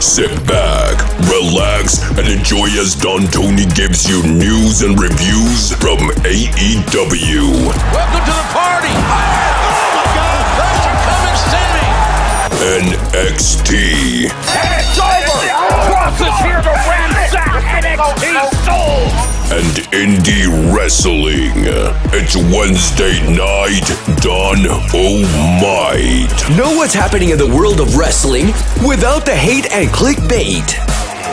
Sit back, relax, and enjoy as Tony gives you news and reviews from AEW. Welcome to the party! Oh my God! Thanks for coming, Sammy! NXT. It's over! Kross is here to ransack NXT souls! And indie wrestling. It's Wednesday night, Don-O-Mite. Know what's happening in the world of wrestling without the hate and clickbait.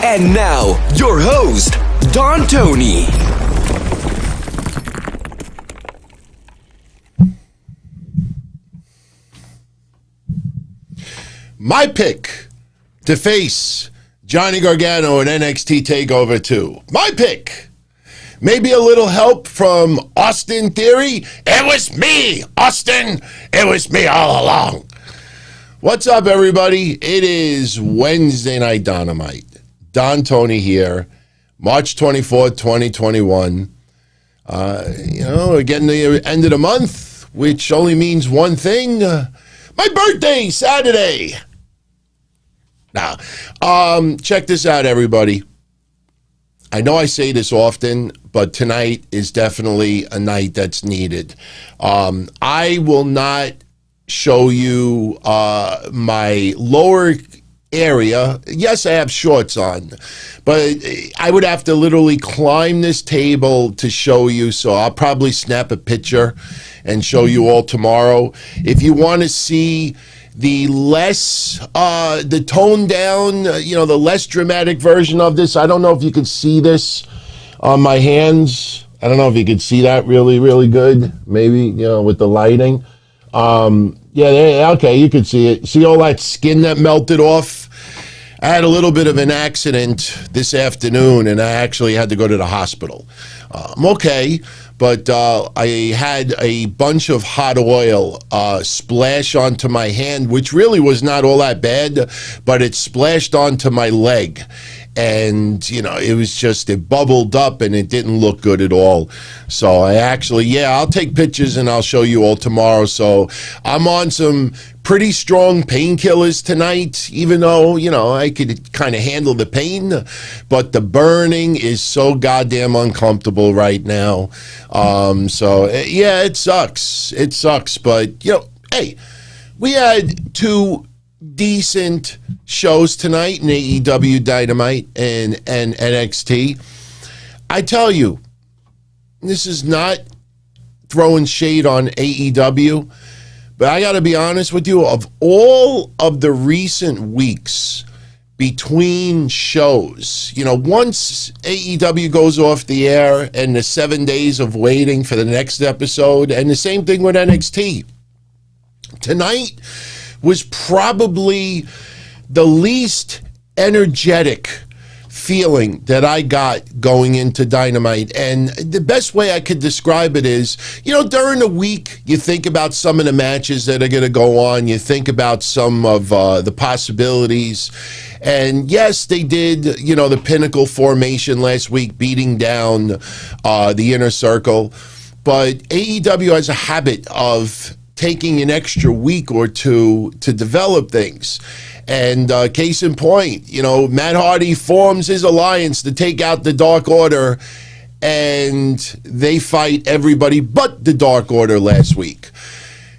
And now, your host, Don Tony. My pick to face Johnny Gargano in NXT Takeover 2. My pick. Maybe a little help from Austin Theory. It was me, Austin. It was me all along. What's up, everybody? It is Wednesday Night Dynamite. Don Tony here. March 24th, 2021. We're getting the end of the month, which only means one thing. My birthday, Saturday. Now, check this out, everybody. I know I say this often, but tonight is definitely a night that's needed. I will not show you my lower area. Yes, I have shorts on, but I would have to literally climb this table to show you, so I'll probably snap a picture and show you all tomorrow. If you want to see the less, the toned down, the less dramatic version of this. I don't know if you can see this on my hands. I don't know if you can see that really, really good. Maybe, with the lighting. Okay, you can see it. See all that skin that melted off? I had a little bit of an accident this afternoon, and I actually had to go to the hospital. I'm okay. But I had a bunch of hot oil splash onto my hand, which really was not all that bad, but it splashed onto my leg. And, it was just, it bubbled up and it didn't look good at all. So I actually, I'll take pictures and I'll show you all tomorrow. So I'm on some pretty strong painkillers tonight, even though, I could kind of handle the pain, but the burning is so goddamn uncomfortable right now. It sucks. It sucks. But, hey, we had two decent shows tonight in AEW Dynamite and NXT. I tell you, this is not throwing shade on AEW, but I got to be honest with you, of all of the recent weeks between shows, once AEW goes off the air and the 7 days of waiting for the next episode, and the same thing with NXT. Tonight was probably the least energetic feeling that I got going into Dynamite. And the best way I could describe it is, during the week, you think about some of the matches that are going to go on. You think about some of the possibilities. And yes, they did, the Pinnacle formation last week, beating down the Inner Circle. But AEW has a habit of taking an extra week or two to develop things. And case in point, Matt Hardy forms his alliance to take out the Dark Order, and they fight everybody but the Dark Order last week.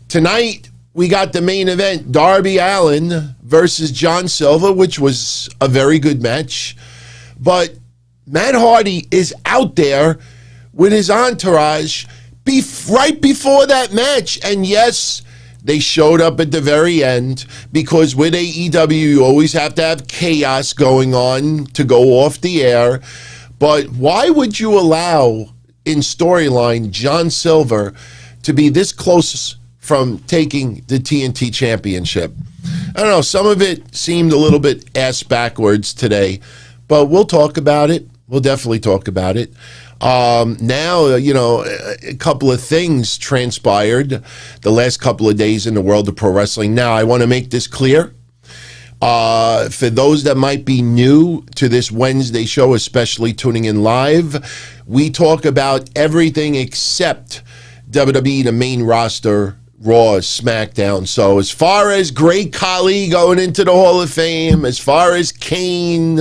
Tonight, we got the main event, Darby Allin versus John Silver, which was a very good match. But Matt Hardy is out there with his entourage right before that match. And yes, they showed up at the very end, because with AEW, you always have to have chaos going on to go off the air. But why would you allow, in storyline, John Silver to be this close from taking the TNT Championship? I don't know, some of it seemed a little bit ass backwards today, but we'll talk about it. We'll definitely talk about it. Now, a couple of things transpired the last couple of days in the world of pro wrestling. Now, I want to make this clear. For those that might be new to this Wednesday show, especially tuning in live, we talk about everything except WWE, the main roster Raw, SmackDown. So as far as Great Khali going into the Hall of Fame, as far as Kane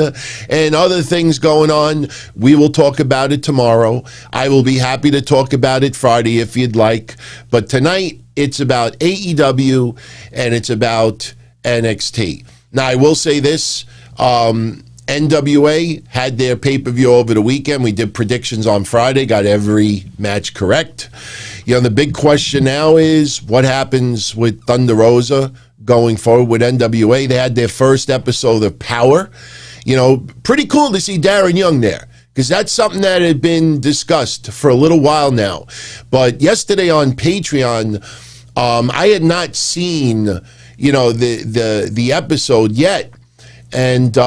and other things going on, we will talk about it tomorrow. I will be happy to talk about it Friday if you'd like. But tonight, it's about AEW and it's about NXT. Now, I will say this. NWA had their pay-per-view over the weekend. We did predictions on Friday, got every match correct. You know, the big question now is what happens with Thunder Rosa going forward with NWA. They had their first episode of Power. You know, pretty cool to see Darren Young there, because that's something that had been discussed for a little while now. But yesterday on Patreon, I had not seen, you know, the episode yet. And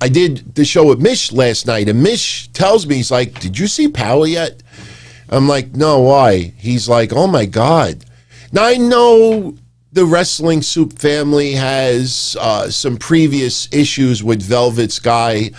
I did the show with Mish last night, and Mish tells me, he's like, did you see Power yet? I'm like, no, why? He's like, oh my God. Now I know the Wrestling Soup family has some previous issues with Velvet Sky,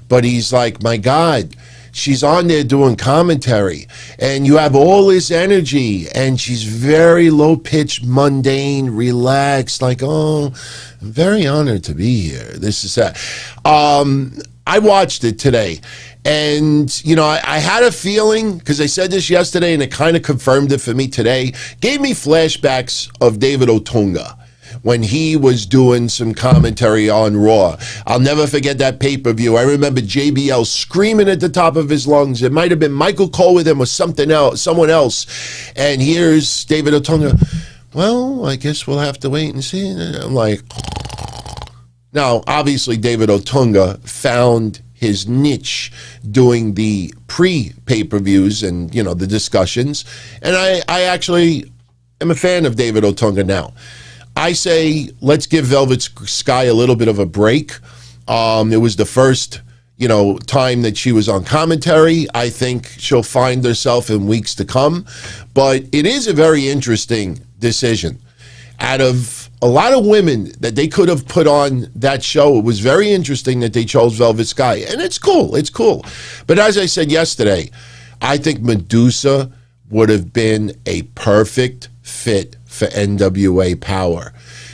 but he's like, my God, she's on there doing commentary, and you have all this energy, and she's very low-pitched, mundane, relaxed, like, oh, I'm very honored to be here. This is that. I watched it today, and, you know, I had a feeling, because I said this yesterday, and it kind of confirmed it for me today, gave me flashbacks of David Otunga when he was doing some commentary on Raw. I'll never forget that pay-per-view. I remember JBL screaming at the top of his lungs. It might have been Michael Cole with him or something else, someone else. And here's David Otunga. Well, I guess we'll have to wait and see. And I'm like, now, obviously, David Otunga found his niche doing the pre-pay-per-views and, you know, the discussions. And I actually am a fan of David Otunga now. I say, let's give Velvet Sky a little bit of a break. It was the first, you know, time that she was on commentary. I think she'll find herself in weeks to come. But it is a very interesting decision. Out of a lot of women that they could have put on that show, it was very interesting that they chose Velvet Sky. And it's cool. It's cool. But as I said yesterday, I think Medusa would have been a perfect fit for NWA Power.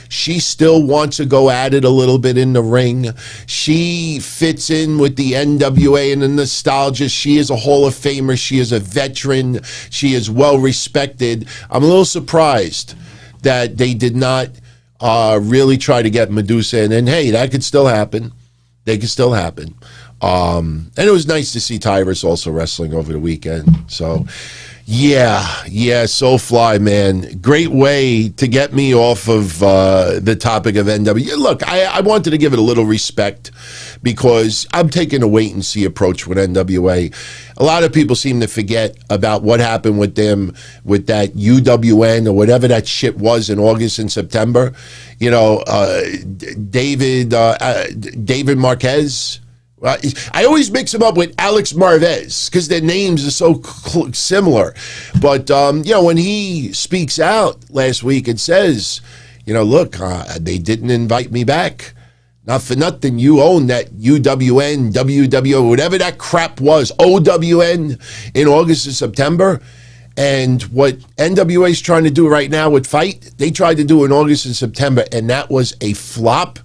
She still wants to go at it a little bit in the ring. She fits in with the NWA and the nostalgia. She is a Hall of Famer. She is a veteran. She is well respected. I'm a little surprised that they did not really try to get Medusa in. And hey, that could still happen. They could still happen. And it was nice to see Tyrus also wrestling over the weekend. So yeah, Soulfly, man. Great way to get me off of the topic of NWA. Look, I wanted to give it a little respect because I'm taking a wait-and-see approach with NWA. A lot of people seem to forget about what happened with them with that UWN or whatever that shit was in August and September. You know, David Marquez. I always mix them up with Alex Marvez because their names are so similar. But, you know, when he speaks out last week and says, you know, look, they didn't invite me back. Not for nothing, you own that UWN, WWO, whatever that crap was, OWN in August and September. And what NWA is trying to do right now with Fight, they tried to do in August and September, and that was a flop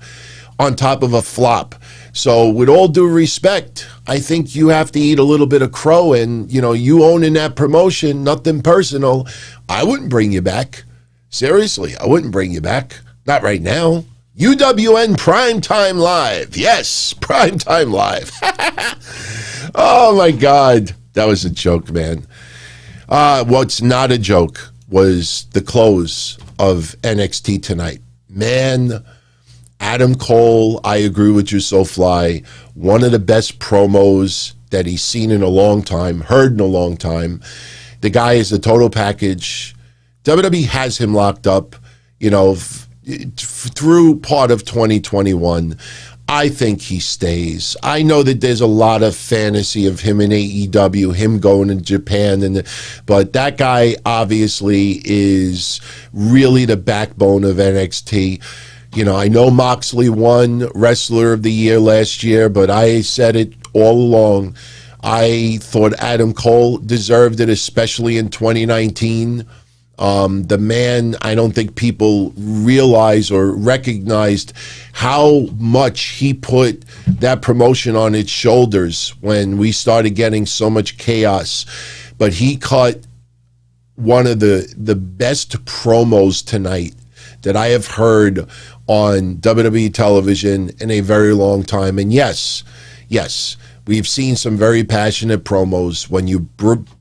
on top of a flop. So with all due respect, I think you have to eat a little bit of crow, and, you know, you owning that promotion, nothing personal. I wouldn't bring you back. Seriously, I wouldn't bring you back. Not right now. UWN Primetime Live. Yes, Primetime Live. Oh, my God. That was a joke, man. What's not a joke was the close of NXT tonight. Man, Adam Cole, I agree with you, Soulfly. One of the best promos that he's seen in a long time, heard in a long time. The guy is a total package. WWE has him locked up, you know, through part of 2021. I think he stays. I know that there's a lot of fantasy of him in AEW, him going to Japan, but that guy obviously is really the backbone of NXT. You know, I know Moxley won Wrestler of the Year last year, but I said it all along. I thought Adam Cole deserved it, especially in 2019. The man, I don't think people realize or recognized how much he put that promotion on its shoulders when we started getting so much chaos. But he cut one of the best promos tonight that I have heard on WWE television in a very long time. And yes, we've seen some very passionate promos. When you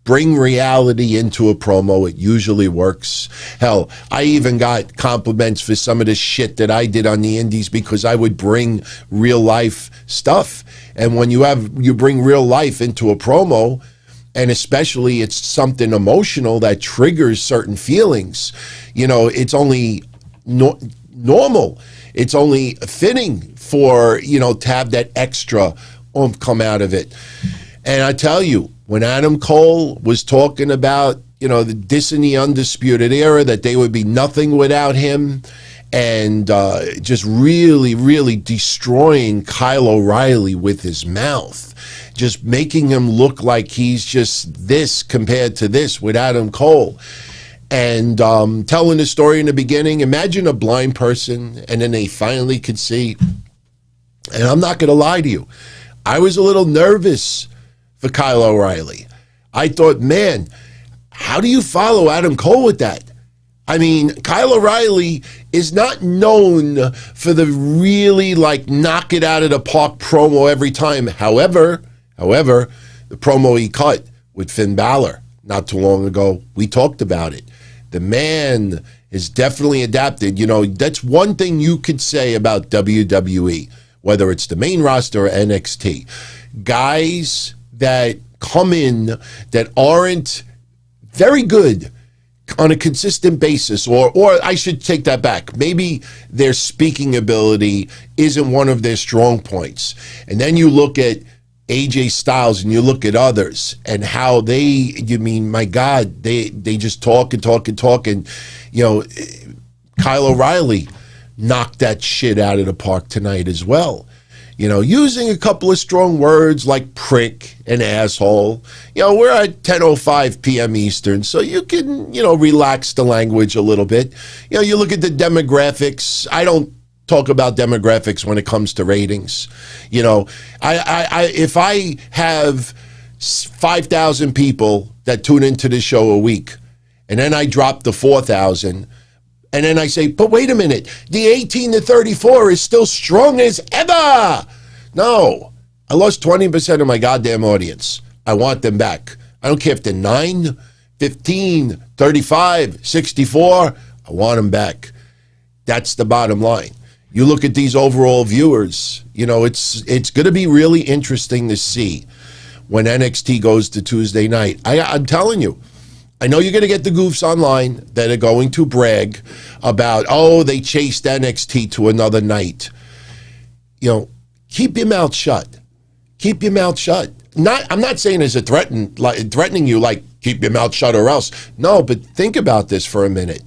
bring reality into a promo, it usually works. Hell, I even got compliments for some of the shit that I did on the indies because I would bring real life stuff. And when you bring real life into a promo, and especially it's something emotional that triggers certain feelings, it's only normal. It's only fitting for, to have that extra come out of it. And I tell you, when Adam Cole was talking about, the dissing the Undisputed Era, that they would be nothing without him, and just really, really destroying Kyle O'Reilly with his mouth, just making him look like he's just this compared to this with Adam Cole. And telling the story in the beginning, imagine a blind person, and then they finally could see. And I'm not going to lie to you, I was a little nervous for Kyle O'Reilly. I thought, man, how do you follow Adam Cole with that? I mean, Kyle O'Reilly is not known for the really knock it out of the park promo every time. However, the promo he cut with Finn Balor not too long ago, we talked about it. The man is definitely adapted. That's one thing you could say about WWE, whether it's the main roster or NXT. Guys that come in that aren't very good on a consistent basis, or I should take that back. Maybe their speaking ability isn't one of their strong points. And then you look at AJ Styles and you look at others and how my God, they just talk and talk and talk. And, Kyle O'Reilly knocked that shit out of the park tonight as well. Using a couple of strong words like prick and asshole. We're at 10:05 p.m. Eastern, so you can, relax the language a little bit. You look at the demographics. I don't talk about demographics when it comes to ratings. If I have 5,000 people that tune into this show a week, and then I drop the 4,000, and then I say, but wait a minute, the 18 to 34 is still strong as ever. No, I lost 20% of my goddamn audience. I want them back. I don't care if they're 9, 15, 35, 64. I want them back. That's the bottom line. You look at these overall viewers, it's going to be really interesting to see when NXT goes to Tuesday night. I'm telling you, I know you're going to get the goofs online that are going to brag about, they chased NXT to another night. Keep your mouth shut. Keep your mouth shut. I'm not saying as a threatening you, like keep your mouth shut or else. No, but think about this for a minute.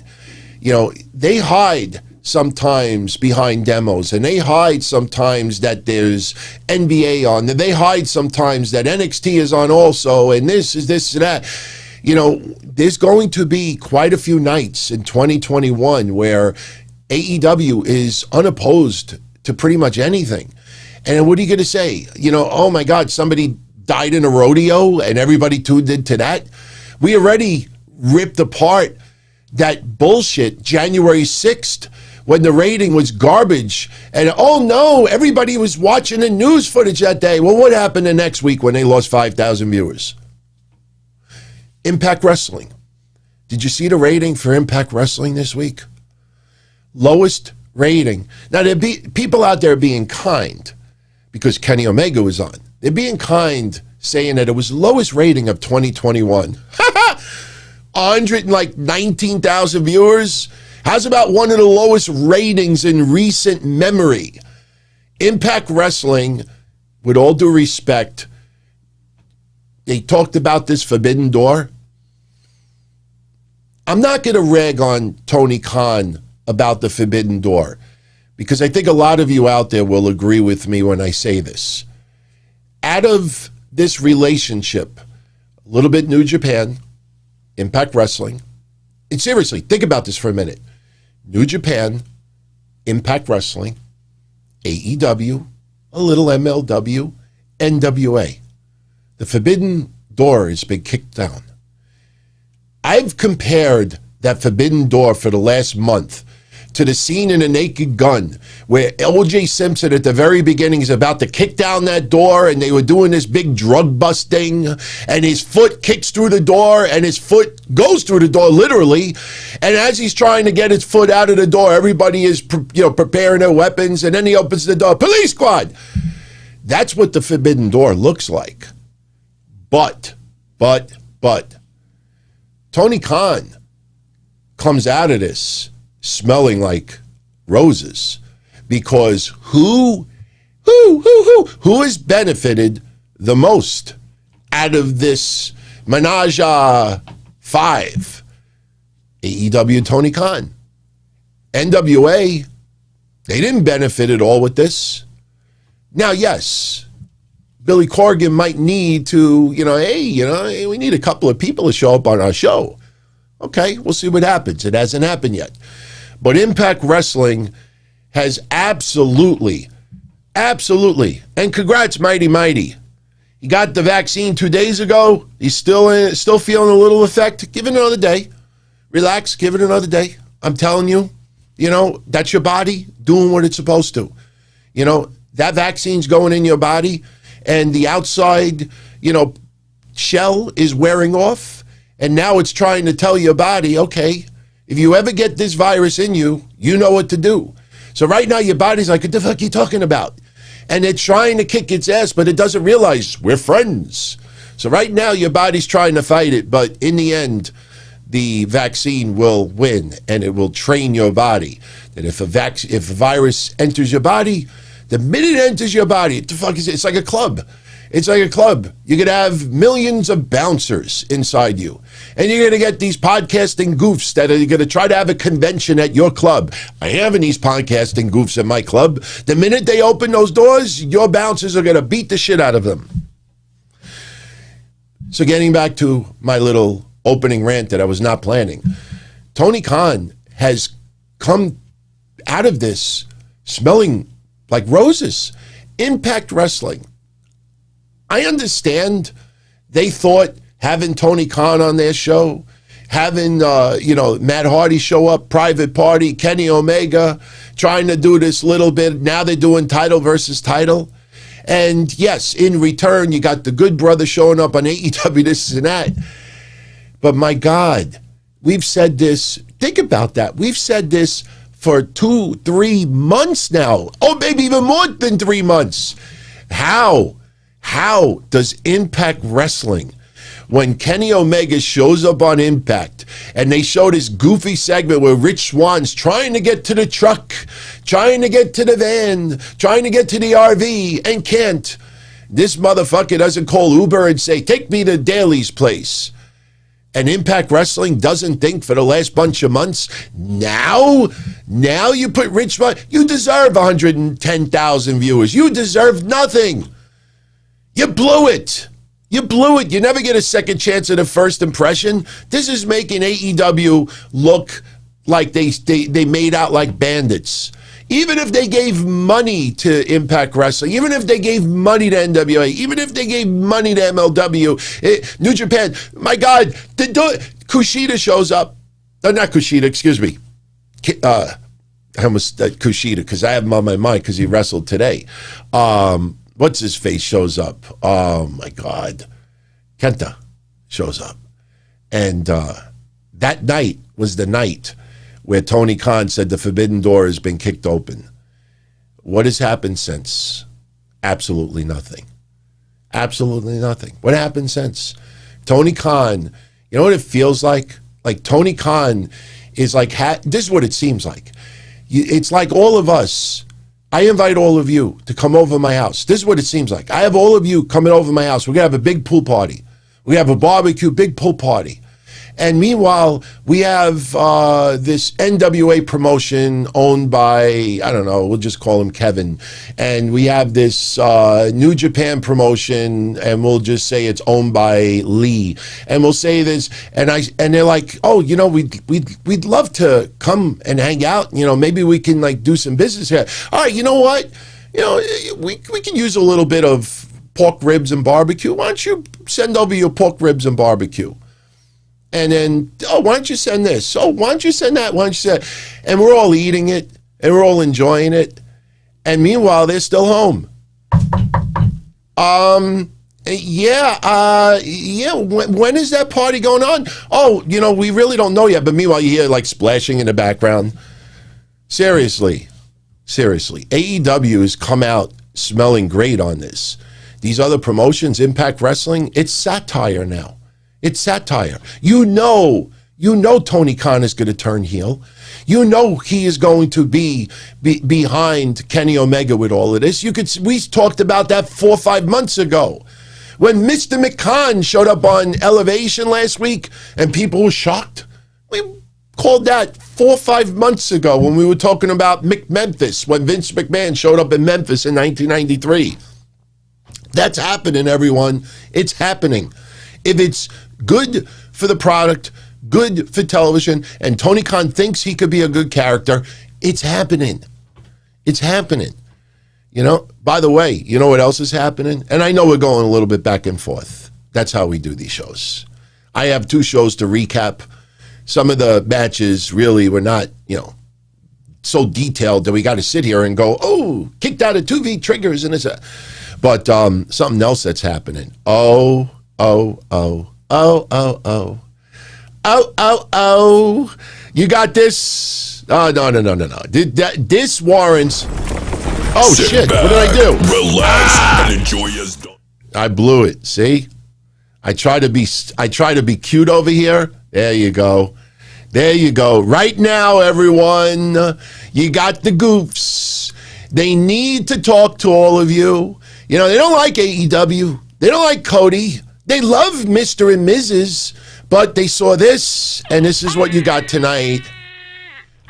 They hide sometimes behind demos, and they hide sometimes that there's NBA on, and they hide sometimes that NXT is on also, and this and that. There's going to be quite a few nights in 2021 where AEW is unopposed to pretty much anything. And what are you going to say? Oh my God, somebody died in a rodeo and everybody tuned into that? We already ripped apart that bullshit January 6th when the rating was garbage. And oh no, everybody was watching the news footage that day. Well, what happened the next week when they lost 5,000 viewers? Impact Wrestling. Did you see the rating for Impact Wrestling this week? Lowest rating. Now, there be people out there being kind because Kenny Omega was on. They're being kind, saying that it was the lowest rating of 2021. 119,000 viewers. How's about one of the lowest ratings in recent memory? Impact Wrestling, with all due respect, they talked about this Forbidden Door. I'm not going to rag on Tony Khan about the Forbidden Door because I think a lot of you out there will agree with me when I say this. Out of this relationship, a little bit New Japan, Impact Wrestling, seriously, think about this for a minute. New Japan, Impact Wrestling, AEW, a little MLW, NWA. The forbidden door has been kicked down. I've compared that forbidden door for the last month to the scene in A Naked Gun where O.J. Simpson at the very beginning is about to kick down that door, and they were doing this big drug busting, and his foot kicks through the door, and his foot goes through the door literally, and as he's trying to get his foot out of the door, everybody is preparing their weapons, and then he opens the door, police squad. That's what the forbidden door looks like. But Tony Khan comes out of this smelling like roses, because who has benefited the most out of this menage a five? AEW and Tony Khan. NWA, they didn't benefit at all with this. Now, yes, Billy Corgan might need to, hey, we need a couple of people to show up on our show. Okay, we'll see what happens. It hasn't happened yet. But Impact Wrestling has absolutely, and congrats, Mighty. He got the vaccine 2 days ago. He's still feeling a little effect. Give it another day. Relax, give it another day. I'm telling you, that's your body doing what it's supposed to. That vaccine's going in your body, and the outside, shell is wearing off, and now it's trying to tell your body, okay, if you ever get this virus in you, you know what to do. So right now your body's like, what the fuck are you talking about? And it's trying to kick its ass, but it doesn't realize we're friends. So right now your body's trying to fight it, but in the end, the vaccine will win, and it will train your body that if a virus enters your body, the minute it enters your body, what the fuck is it? It's like a club. It's like a club. You're going to have millions of bouncers inside you. And you're going to get these podcasting goofs that are going to try to have a convention at your club. I have these podcasting goofs at my club. The minute they open those doors, your bouncers are going to beat the shit out of them. So getting back to my little opening rant that I was not planning. Tony Khan has come out of this smelling like roses. Impact Wrestling. I understand they thought having Tony Khan on their show, having, Matt Hardy show up, Private Party, Kenny Omega, trying to do this little bit. Now they're doing title versus title. And yes, in return, you got the Good Brother showing up on AEW, this and that. But my God, we've said this. Think about that. We've said this for 2-3 months now. Oh, maybe even more than 3 months. How does Impact Wrestling, when Kenny Omega shows up on Impact and they show this goofy segment where Rich Swann's trying to get to the truck, trying to get to the van, trying to get to the RV and can't, this motherfucker doesn't call Uber and say, take me to Daly's place. And Impact Wrestling doesn't think for the last bunch of months, now you put Rich Swann, you deserve 110,000 viewers. You deserve nothing. You blew it. You blew it. You never get a second chance at a first impression. This is making AEW look like they made out like bandits. Even if they gave money to Impact Wrestling, even if they gave money to NWA, even if they gave money to MLW, New Japan, my God, Kushida shows up. Not Kushida, excuse me. I almost said Kushida because I have him on my mind because he wrestled today. What's his face shows up? Oh my God. Kenta shows up. And that night was the night where Tony Khan said the forbidden door has been kicked open. What has happened since? Absolutely nothing. Absolutely nothing. What happened since? Tony Khan, you know what it feels like? Like Tony Khan is like, this is what it seems like. It's like all of us. I invite all of you to come over to my house. This is what it seems like. I have all of you coming over to my house. We're going to have a big pool party. We have a barbecue, big pool party. And meanwhile, we have this NWA promotion owned by, I don't know, we'll just call him Kevin. And we have this New Japan promotion, and we'll just say it's owned by Lee. And we'll say this, and they're like, oh, you know, we'd love to come and hang out. You know, maybe we can like do some business here. All right, you know what? You know, we can use a little bit of pork ribs and barbecue. Why don't you send over your pork ribs and barbecue? And then, oh, why don't you send this? Oh, why don't you send that? Why don't you send? And we're all eating it, and we're all enjoying it. And meanwhile, they're still home. When is that party going on? Oh, you know, we really don't know yet. But meanwhile, you hear like splashing in the background. Seriously. AEW has come out smelling great on this. These other promotions, Impact Wrestling, it's satire now. It's satire. You know Tony Khan is going to turn heel. You know he is going to be behind Kenny Omega with all of this. We talked about that 4 or 5 months ago when Mr. McCann showed up on Elevation last week and people were shocked. We called that 4 or 5 months ago when we were talking about Memphis, when Vince McMahon showed up in Memphis in 1993. That's happening, everyone. It's happening. If it's good for the product, good for television, and Tony Khan thinks he could be a good character, it's happening. It's happening. You know, by the way, you know what else is happening? And I know we're going a little bit back and forth. That's how we do these shows. I have 2 shows to recap. Some of the matches really were not, you know, so detailed that we got to sit here and go, oh, kicked out of 2V triggers and it's a... But something else that's happening. Oh. You got this? Oh, no. This warrants... Oh, Sit shit. back, What did I do? Relax and enjoy his... I blew it. See? I try to be cute over here. There you go. Right now, everyone, you got the goofs. They need to talk to all of you. You know, they don't like AEW. They don't like Cody. They love Mr. and Mrs., but they saw this, and this is what you got tonight.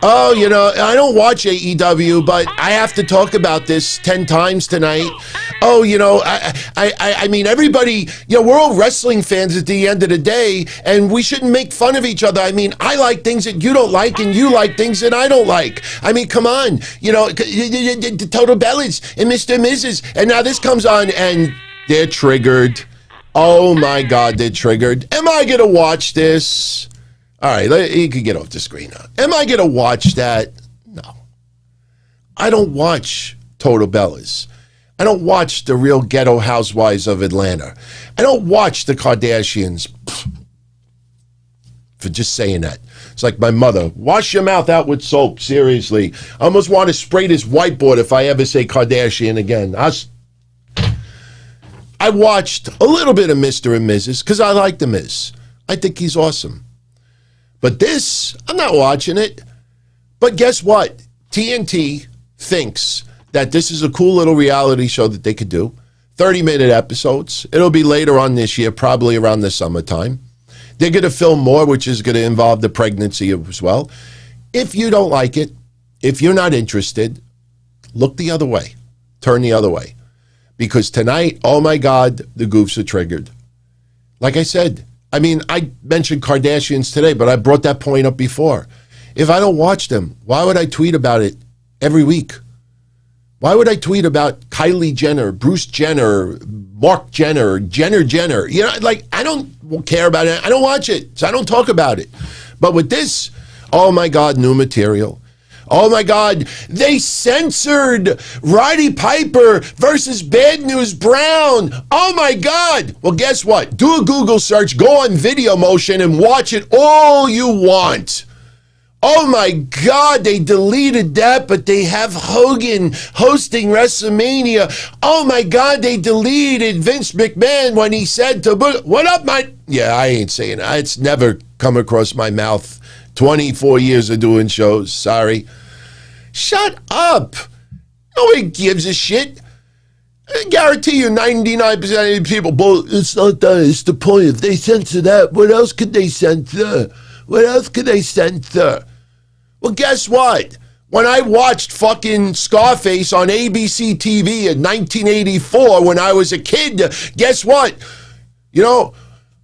Oh, you know, I don't watch AEW, but I have to talk about this 10 times tonight. Oh, you know, I mean, everybody, you know, we're all wrestling fans at the end of the day, and we shouldn't make fun of each other. I mean, I like things that you don't like, and you like things that I don't like. I mean, come on. You know, the Total Bellas and Mr. and Mrs., and now this comes on, and they're triggered. Oh, my God, they're triggered. Am I going to watch this? All right, you can get off the screen now. Am I going to watch that? No. I don't watch Total Bellas. I don't watch the Real Ghetto Housewives of Atlanta. I don't watch the Kardashians. For just saying that. It's like my mother. Wash your mouth out with soap, seriously. I almost want to spray this whiteboard if I ever say Kardashian again. I watched a little bit of Mr. and Mrs. because I like The Miz. I think he's awesome. But this, I'm not watching it. But guess what? TNT thinks that this is a cool little reality show that they could do. 30-minute episodes. It'll be later on this year, probably around the summertime. They're going to film more, which is going to involve the pregnancy as well. If you don't like it, if you're not interested, look the other way. Turn the other way. Because tonight, oh my God, the goofs are triggered. Like I said, I mean, I mentioned Kardashians today, but I brought that point up before. If I don't watch them, why would I tweet about it every week? Why would I tweet about Kylie Jenner, Bruce Jenner, Mark Jenner, Jenner? You know, like, I don't care about it. I don't watch it, so I don't talk about it. But with this, oh my God, new material. Oh my God, they censored Roddy Piper versus Bad News Brown. Oh my God. Well, guess what? Do a Google search, go on Video Motion and watch it all you want. Oh my God, they deleted that, but they have Hogan hosting WrestleMania. Oh my God, they deleted Vince McMahon when he said to, what up, mate? Yeah, I ain't saying that. It's never come across my mouth. 24 years of doing shows. Sorry. Shut up. Nobody gives a shit. I guarantee you 99% of the people, but it's not that, it's the point. If they censor that, what else could they censor? What else could they censor? Well, guess what? When I watched fucking Scarface on ABC TV in 1984 when I was a kid, guess what? You know,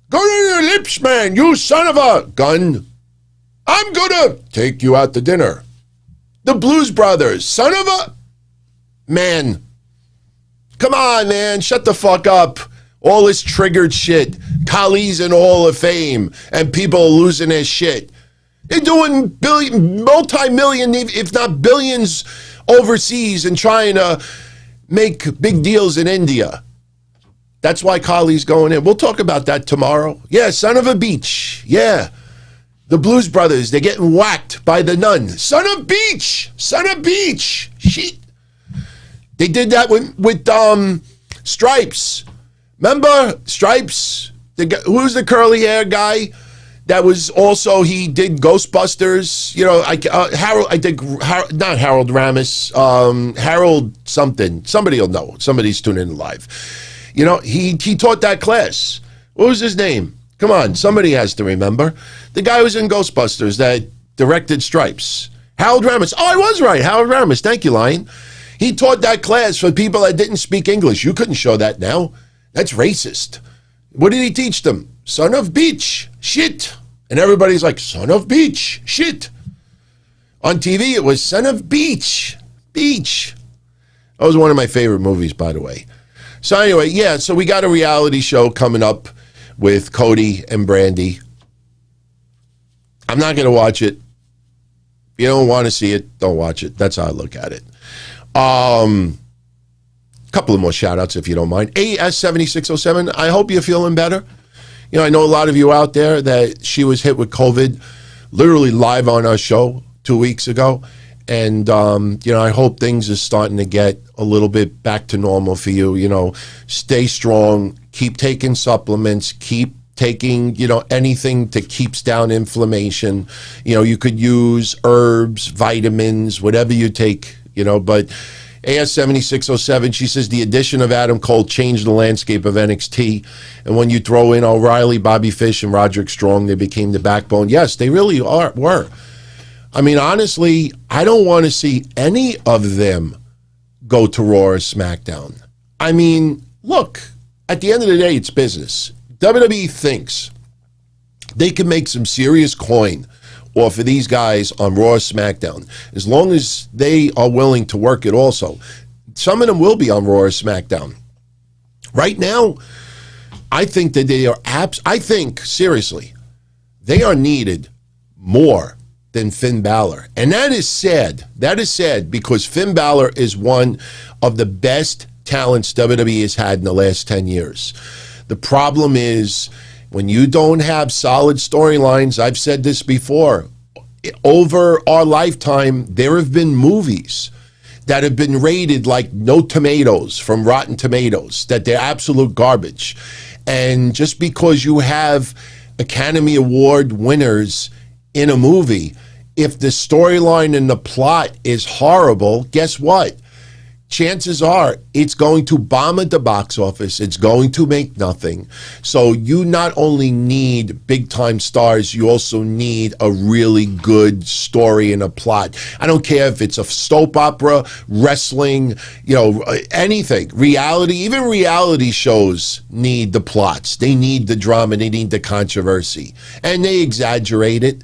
go to your lips, man, you son of a gun. I'm gonna take you out to dinner. The Blues Brothers, son of a... Man. Come on, man, shut the fuck up. All this triggered shit. Khali's in the Hall of Fame, and people are losing their shit. They're doing multi-million, if not billions, overseas and trying to make big deals in India. That's why Khali's going in. We'll talk about that tomorrow. Yeah, son of a beach. Yeah. The Blues Brothers, they're getting whacked by the nun. Son of beach. Son of beach. Shit. They did that with Stripes. Remember Stripes? Who's the curly hair guy? That was also, he did Ghostbusters. You know, not Harold Ramis. Harold something. Somebody will know. Somebody's tuning in live. You know, he taught that class. What was his name? Come on, somebody has to remember. The guy who was in Ghostbusters that directed Stripes. Harold Ramis. Oh, I was right. Harold Ramis. Thank you, Lion. He taught that class for people that didn't speak English. You couldn't show that now. That's racist. What did he teach them? Son of beach. Shit. And everybody's like, son of beach. Shit. On TV, it was son of beach. Beach. That was one of my favorite movies, by the way. So anyway, yeah, so we got a reality show coming up with Cody and Brandy. I'm not going to watch it. If you don't want to see it, don't watch it. That's how I look at it. Couple of more shout outs if you don't mind. AS7607, I hope you're feeling better. You know, I know a lot of you out there that she was hit with COVID literally live on our show 2 weeks ago. And, you know, I hope things are starting to get a little bit back to normal for you. You know, stay strong, keep taking supplements, keep taking, you know, anything that keeps down inflammation. You know, you could use herbs, vitamins, whatever you take, you know, but AS7607, she says the addition of Adam Cole changed the landscape of NXT. And when you throw in O'Reilly, Bobby Fish, and Roderick Strong, they became the backbone. Yes, they really were. I mean, honestly, I don't want to see any of them go to Raw or SmackDown. I mean, look, at the end of the day, it's business. WWE thinks they can make some serious coin off of these guys on Raw or SmackDown, as long as they are willing to work it also. Some of them will be on Raw or SmackDown. Right now, I think that they are I think, seriously, they are needed more than Finn Balor. And that is sad. That is sad because Finn Balor is one of the best talents WWE has had in the last 10 years. The problem is when you don't have solid storylines, I've said this before, over our lifetime, there have been movies that have been rated like no tomatoes from Rotten Tomatoes, that they're absolute garbage. And just because you have Academy Award winners in a movie, if the storyline and the plot is horrible, guess what? Chances are it's going to bomb at the box office. It's going to make nothing. So you not only need big-time stars, you also need a really good story and a plot. I don't care if it's a soap opera, wrestling, you know, anything. Reality, even reality shows need the plots. They need the drama. They need the controversy. And they exaggerate it.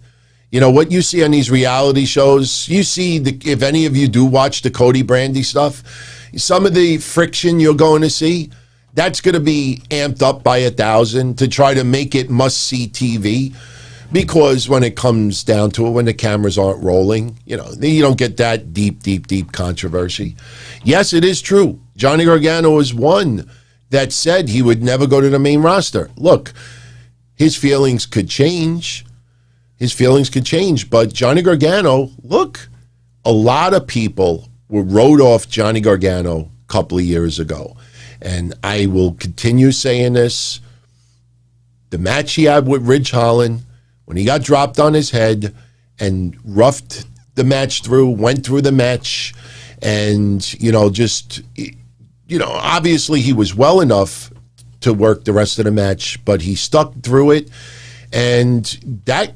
You know, what you see on these reality shows, you see, if any of you do watch the Cody Brandy stuff, some of the friction you're going to see, that's going to be amped up by 1,000 to try to make it must-see TV. Because when it comes down to it, when the cameras aren't rolling, you know, you don't get that deep controversy. Yes, it is true. Johnny Gargano is one that said he would never go to the main roster. Look, his feelings could change. His feelings could change, but Johnny Gargano, look, a lot of people wrote off Johnny Gargano a couple of years ago. And I will continue saying this. The match he had with Ridge Holland, when he got dropped on his head and roughed the match through, went through the match, and, you know, just obviously he was well enough to work the rest of the match, but he stuck through it, and that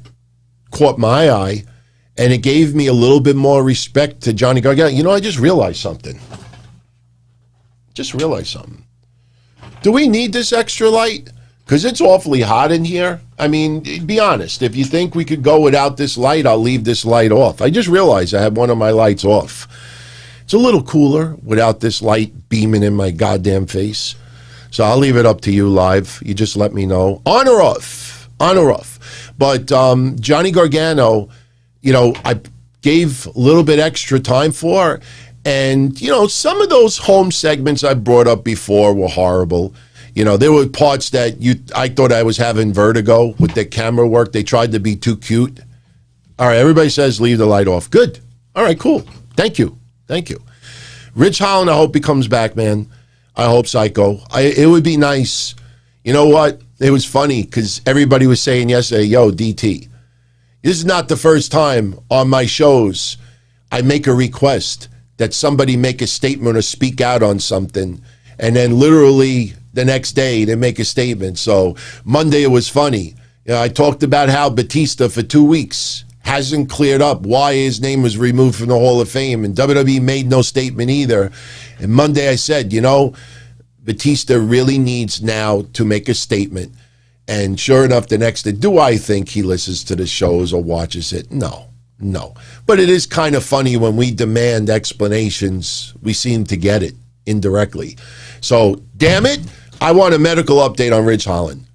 caught my eye, and it gave me a little bit more respect to Johnny Gargano. I just realized something. Do we need this extra light? Because it's awfully hot in here. I mean, be honest. If you think we could go without this light, I'll leave this light off. I just realized I have one of my lights off. It's a little cooler without this light beaming in my goddamn face. So I'll leave it up to you live. You just let me know. On or off. But Johnny Gargano, I gave a little bit extra time for. And, some of those home segments I brought up before were horrible. There were parts that I thought I was having vertigo with the camera work. They tried to be too cute. All right, everybody says leave the light off. Good. All right, cool. Thank you. Rich Holland, I hope he comes back, man. I hope Psycho. It would be nice. You know what? It was funny because everybody was saying yesterday, yo, DT, this is not the first time on my shows I make a request that somebody make a statement or speak out on something, and then literally the next day they make a statement. So Monday it was funny. I talked about how Batista for 2 weeks hasn't cleared up why his name was removed from the Hall of Fame, and WWE made no statement either. And Monday I said, Batista really needs now to make a statement. And sure enough, the next day, do I think he listens to the shows or watches it? No. But it is kind of funny when we demand explanations, we seem to get it indirectly. So, damn it, I want a medical update on Ridge Holland.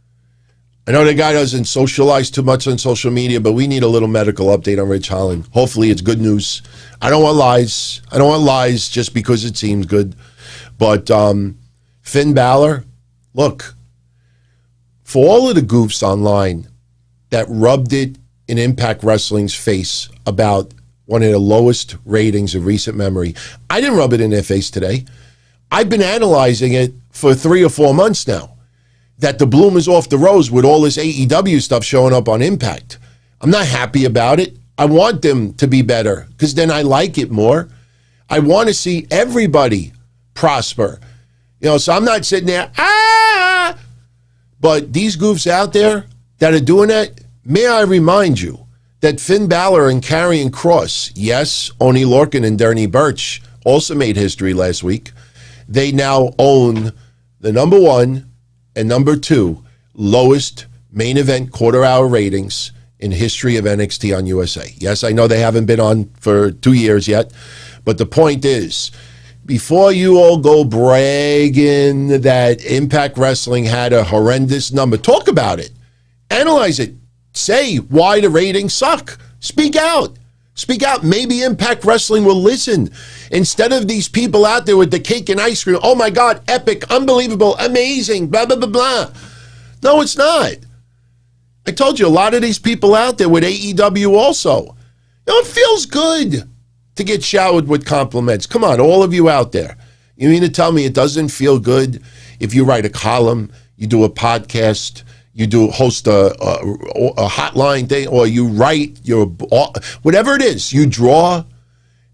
I know the guy doesn't socialize too much on social media, but we need a little medical update on Ridge Holland. Hopefully it's good news. I don't want lies just because it seems good. But Finn Balor, look, for all of the goofs online that rubbed it in Impact Wrestling's face about one of the lowest ratings of recent memory, I didn't rub it in their face today. I've been analyzing it for 3 or 4 months now, that the bloom is off the rose with all this AEW stuff showing up on Impact. I'm not happy about it. I want them to be better because then I like it more. I want to see everybody prosper. So I'm not sitting there, but these goofs out there that are doing that, may I remind you that Finn Balor and Karrion Kross, yes, Oney Lorcan and Derny Burch also made history last week. They now own the number 1 and number 2 lowest main event quarter-hour ratings in history of NXT on USA. Yes, I know they haven't been on for 2 years yet, but the point is, before you all go bragging that Impact Wrestling had a horrendous number, talk about it. Analyze it. Say why the ratings suck. Speak out. Maybe Impact Wrestling will listen. Instead of these people out there with the cake and ice cream, oh my God, epic, unbelievable, amazing, blah, blah, blah, blah. No, it's not. I told you, a lot of these people out there with AEW also. It feels good to get showered with compliments. Come on, all of you out there. You mean to tell me it doesn't feel good if you write a column, you do a podcast, you host a hotline thing, or you write whatever it is, you draw,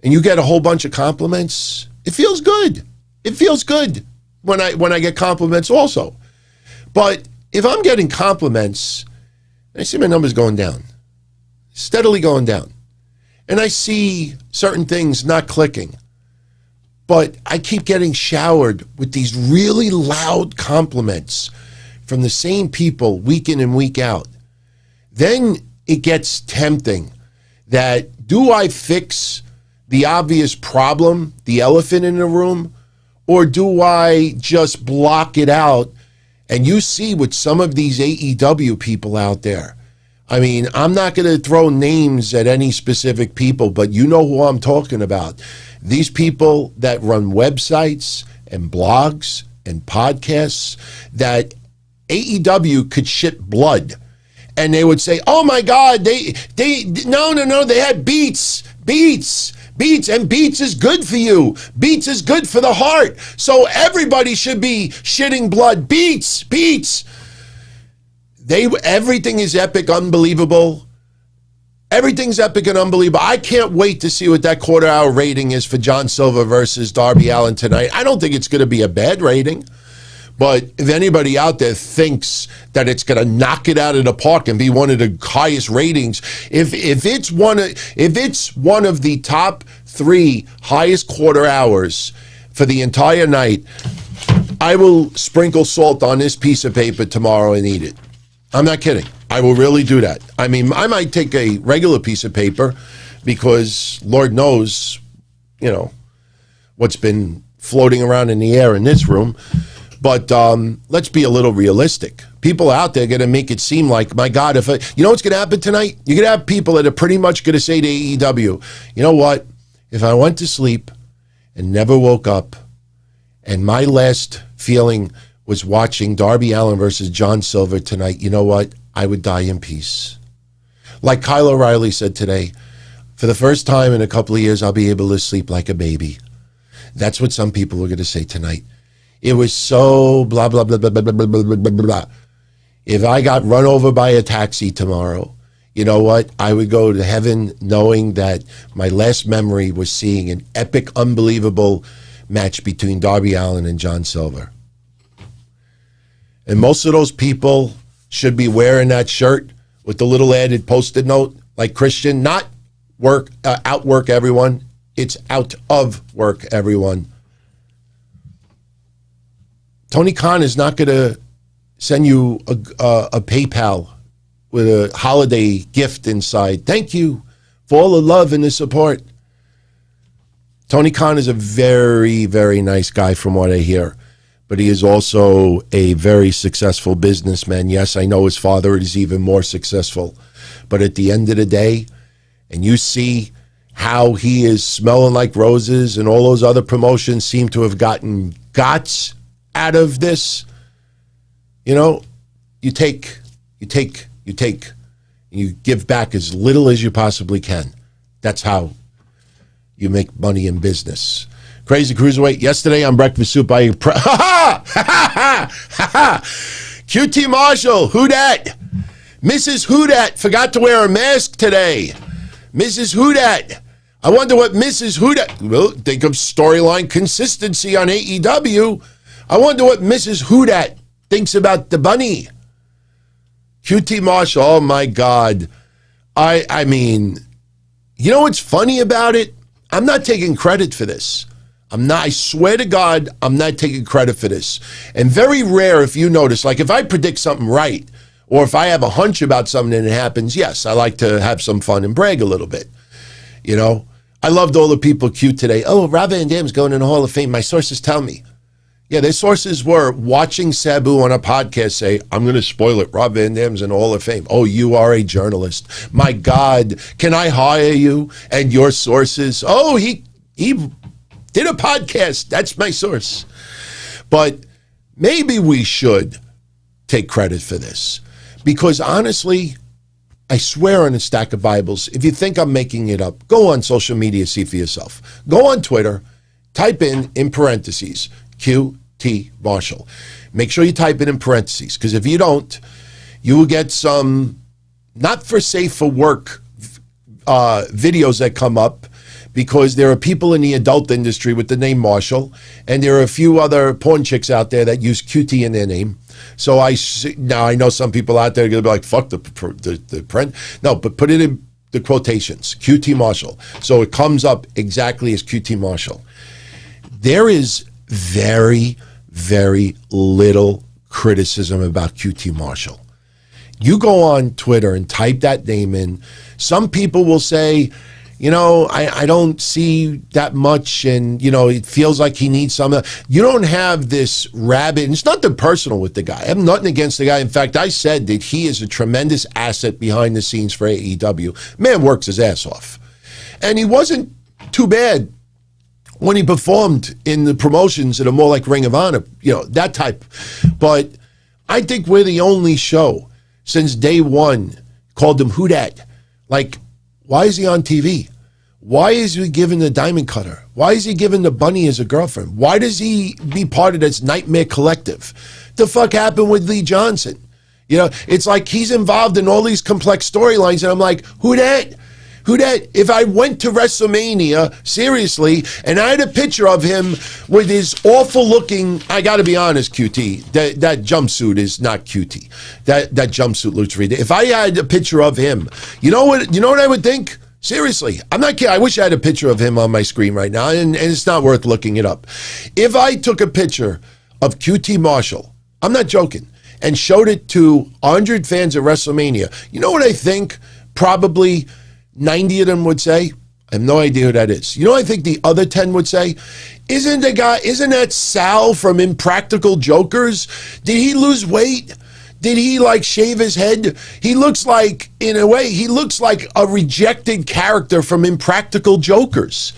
and you get a whole bunch of compliments? It feels good. It feels good when I get compliments also. But if I'm getting compliments, I see my numbers going down, steadily going down, and I see certain things not clicking, but I keep getting showered with these really loud compliments from the same people week in and week out, then it gets tempting that, do I fix the obvious problem, the elephant in the room, or do I just block it out? And you see with some of these AEW people out there, I mean, I'm not going to throw names at any specific people, but you know who I'm talking about. These people that run websites and blogs and podcasts that AEW could shit blood. And they would say, oh my God, they had beats, and beats is good for you. Beats is good for the heart. So everybody should be shitting blood. Beats. Everything is epic, unbelievable. Everything's epic and unbelievable. I can't wait to see what that quarter-hour rating is for John Silver versus Darby Allin tonight. I don't think it's going to be a bad rating. But if anybody out there thinks that it's going to knock it out of the park and be one of the highest ratings, if it's one of the top 3 highest quarter hours for the entire night, I will sprinkle salt on this piece of paper tomorrow and eat it. I'm not kidding. I will really do that. I mean, I might take a regular piece of paper because Lord knows, what's been floating around in the air in this room. But let's be a little realistic. People out there are going to make it seem like, my God, what's going to happen tonight? You're going to have people that are pretty much going to say to AEW, you know what? If I went to sleep and never woke up, and my last feeling was watching Darby Allin versus John Silver tonight, you know what? I would die in peace. Like Kyle O'Reilly said today, for the first time in a couple of years, I'll be able to sleep like a baby. That's what some people are going to say tonight. It was so blah, blah, blah, blah, blah, blah, blah, blah, blah, blah. If I got run over by a taxi tomorrow, you know what? I would go to heaven knowing that my last memory was seeing an epic, unbelievable match between Darby Allin and John Silver. And most of those people should be wearing that shirt with the little added Post-it note, like Christian, not outwork everyone. It's out of work everyone. Tony Khan is not going to send you a PayPal with a holiday gift inside. Thank you for all the love and the support. Tony Khan is a very, very nice guy from what I hear, but he is also a very successful businessman. Yes, I know his father is even more successful, but at the end of the day, and you see how he is smelling like roses and all those other promotions seem to have gotten guts out of this, you take, and you give back as little as you possibly can. That's how you make money in business. Crazy Cruiserweight, yesterday on Breakfast Soup, QT Marshall, who dat? Mrs. Who Dat forgot to wear a mask today. Mrs. Who Dat. I wonder what Mrs. Who Dat, well, think of storyline consistency on AEW. I wonder what Mrs. Who Dat thinks about the bunny. QT Marshall, oh my God. I mean, you know what's funny about it? I'm not taking credit for this. I swear to God, I'm not taking credit for this. And very rare, if you notice, like if I predict something right, or if I have a hunch about something and it happens, yes, I like to have some fun and brag a little bit. I loved all the people cute today. Oh, Rob Van Dam's going in the Hall of Fame. My sources tell me. Yeah, their sources were watching Sabu on a podcast say, I'm going to spoil it. Rob Van Dam's in the Hall of Fame. Oh, you are a journalist. My God, can I hire you and your sources? Oh, he did a podcast. That's my source. But maybe we should take credit for this. Because honestly, I swear on a stack of Bibles, if you think I'm making it up, go on social media, see for yourself. Go on Twitter, type in parentheses, QT Marshall. Make sure you type it in parentheses, because if you don't, you will get some not for safe for work videos that come up, because there are people in the adult industry with the name Marshall, and there are a few other porn chicks out there that use QT in their name. So now I know some people out there are going to be like, fuck the print. No, but put it in the quotations, QT Marshall. So it comes up exactly as QT Marshall. There is very, very little criticism about QT Marshall. You go on Twitter and type that name in. Some people will say, I don't see that much, and, it feels like he needs some. You don't have this rabid, and it's nothing personal with the guy. I have nothing against the guy. In fact, I said that he is a tremendous asset behind the scenes for AEW. Man works his ass off. And he wasn't too bad when he performed in the promotions that are more like Ring of Honor, that type. But I think we're the only show since day one called him Who Dat. Like, why is he on TV? Why is he given the diamond cutter? Why is he given the bunny as a girlfriend? Why does he be part of this Nightmare Collective? The fuck happened with Lee Johnson? It's like he's involved in all these complex storylines, and I'm like, who that? If I went to WrestleMania, seriously, and I had a picture of him with his awful looking, I got to be honest, QT, that jumpsuit is not QT. That jumpsuit looks ridiculous. If I had a picture of him, you know what I would think? Seriously, I'm not kidding. I wish I had a picture of him on my screen right now, and it's not worth looking it up. If I took a picture of QT Marshall, I'm not joking, and showed it to 100 fans at WrestleMania, you know what I think? Probably 90 of them would say, I have no idea who that is. You know what I think the other 10 would say? Isn't that Sal from Impractical Jokers? Did he lose weight? Did he shave his head? He looks like, in a way, he looks like a rejected character from Impractical Jokers.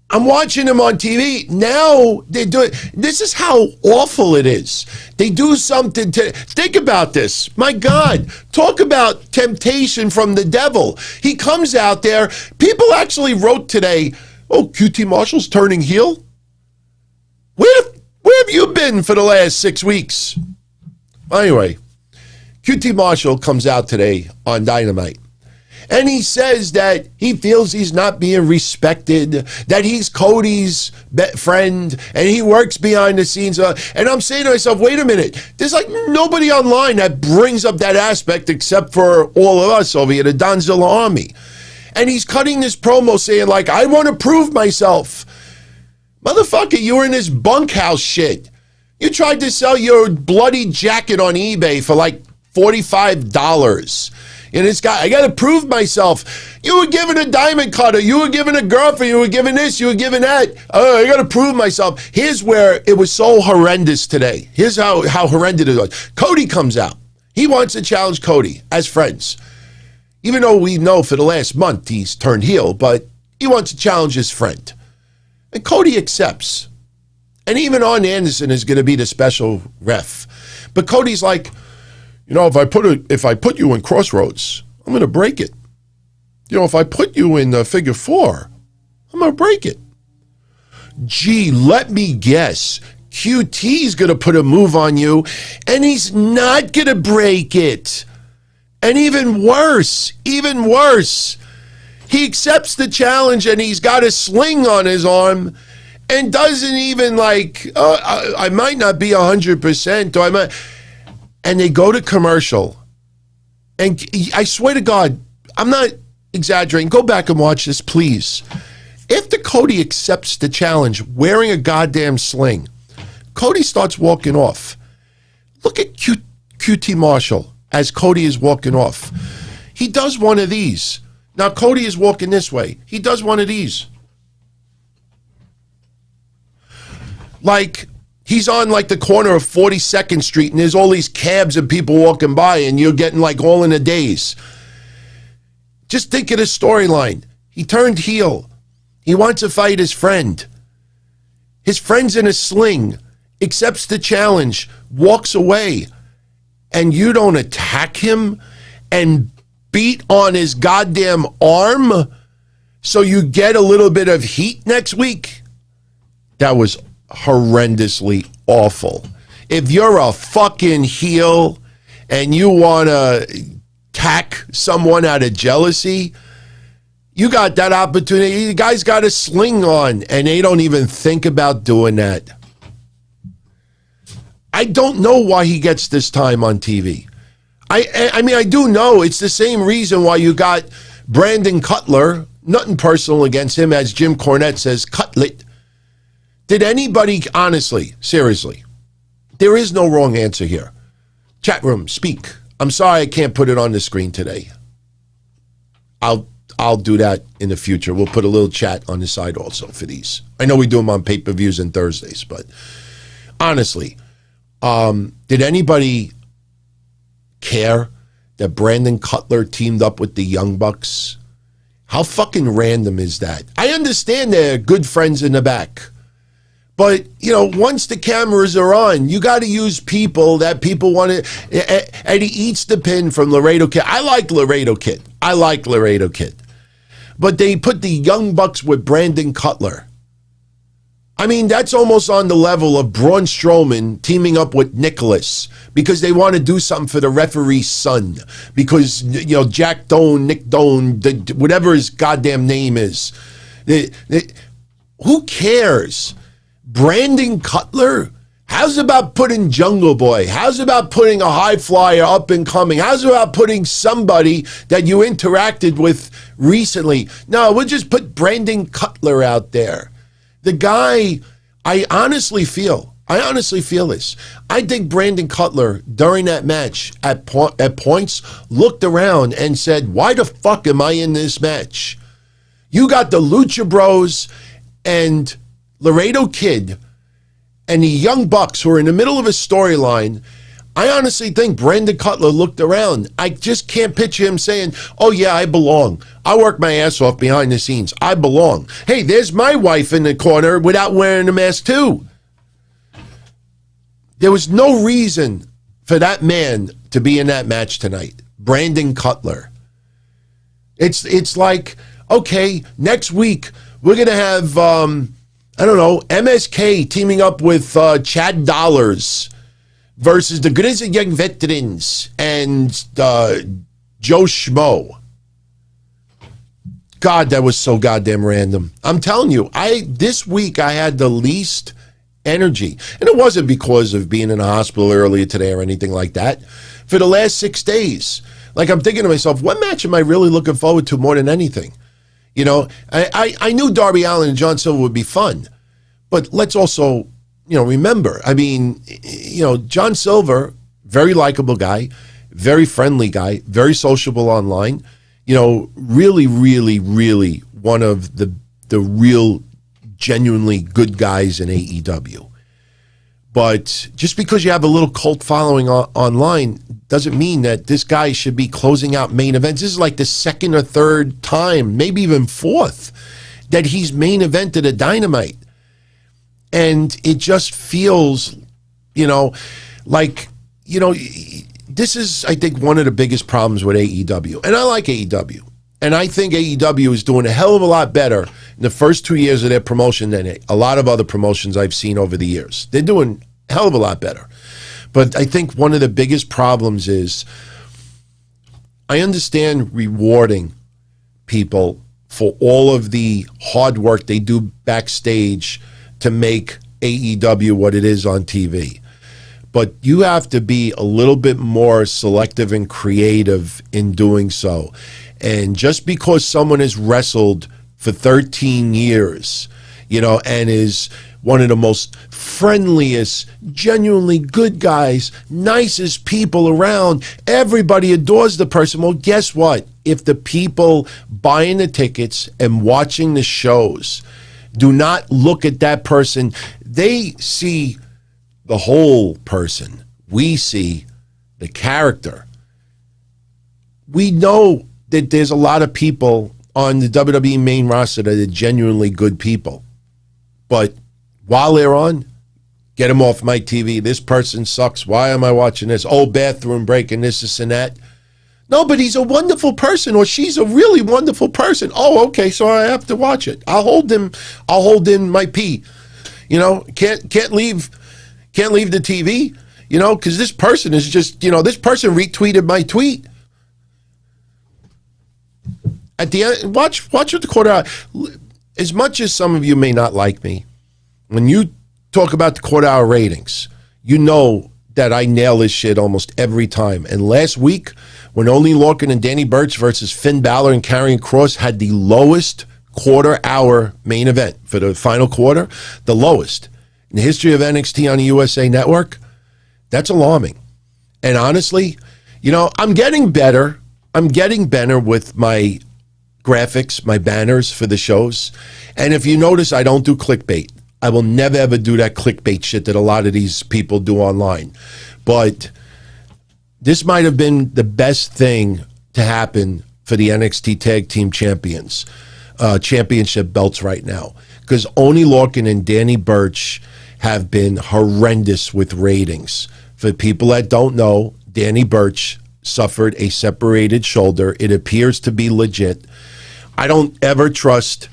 I'm watching him on TV. Now they do it. This is how awful it is. They do something to, think about this. My God, talk about temptation from the devil. He comes out there. People actually wrote today, oh, QT Marshall's turning heel? Where have you been for the last 6 weeks? Anyway, QT Marshall comes out today on Dynamite. And he says that he feels he's not being respected, that he's Cody's friend, and he works behind the scenes. And I'm saying to myself, wait a minute. There's nobody online that brings up that aspect except for all of us over here, the Donzilla Army. And he's cutting this promo saying, I want to prove myself. Motherfucker, you were in this bunkhouse shit. You tried to sell your bloody jacket on eBay for $45. And this guy, I got to prove myself. You were given a diamond cutter. You were given a girlfriend. You were given this. You were given that. I got to prove myself. Here's where it was so horrendous today. Here's how horrendous it was. Cody comes out. He wants to challenge Cody as friends. Even though we know for the last month he's turned heel, but he wants to challenge his friend. And Cody accepts. And even Arn Anderson is going to be the special ref. But Cody's like, if I put you in Crossroads, I'm going to break it. If I put you in figure 4, I'm going to break it. Gee, let me guess. QT's going to put a move on you, and he's not going to break it. And even worse, he accepts the challenge, and he's got a sling on his arm, and doesn't even I might not be 100%, or I might. And they go to commercial. And I swear to God, I'm not exaggerating. Go back and watch this, please. After Cody accepts the challenge, wearing a goddamn sling, Cody starts walking off. Look at QT Marshall as Cody is walking off. He does one of these. Now, Cody is walking this way. He does one of these. He's on the corner of 42nd Street and there's all these cabs and people walking by and you're getting all in a daze. Just think of the storyline. He turned heel. He wants to fight his friend. His friend's in a sling, accepts the challenge, walks away, and you don't attack him and beat on his goddamn arm so you get a little bit of heat next week? That was horrendously awful. If you're a fucking heel and you want to attack someone out of jealousy, you got that opportunity. The guy's got a sling on and they don't even think about doing that. I don't know why he gets this time on TV. I mean, I do know it's the same reason why you got Brandon Cutler, nothing personal against him, as Jim Cornette says, Cutlet. Did anybody, honestly, seriously, there is no wrong answer here. Chat room, speak. I'm sorry I can't put it on the screen today. I'll do that in the future. We'll put a little chat on the side also for these. I know we do them on pay-per-views and Thursdays, but honestly, did anybody care that Brandon Cutler teamed up with the Young Bucks? How fucking random is that? I understand they're good friends in the back. But, once the cameras are on, you got to use people that people want to. And he eats the pin from Laredo Kid. I like Laredo Kid. But they put the Young Bucks with Brandon Cutler. I mean, that's almost on the level of Braun Strowman teaming up with Nicholas because they want to do something for the referee's son. Because, you know, Jack Doan, Nick Doan, whatever his goddamn name is. Who cares? Brandon Cutler? How's about putting Jungle Boy? How's about putting a high flyer up and coming? How's about putting somebody that you interacted with recently? No, we'll just put Brandon Cutler out there. The guy, I honestly feel this. I think Brandon Cutler, during that match, at points, looked around and said, why the fuck am I in this match? You got the Lucha Bros and Laredo Kid and the Young Bucks who are in the middle of a storyline. I honestly think Brandon Cutler looked around. I just can't picture him saying, oh yeah, I belong. I work my ass off behind the scenes. I belong. Hey, there's my wife in the corner without wearing a mask too. There was no reason for that man to be in that match tonight. Brandon Cutler. It's like, okay, next week we're going to have, I don't know, MSK teaming up with Chad Dollars versus the Grizzly Young Veterans and Joe Schmo. God, that was so goddamn random. I'm telling you, this week I had the least energy. And it wasn't because of being in a hospital earlier today or anything like that. For the last 6 days, like I'm thinking to myself, what match am I really looking forward to more than anything? You know, I knew Darby Allin and John Silver would be fun. But let's also, you know, remember, I mean, you know, John Silver, very likable guy, very friendly guy, very sociable online, you know, really, really, really one of the real genuinely good guys in AEW. But just because you have a little cult following online doesn't mean that this guy should be closing out main events. This is like the second or third time, maybe even fourth, that he's main evented a Dynamite. And it just feels, you know, like, you know, this is, I think, one of the biggest problems with AEW. And I like AEW. And I think AEW is doing a hell of a lot better in the first 2 years of their promotion than a lot of other promotions I've seen over the years. They're doing a hell of a lot better. But I think one of the biggest problems is I understand rewarding people for all of the hard work they do backstage to make AEW what it is on TV. But you have to be a little bit more selective and creative in doing so. And just because someone has wrestled for 13 years, you know, and is one of the most friendliest, genuinely good guys, nicest people around, everybody adores the person. Well, guess what? If the people buying the tickets and watching the shows do not look at that person, they see the whole person. We see the character. We know that there's a lot of people on the WWE main roster that are genuinely good people. But while they're on, get them off my TV. This person sucks. Why am I watching this? Oh, bathroom break and this and that. No, but he's a wonderful person, or she's a really wonderful person. Oh, okay, so I have to watch it. I'll hold in my pee. You know, can't leave the TV, you know, because this person is just, you know, this person retweeted my tweet. At the end, watch what the quarter. As much as some of you may not like me, when you talk about the quarter hour ratings, you know that I nail this shit almost every time. And last week, when only Lorcan and Danny Burch versus Finn Balor and Karrion Kross had the lowest quarter hour main event for the final quarter, the lowest in the history of NXT on the USA Network, that's alarming. And honestly, you know, I'm getting better. I'm getting better with my graphics, my banners for the shows. And if you notice, I don't do clickbait. I will never, ever do that clickbait shit that a lot of these people do online. But this might have been the best thing to happen for the NXT Tag Team Champions, championship belts right now. Because Oney Lorcan and Danny Burch have been horrendous with ratings. For people that don't know, Danny Burch suffered a separated shoulder. It appears to be legit. I don't ever trust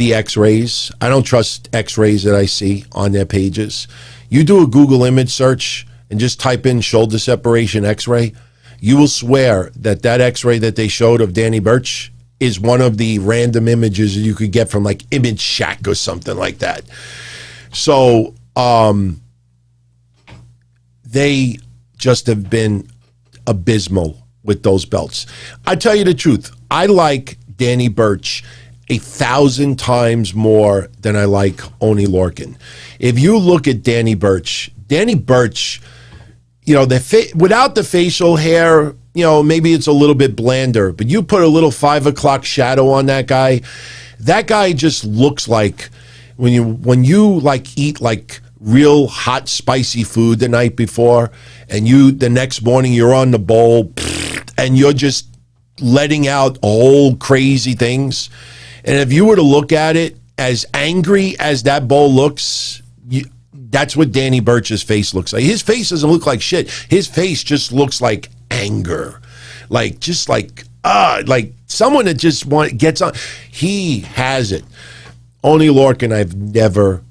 the x-rays. I don't trust x-rays that I see on their pages. You do a Google image search and just type in shoulder separation x-ray, you will swear that x-ray that they showed of Danny Burch is one of the random images you could get from like Image Shack or something like that. So they just have been abysmal with those belts. I tell you the truth, I like Danny Burch 1,000 times more than I like Oney Lorcan. If you look at Danny Burch, you know, without the facial hair, you know, maybe it's a little bit blander, but you put a little 5 o'clock shadow on that guy just looks like when you like eat like real hot spicy food the night before, and the next morning you're on the bowl and you're just letting out all crazy things. And if you were to look at it, as angry as that bowl looks, that's what Danny Burch's face looks like. His face doesn't look like shit. His face just looks like anger. Like someone that just gets on. He has it. Oney Lorcan, I've never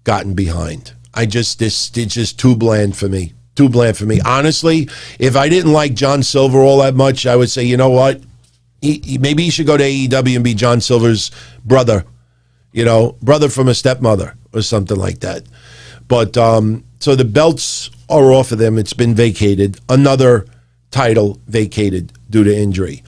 gotten behind. It's just too bland for me. Too bland for me. Honestly, if I didn't like John Silver all that much, I would say, you know what? Maybe he should go to AEW and be John Silver's brother, you know, brother from a stepmother or something like that. But so the belts are off of them. It's been vacated. Another title vacated due to injury.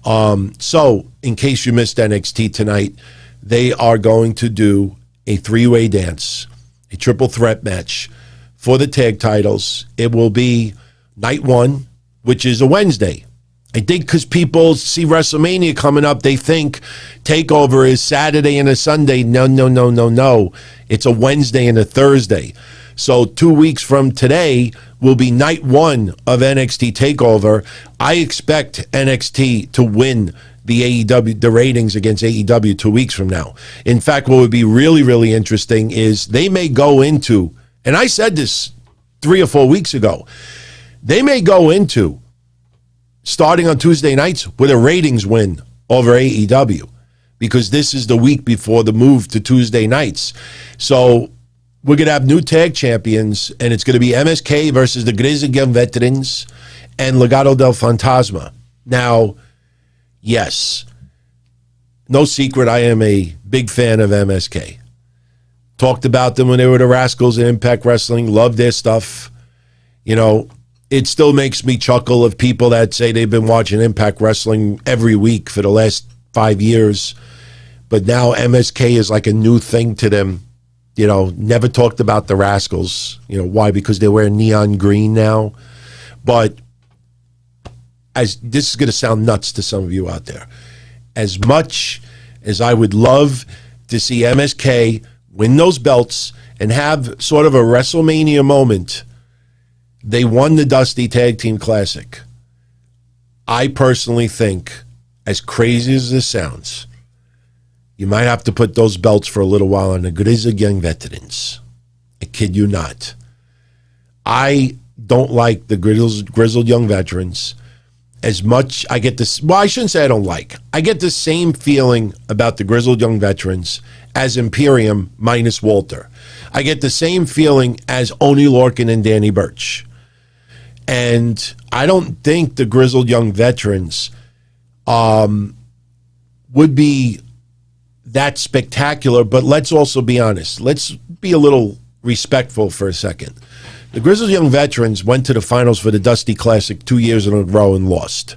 So in case you missed NXT tonight, they are going to do a 3-way dance, a triple threat match for the tag titles. It will be night 1, which is a Wednesday. I think because people see WrestleMania coming up, they think TakeOver is Saturday and a Sunday. No. It's a Wednesday and a Thursday. So 2 weeks from today will be night 1 of NXT TakeOver. I expect NXT to win the ratings against AEW 2 weeks from now. In fact, what would be really, really interesting is they may go into, and I said this 3 or 4 weeks ago, they may go into starting on Tuesday nights with a ratings win over AEW, because this is the week before the move to Tuesday nights. So we're going to have new tag champions, and it's going to be MSK versus the Grizzled Young Veterans and Legado del Fantasma. Now, yes, no secret, I am a big fan of MSK. Talked about them when they were the Rascals in Impact Wrestling, loved their stuff. You know, it still makes me chuckle of people that say they've been watching Impact Wrestling every week for the last 5 years, but now MSK is like a new thing to them. You know, never talked about the Rascals. You know, why? Because they wear neon green now. But as this is going to sound nuts to some of you out there, as much as I would love to see MSK win those belts and have sort of a WrestleMania moment, they won the Dusty Tag Team Classic. I personally think, as crazy as this sounds, you might have to put those belts for a little while on the Grizzled Young Veterans. I kid you not. I don't like the Grizzled Young Veterans as much. I get this. Well, I shouldn't say I don't like. I get the same feeling about the Grizzled Young Veterans as Imperium minus Walter. I get the same feeling as Oney Lorcan and Danny Burch. And I don't think the Grizzled Young Veterans would be that spectacular, but let's also be honest. Let's be a little respectful for a second. The Grizzled Young Veterans went to the finals for the Dusty Classic 2 years in a row and lost.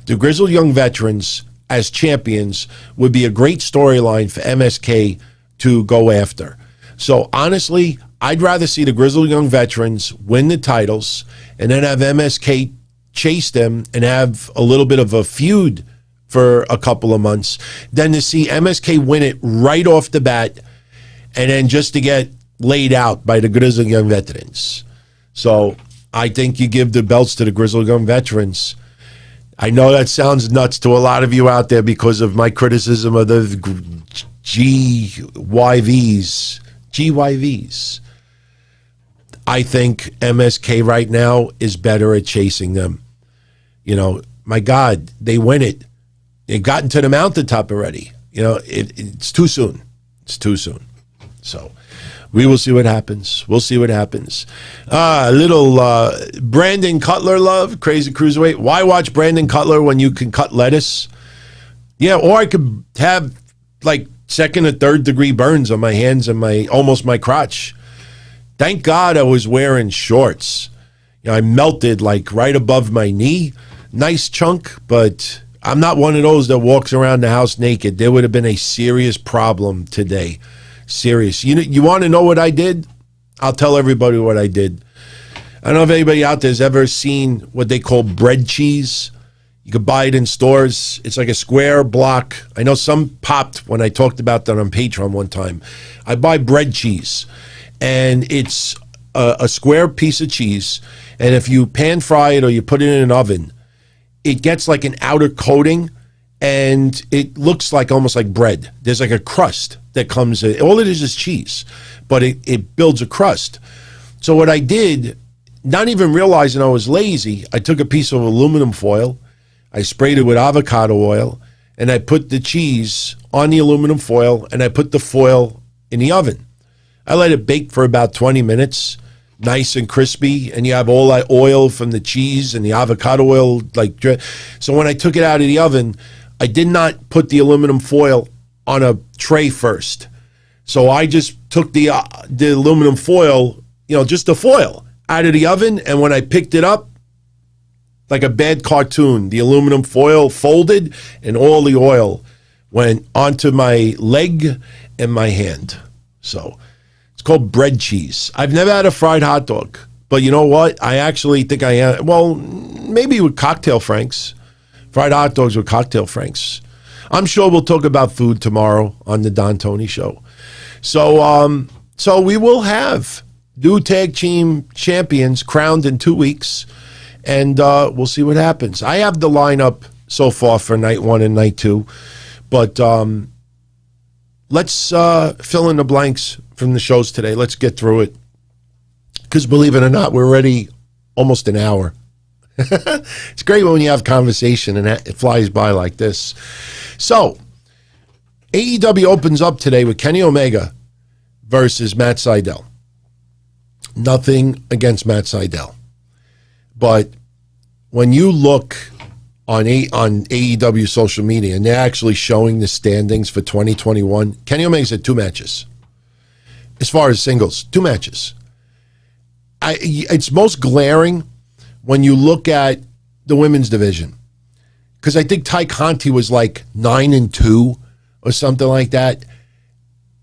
The Grizzled Young Veterans as champions would be a great storyline for MSK to go after. So honestly, I'd rather see the Grizzled Young Veterans win the titles and then have MSK chase them and have a little bit of a feud for a couple of months than to see MSK win it right off the bat and then just to get laid out by the Grizzled Young Veterans. So I think you give the belts to the Grizzled Young Veterans. I know that sounds nuts to a lot of you out there because of my criticism of the GYVs. I think MSK right now is better at chasing them. You know, my God, they win it. They've gotten to the mountaintop already. It's too soon. It's too soon. So we will see what happens. We'll see what happens. Little Brandon Cutler love, Crazy Cruiserweight. Why watch Brandon Cutler when you can cut lettuce? Yeah, or I could have like second or third degree burns on my hands and almost my crotch. Thank God I was wearing shorts. I melted like right above my knee. Nice chunk, but I'm not one of those that walks around the house naked. There would have been a serious problem today. Serious. You want to know what I did? I'll tell everybody what I did. I don't know if anybody out there has ever seen what they call bread cheese. You could buy it in stores. It's like a square block. I know some popped when I talked about that on Patreon one time. I buy bread cheese, and it's a square piece of cheese. And if you pan fry it or you put it in an oven, it gets like an outer coating, and it looks like almost like bread. There's like a crust that comes in. All it is cheese, but it builds a crust. So what I did, not even realizing I was lazy, I took a piece of aluminum foil, I sprayed it with avocado oil, and I put the cheese on the aluminum foil, and I put the foil in the oven. I let it bake for about 20 minutes, nice and crispy, and you have all that oil from the cheese and the avocado oil. So when I took it out of the oven, I did not put the aluminum foil on a tray first. So I just took the aluminum foil, just the foil, out of the oven, and when I picked it up, like a bad cartoon, the aluminum foil folded, and all the oil went onto my leg and my hand. So it's called bread cheese. I've never had a fried hot dog, but you know what? I actually think I am. Well, maybe with cocktail franks. Fried hot dogs with cocktail franks. I'm sure we'll talk about food tomorrow on the Don Tony Show. So we will have new tag team champions crowned in 2 weeks, and we'll see what happens. I have the lineup so far for night 1 and night 2, but let's fill in the blanks from the shows today. Let's get through it, because believe it or not, we're already almost an hour. It's great when you have conversation and it flies by like this. So, AEW opens up today with Kenny Omega versus Matt Sydal. Nothing against Matt Sydal, but when you look on AEW social media and they're actually showing the standings for 2021, Kenny Omega's had 2 matches. As far as singles, 2 matches. It's most glaring when you look at the women's division, because I think Ty Conti was like 9-2 or something like that,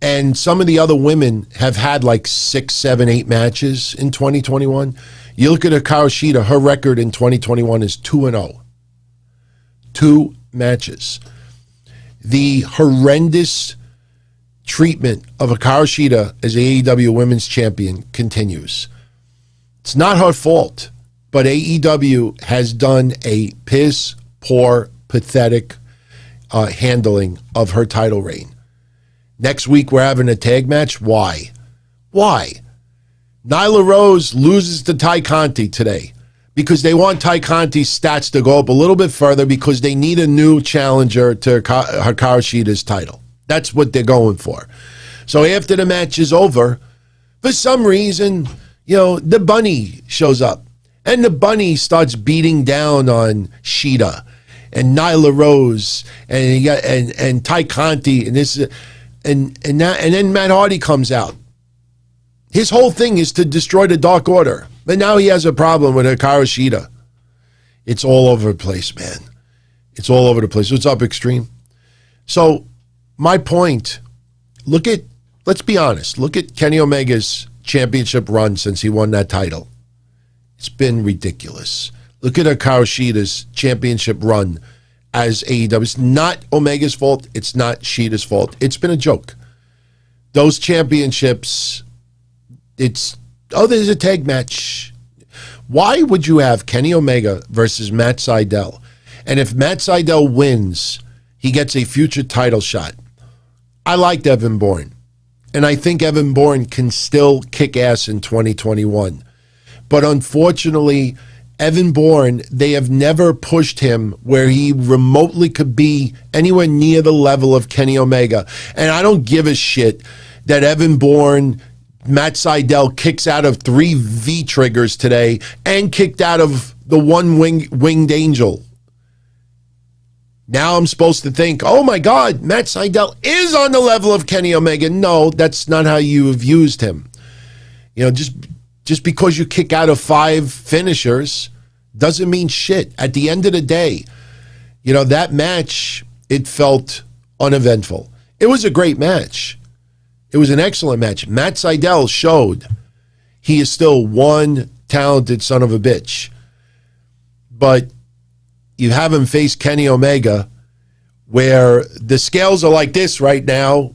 and some of the other women have had like 6, 7, 8 matches in 2021. You look at Hikaru Shida, her record in 2021 is 2-0. 2 matches. The horrendous treatment of Hikaru Shida as AEW Women's Champion continues. It's not her fault, but AEW has done a piss-poor, pathetic handling of her title reign. Next week, we're having a tag match. Why? Nyla Rose loses to Ty Conti today because they want Ty Conti's stats to go up a little bit further because they need a new challenger to Hikaru Shida's title. That's what they're going for. So after the match is over, for some reason, the bunny shows up. And the bunny starts beating down on Shida and Nyla Rose and Ty Conti and this and then Matt Hardy comes out. His whole thing is to destroy the Dark Order, but now he has a problem with Hikaru Shida. It's all over the place, man. It's all over the place. What's up, Extreme? So my point: let's be honest. Look at Kenny Omega's championship run since he won that title. It's been ridiculous. Look at Hikaru Shida's championship run as AEW. It's not Omega's fault. It's not Shida's fault. It's been a joke. Those championships, there's a tag match. Why would you have Kenny Omega versus Matt Sydal? And if Matt Sydal wins, he gets a future title shot. I liked Evan Bourne, and I think Evan Bourne can still kick ass in 2021. But unfortunately, Evan Bourne, they have never pushed him where he remotely could be anywhere near the level of Kenny Omega. And I don't give a shit that Evan Bourne, Matt Sydal kicks out of 3 V-triggers today and kicked out of the one winged angel. Now I'm supposed to think, oh my God, Matt Sydal is on the level of Kenny Omega. No, that's not how you have used him. You know, just because you kick out of 5 finishers doesn't mean shit. At the end of the day, you know, that match, it felt uneventful. It was a great match. It was an excellent match. Matt Sydal showed he is still one talented son of a bitch. But you have him face Kenny Omega, where the scales are like this right now.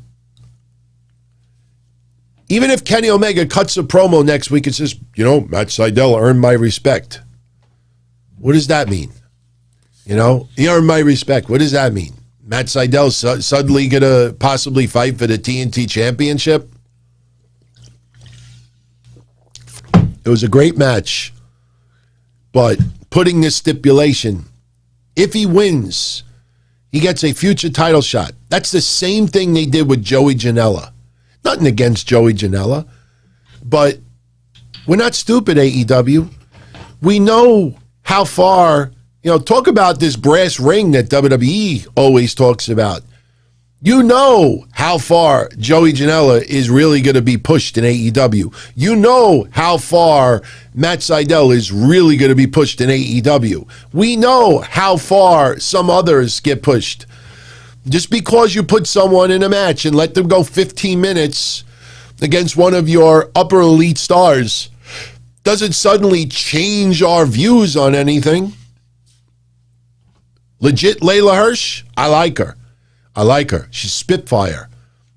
Even if Kenny Omega cuts a promo next week and says, you know, Matt Sydal earned my respect. What does that mean? You know, he earned my respect. What does that mean? Matt Sydal suddenly going to possibly fight for the TNT Championship? It was a great match. But putting this stipulation, if he wins, he gets a future title shot. That's the same thing they did with Joey Janela. Nothing against Joey Janela, but we're not stupid, AEW. We know how far, you know, talk about this brass ring that WWE always talks about. You know how far Joey Janela is really going to be pushed in AEW. You know how far Matt Sydal is really going to be pushed in AEW. We know how far some others get pushed. Just because you put someone in a match and let them go 15 minutes against one of your upper elite stars doesn't suddenly change our views on anything. Legit Layla Hirsch, I like her. I like her. She's Spitfire.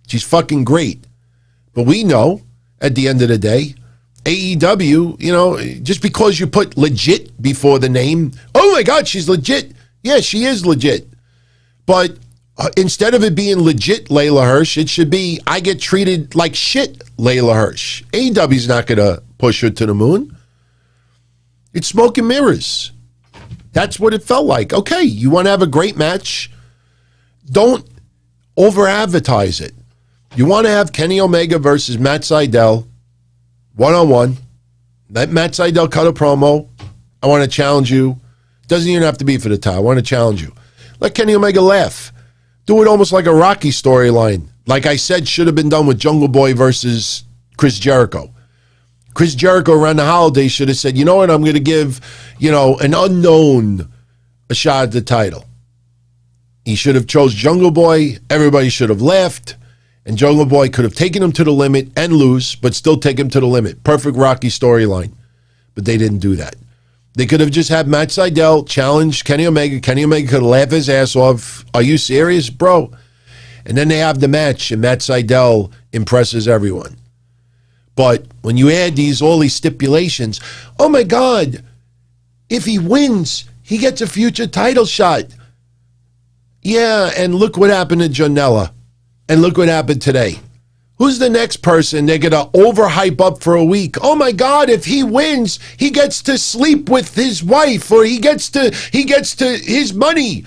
She's fucking great. But we know, at the end of the day, AEW, you know, just because you put legit before the name, oh my God, she's legit. Yeah, she is legit. But instead of it being legit Layla Hirsch, it should be, I get treated like shit Layla Hirsch. AEW's not going to push her to the moon. It's smoke and mirrors. That's what it felt like. Okay, you want to have a great match? Don't over-advertise it. You want to have Kenny Omega versus Matt Sydal one-on-one. Let Matt Sydal cut a promo. I want to challenge you. Doesn't even have to be for the title. I want to challenge you. Let Kenny Omega laugh. Do it almost like a Rocky storyline. Like I said, should have been done with Jungle Boy versus Chris Jericho. Chris Jericho around the holidays should have said, you know what, I'm going to give, you know, an unknown a shot at the title. He should have chose Jungle Boy. Everybody should have laughed. And Jungle Boy could have taken him to the limit and lose, but still take him to the limit. Perfect Rocky storyline. But they didn't do that. They could have just had Matt Sydal challenge Kenny Omega. Kenny Omega could laugh his ass off. Are you serious, bro? And then they have the match, and Matt Sydal impresses everyone. But when you add all these stipulations, oh my God, if he wins, he gets a future title shot. Yeah, and look what happened to Janela. And look what happened today. Who's the next person they're going to overhype up for a week? Oh my God, if he wins, he gets to sleep with his wife, or he gets to his money.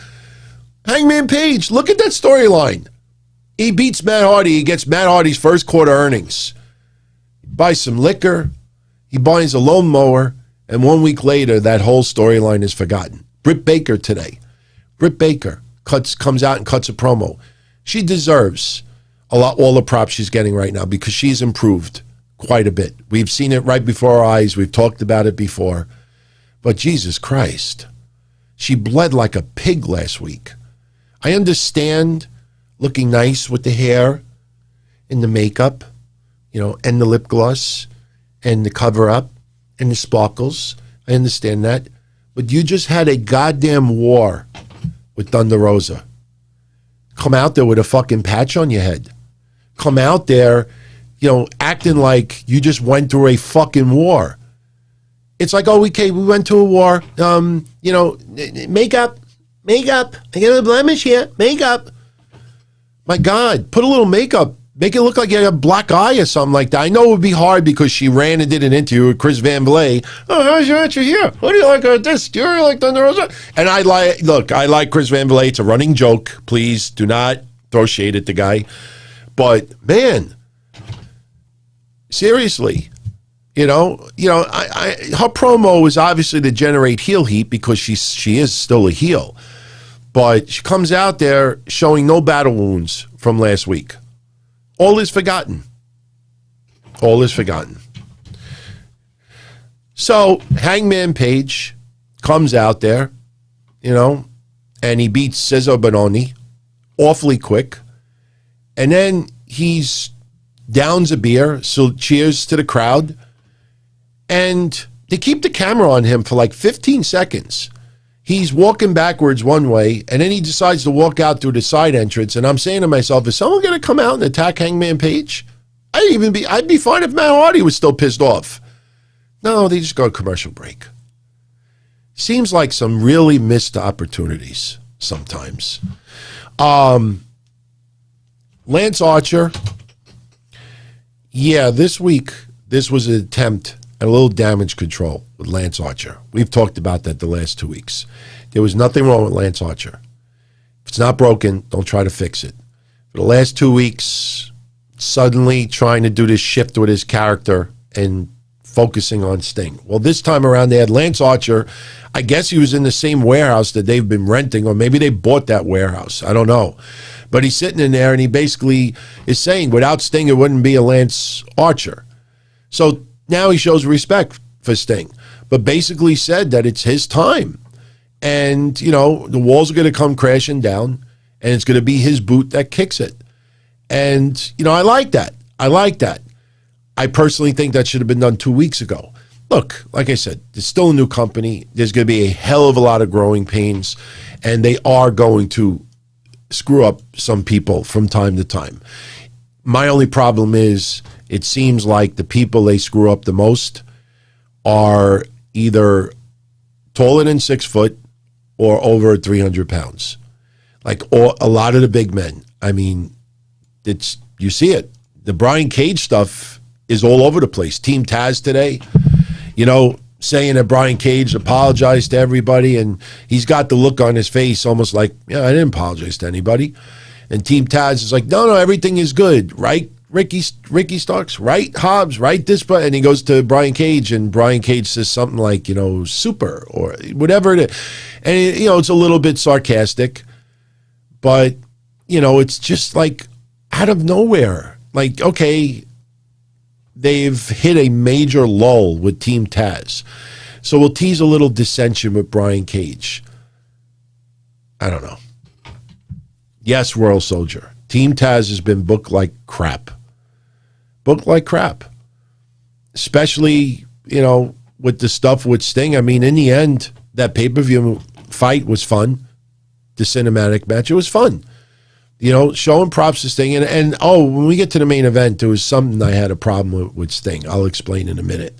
Hangman Page, look at that storyline. He beats Matt Hardy. He gets Matt Hardy's first quarter earnings. He buys some liquor. He buys a lawnmower. And 1 week later, that whole storyline is forgotten. Britt Baker today. Britt Baker comes out and cuts a promo. She deserves all the props she's getting right now because she's improved quite a bit. We've seen it right before our eyes. We've talked about it before. But Jesus Christ, she bled like a pig last week. I understand looking nice with the hair and the makeup, you know, and the lip gloss and the cover up and the sparkles. I understand that. But you just had a goddamn war with Thunder Rosa. Come out there with a fucking patch on your head. Come out there, you know, acting like you just went through a fucking war. It's like, oh, okay, we went to a war. You know, makeup. I got a blemish here. Makeup. My God, put a little makeup Make it look like you have a black eye or something like that. I know it would be hard because she ran and did an interview with Chris Van Vliet. Oh, how's your answer here? What do you like about this? Do you really like Thunder Rosa? And I like Chris Van Vliet. It's a running joke. Please do not throw shade at the guy. But man, seriously, her promo is obviously to generate heel heat because she is still a heel. But she comes out there showing no battle wounds from last week. All is forgotten. All is forgotten. So Hangman Page comes out there, and he beats Cesar Bononi awfully quick. And then he's downs a beer, so cheers to the crowd. And they keep the camera on him for like 15 seconds. He's walking backwards one way, and then he decides to walk out through the side entrance. And I'm saying to myself, is someone going to come out and attack Hangman Page? I'd be fine if Matt Hardy was still pissed off. No, they just go to commercial break. Seems like some really missed opportunities sometimes. Lance Archer. Yeah, this week, this was an attempt at a little damage control with Lance Archer. We've talked about that the last 2 weeks. There was nothing wrong with Lance Archer. If it's not broken, don't try to fix it. For the last 2 weeks, suddenly trying to do this shift with his character and focusing on Sting. Well, this time around, they had Lance Archer. I guess he was in the same warehouse that they've been renting, or maybe they bought that warehouse. I don't know. But he's sitting in there, and he basically is saying, without Sting, it wouldn't be a Lance Archer. So now he shows respect for Sting, but basically said that it's his time. And, the walls are going to come crashing down, and it's going to be his boot that kicks it. And, I like that. I personally think that should have been done 2 weeks ago. Look, like I said, there's still a new company. There's going to be a hell of a lot of growing pains, and they are going to screw up some people from time to time. My only problem is it seems like the people they screw up the most are either taller than 6 foot or over 300 pounds. Or a lot of the big men. I mean, you see it. The Brian Cage stuff is all over the place. Team Taz today, saying that Brian Cage apologized to everybody, and he's got the look on his face almost like, I didn't apologize to anybody. And Team Taz is like, no, everything is good, right? Ricky Starks, right? Hobbs, right? This, but and he goes to Brian Cage, and Brian Cage says something like, super or whatever it is. And, it's a little bit sarcastic, but, it's just like out of nowhere. Okay, they've hit a major lull with Team Taz. So we'll tease a little dissension with Brian Cage. I don't know. Yes, Royal Soldier. Team Taz has been booked like crap. Especially, with the stuff with Sting. I mean, in the end, that pay-per-view fight was fun. The cinematic match, it was fun. Showing props to Sting. And when we get to the main event, there was something I had a problem with Sting. I'll explain in a minute.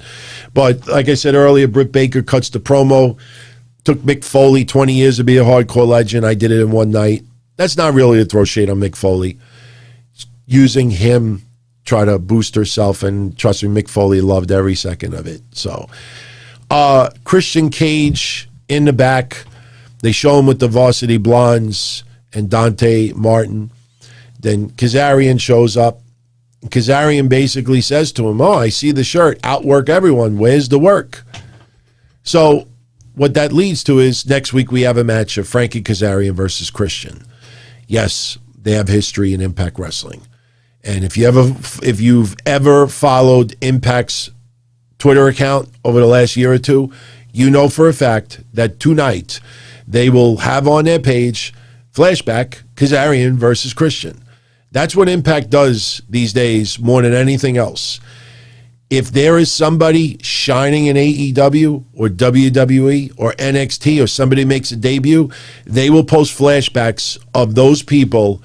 But like I said earlier, Britt Baker cuts the promo. Took Mick Foley 20 years to be a hardcore legend. I did it in one night. That's not really to throw shade on Mick Foley. Using him, try to boost herself, and trust me, Mick Foley loved every second of it. So, Christian Cage in the back. They show him with the Varsity Blondes and Dante Martin. Then Kazarian shows up. Kazarian basically says to him, I see the shirt. Outwork everyone. Where's the work? So what that leads to is next week we have a match of Frankie Kazarian versus Christian. Yes, they have history in Impact Wrestling. And if you've ever followed Impact's Twitter account over the last year or two, you know for a fact that tonight they will have on their page flashback Kazarian versus Christian. That's what Impact does these days more than anything else. If there is somebody shining in AEW or WWE or NXT, or somebody makes a debut, they will post flashbacks of those people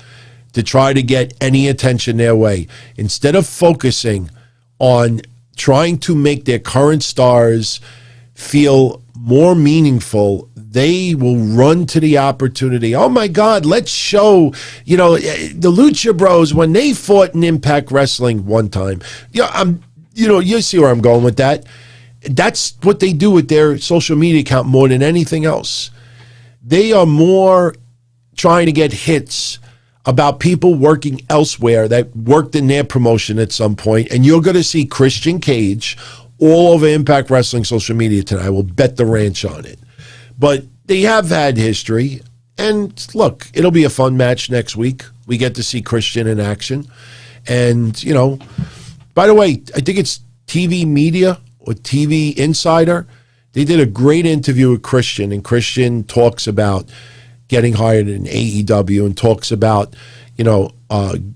to try to get any attention their way. Instead of focusing on trying to make their current stars feel more meaningful they will run to the opportunity. Oh my God, let's show, the Lucha Bros when they fought in Impact Wrestling one time. You see where I'm going with that. That's what they do with their social media account more than anything else. They are more trying to get hits about people working elsewhere that worked in their promotion at some point, and you're going to see Christian Cage all over Impact Wrestling social media tonight. I will bet the ranch on it. But they have had history, and look, it'll be a fun match next week. We get to see Christian in action. And, by the way, I think it's TV Media or TV Insider. They did a great interview with Christian, and Christian talks about getting hired in AEW and talks about,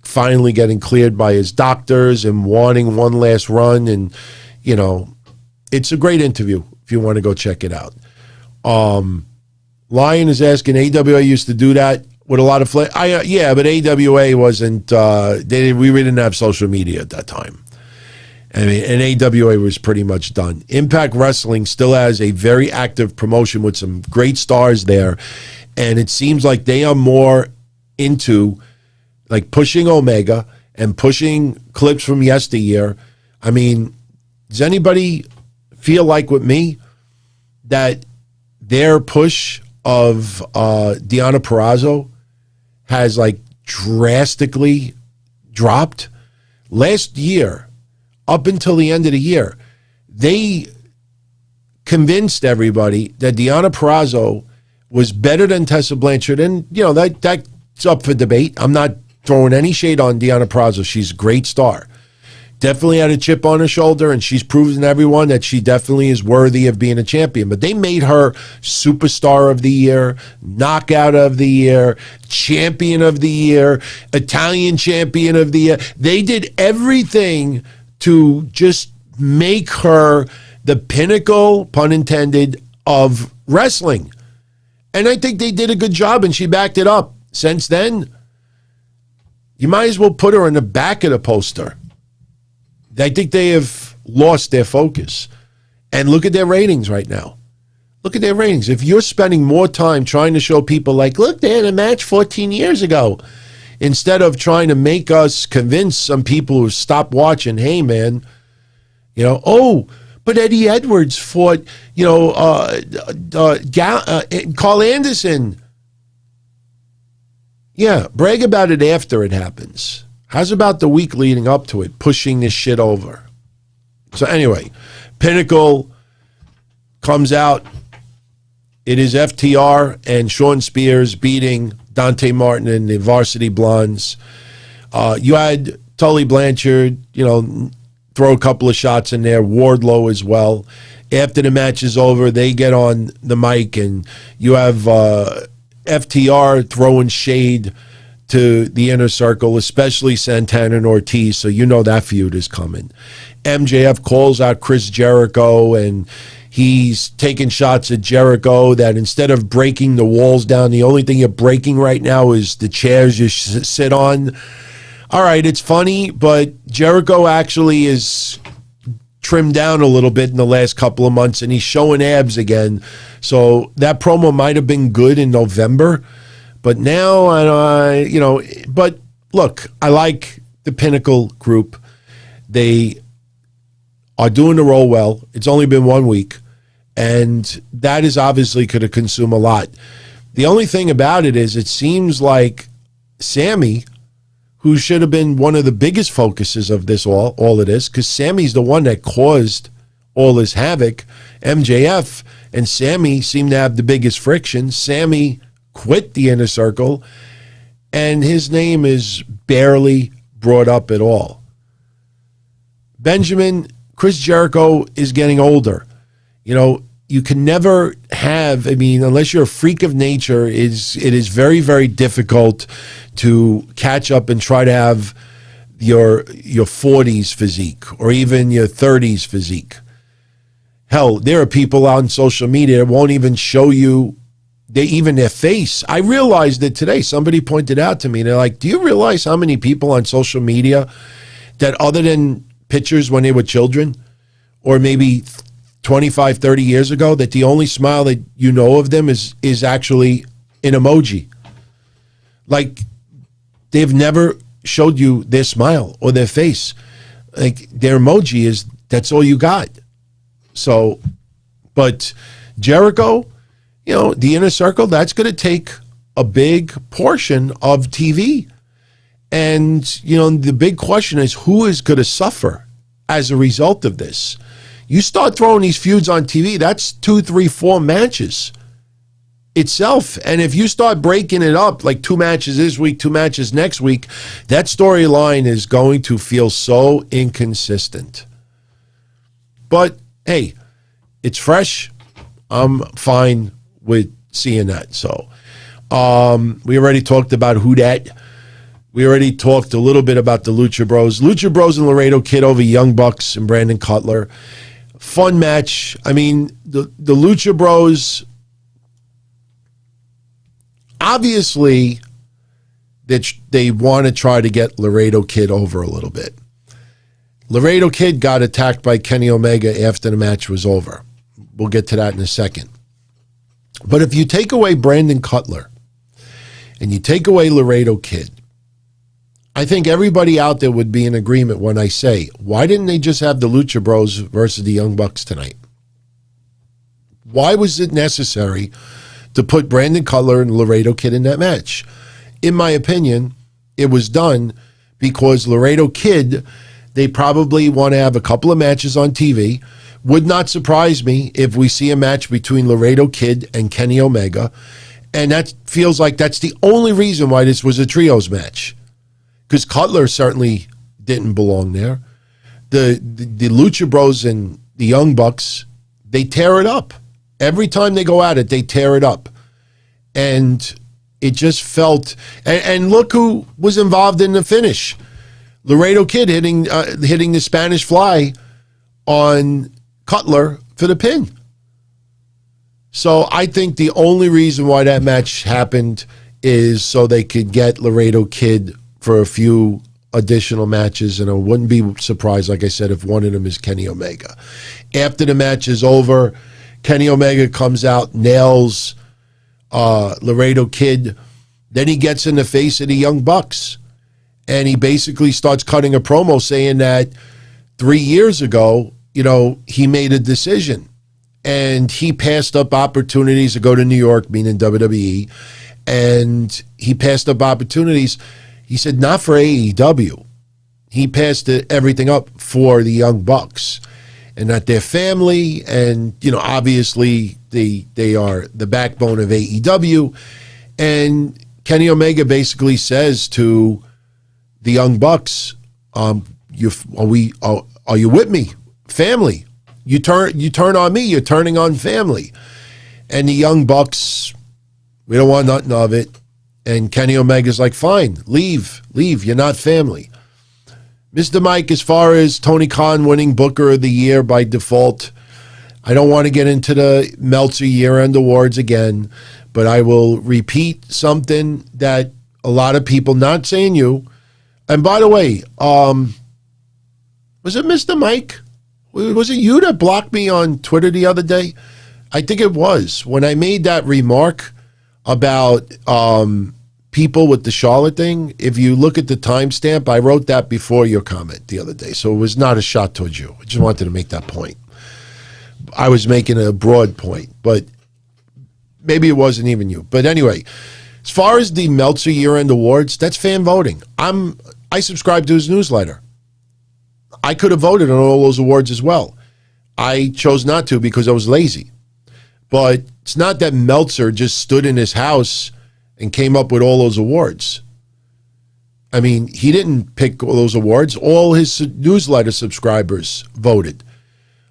finally getting cleared by his doctors and wanting one last run. And, it's a great interview if you want to go check it out. Lion is asking, AWA used to do that with a lot of flair. Yeah, but AWA wasn't, we didn't have social media at that time. I mean, and AWA was pretty much done. Impact Wrestling still has a very active promotion with some great stars there. And it seems like they are more into like pushing Omega and pushing clips from yesteryear. I mean, does anybody feel like with me that their push of Deonna Purrazzo has like drastically dropped? Last year, up until the end of the year, they convinced everybody that Deonna Purrazzo was better than Tessa Blanchard. And, that's up for debate. I'm not throwing any shade on Deonna Purrazzo. She's a great star. Definitely had a chip on her shoulder, and she's proven to everyone that she definitely is worthy of being a champion. But they made her Superstar of the Year, Knockout of the Year, Champion of the Year, Italian Champion of the Year. They did everything to just make her the pinnacle, pun intended, of wrestling. And I think they did a good job, and she backed it up. Since then, you might as well put her in the back of the poster. I think they have lost their focus. And look at their ratings right now. Look at their ratings. If you're spending more time trying to show people like, look, they had a match 14 years ago, instead of trying to make us convince some people who stopped watching, hey, man, but Eddie Edwards fought, Carl Anderson. Yeah, brag about it after it happens. How's about the week leading up to it, pushing this shit over? So anyway, Pinnacle comes out. It is FTR and Sean Spears beating Dante Martin and the Varsity Blondes. You had Tully Blanchard, throw a couple of shots in there. Wardlow as well. After the match is over, they get on the mic, and you have FTR throwing shade to the Inner Circle, especially Santana and Ortiz, so that feud is coming. MJF calls out Chris Jericho, and he's taking shots at Jericho that instead of breaking the walls down, the only thing you're breaking right now is the chairs you sit on. All right, it's funny, but Jericho actually is trimmed down a little bit in the last couple of months, and he's showing abs again. So that promo might have been good in November, but now, but look, I like the Pinnacle group. They are doing the role well. It's only been 1 week, and that is obviously going to consume a lot. The only thing about it is it seems like Sammy, who should have been one of the biggest focuses of this all of this, because Sammy's the one that caused all this havoc. MJF and Sammy seem to have the biggest friction. Sammy quit the Inner Circle, and his name is barely brought up at all. Benjamin, Chris Jericho is getting older. You can never have, unless you're a freak of nature, it is very, very difficult to catch up and try to have your 40s physique or even your 30s physique. Hell, there are people on social media that won't even show you their face. I realized it today. Somebody pointed out to me, they're like, do you realize how many people on social media that other than pictures when they were children, or maybe 25, 30 years ago, that the only smile that you know of them is actually an emoji. Like, they've never showed you their smile or their face. Like, their emoji that's all you got. So, but Jericho, the Inner Circle, that's going to take a big portion of TV. And, the big question is, who is going to suffer as a result of this? You start throwing these feuds on TV, that's 2, 3, 4 matches itself. And if you start breaking it up, like 2 matches this week, 2 matches next week, that storyline is going to feel so inconsistent. But, hey, it's fresh. I'm fine with seeing that. So, we already talked about who that. We already talked a little bit about the Lucha Bros. Lucha Bros and Laredo Kid over Young Bucks and Brandon Cutler. Fun match. I mean, the Lucha Bros, obviously, that they want to try to get Laredo Kid over a little bit. Laredo Kid got attacked by Kenny Omega after the match was over. We'll get to that in a second. But if you take away Brandon Cutler and you take away Laredo Kid, I think everybody out there would be in agreement when I say, why didn't they just have the Lucha Bros versus the Young Bucks tonight? Why was it necessary to put Brandon Cutler and Laredo Kid in that match? In my opinion, it was done because Laredo Kid, they probably want to have a couple of matches on TV. Would not surprise me if we see a match between Laredo Kid and Kenny Omega. And that feels like that's the only reason why this was a trios match. Because Cutler certainly didn't belong there. The Lucha Bros and the Young Bucks, they tear it up. Every time they go at it, they tear it up. And it just felt... And look who was involved in the finish. Laredo Kid hitting the Spanish Fly on Cutler for the pin. So I think the only reason why that match happened is so they could get Laredo Kid for a few additional matches, and I wouldn't be surprised, like I said, if one of them is Kenny Omega. After the match is over, Kenny Omega comes out, nails Laredo Kid. Then he gets in the face of the Young Bucks, and he basically starts cutting a promo saying that 3 years ago, he made a decision, and he passed up opportunities to go to New York, meaning WWE, and he passed up opportunities. He said, not for AEW. He passed everything up for the Young Bucks, and that their family, and, obviously they are the backbone of AEW. And Kenny Omega basically says to the Young Bucks, are you with me? Family. You turn on me, you're turning on family. And the Young Bucks, we don't want nothing of it. And Kenny Omega's like, fine, leave, you're not family. Mr. Mike, as far as Tony Khan winning Booker of the Year by default, I don't want to get into the Meltzer year-end awards again, but I will repeat something that a lot of people, not saying you, and by the way, was it Mr. Mike? Was it you that blocked me on Twitter the other day? I think it was. When I made that remark about people with the Charlotte thing, if you look at the timestamp, I wrote that before your comment the other day. So it was not a shot towards you. I just wanted to make that point. I was making a broad point, but maybe it wasn't even you. But anyway, as far as the Meltzer year-end awards, that's fan voting. I subscribe to his newsletter. I could have voted on all those awards as well. I chose not to because I was lazy. But it's not that Meltzer just stood in his house and came up with all those awards. I mean, he didn't pick all those awards. All his newsletter subscribers voted.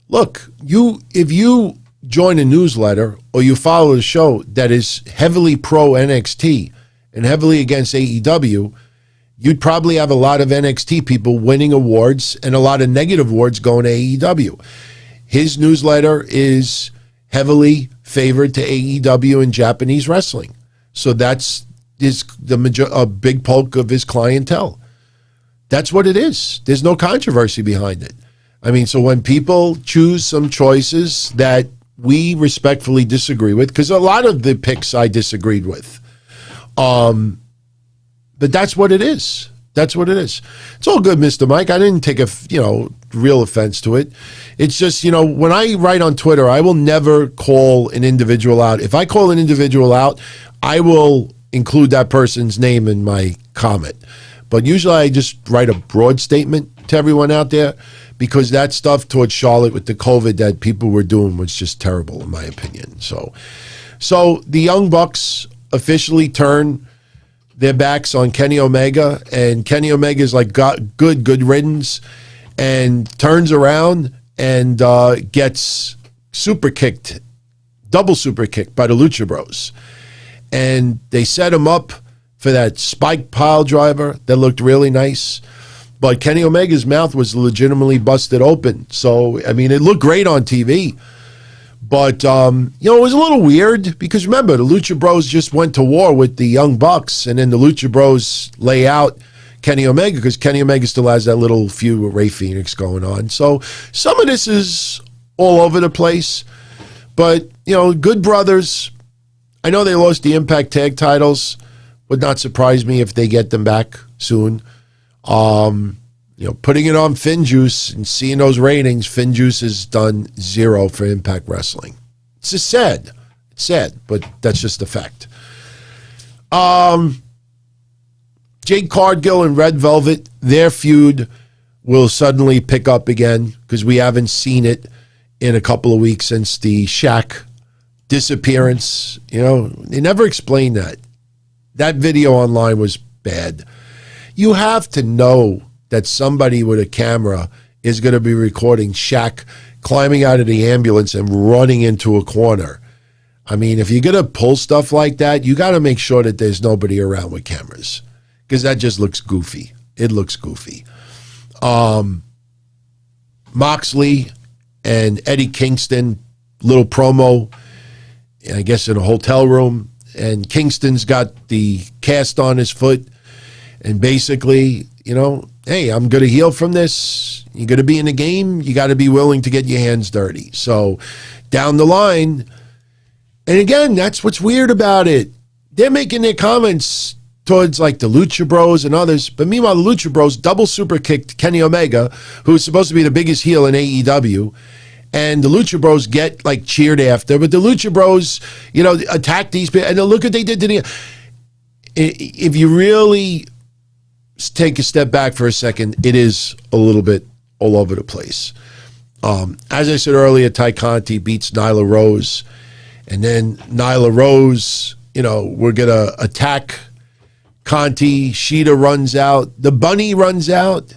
Look, if you join a newsletter or you follow a show that is heavily pro NXT and heavily against AEW, you'd probably have a lot of NXT people winning awards and a lot of negative awards going to AEW. His newsletter is heavily favored to AEW and Japanese wrestling. So that's a big bulk of his clientele. That's what it is. There's no controversy behind it. I mean, so when people choose some choices that we respectfully disagree with, because a lot of the picks I disagreed with, but that's what it is. That's what it is. It's all good, Mr. Mike. I didn't take real offense to it. It's just, when I write on Twitter, I will never call an individual out. If I call an individual out, I will include that person's name in my comment. But usually I just write a broad statement to everyone out there, because that stuff towards Charlotte with the COVID that people were doing was just terrible, in my opinion. So the Young Bucks officially turn their backs on Kenny Omega, and Kenny Omega's like got good riddance, and turns around and gets double super kicked by the Lucha Bros. And they set him up for that spike pile driver that looked really nice. But Kenny Omega's mouth was legitimately busted open. So, I mean, it looked great on TV. But, it was a little weird because, remember, the Lucha Bros just went to war with the Young Bucks, and then the Lucha Bros lay out Kenny Omega because Kenny Omega still has that little feud with Rey Fenix going on. So some of this is all over the place. But, Good Brothers, I know they lost the Impact tag titles. Would not surprise me if they get them back soon. Putting it on FinJuice and seeing those ratings, FinJuice has done 0 for Impact Wrestling. It's just sad. It's sad, but that's just a fact. Jade Cargill and Red Velvet, their feud will suddenly pick up again because we haven't seen it in a couple of weeks since the Shaq disappearance. They never explained that. That video online was bad. You have to know that somebody with a camera is going to be recording Shaq climbing out of the ambulance and running into a corner. I mean, if you're going to pull stuff like that, you got to make sure that there's nobody around with cameras, because that just looks goofy. It looks goofy. Moxley and Eddie Kingston, little promo, I guess in a hotel room, and Kingston's got the cast on his foot, and basically, hey, I'm going to heal from this. You're going to be in the game. You got to be willing to get your hands dirty. So down the line, and again, that's what's weird about it. They're making their comments towards like the Lucha Bros and others, but meanwhile, the Lucha Bros double super kicked Kenny Omega, who's supposed to be the biggest heel in AEW, and the Lucha Bros get like cheered after, but the Lucha Bros, attack these people, and look what they did to the. If you really take a step back for a second, it is a little bit all over the place. As I said earlier, Ty Conti beats Nyla Rose, and then Nyla Rose, we're going to attack Conti. Shida runs out. The bunny runs out,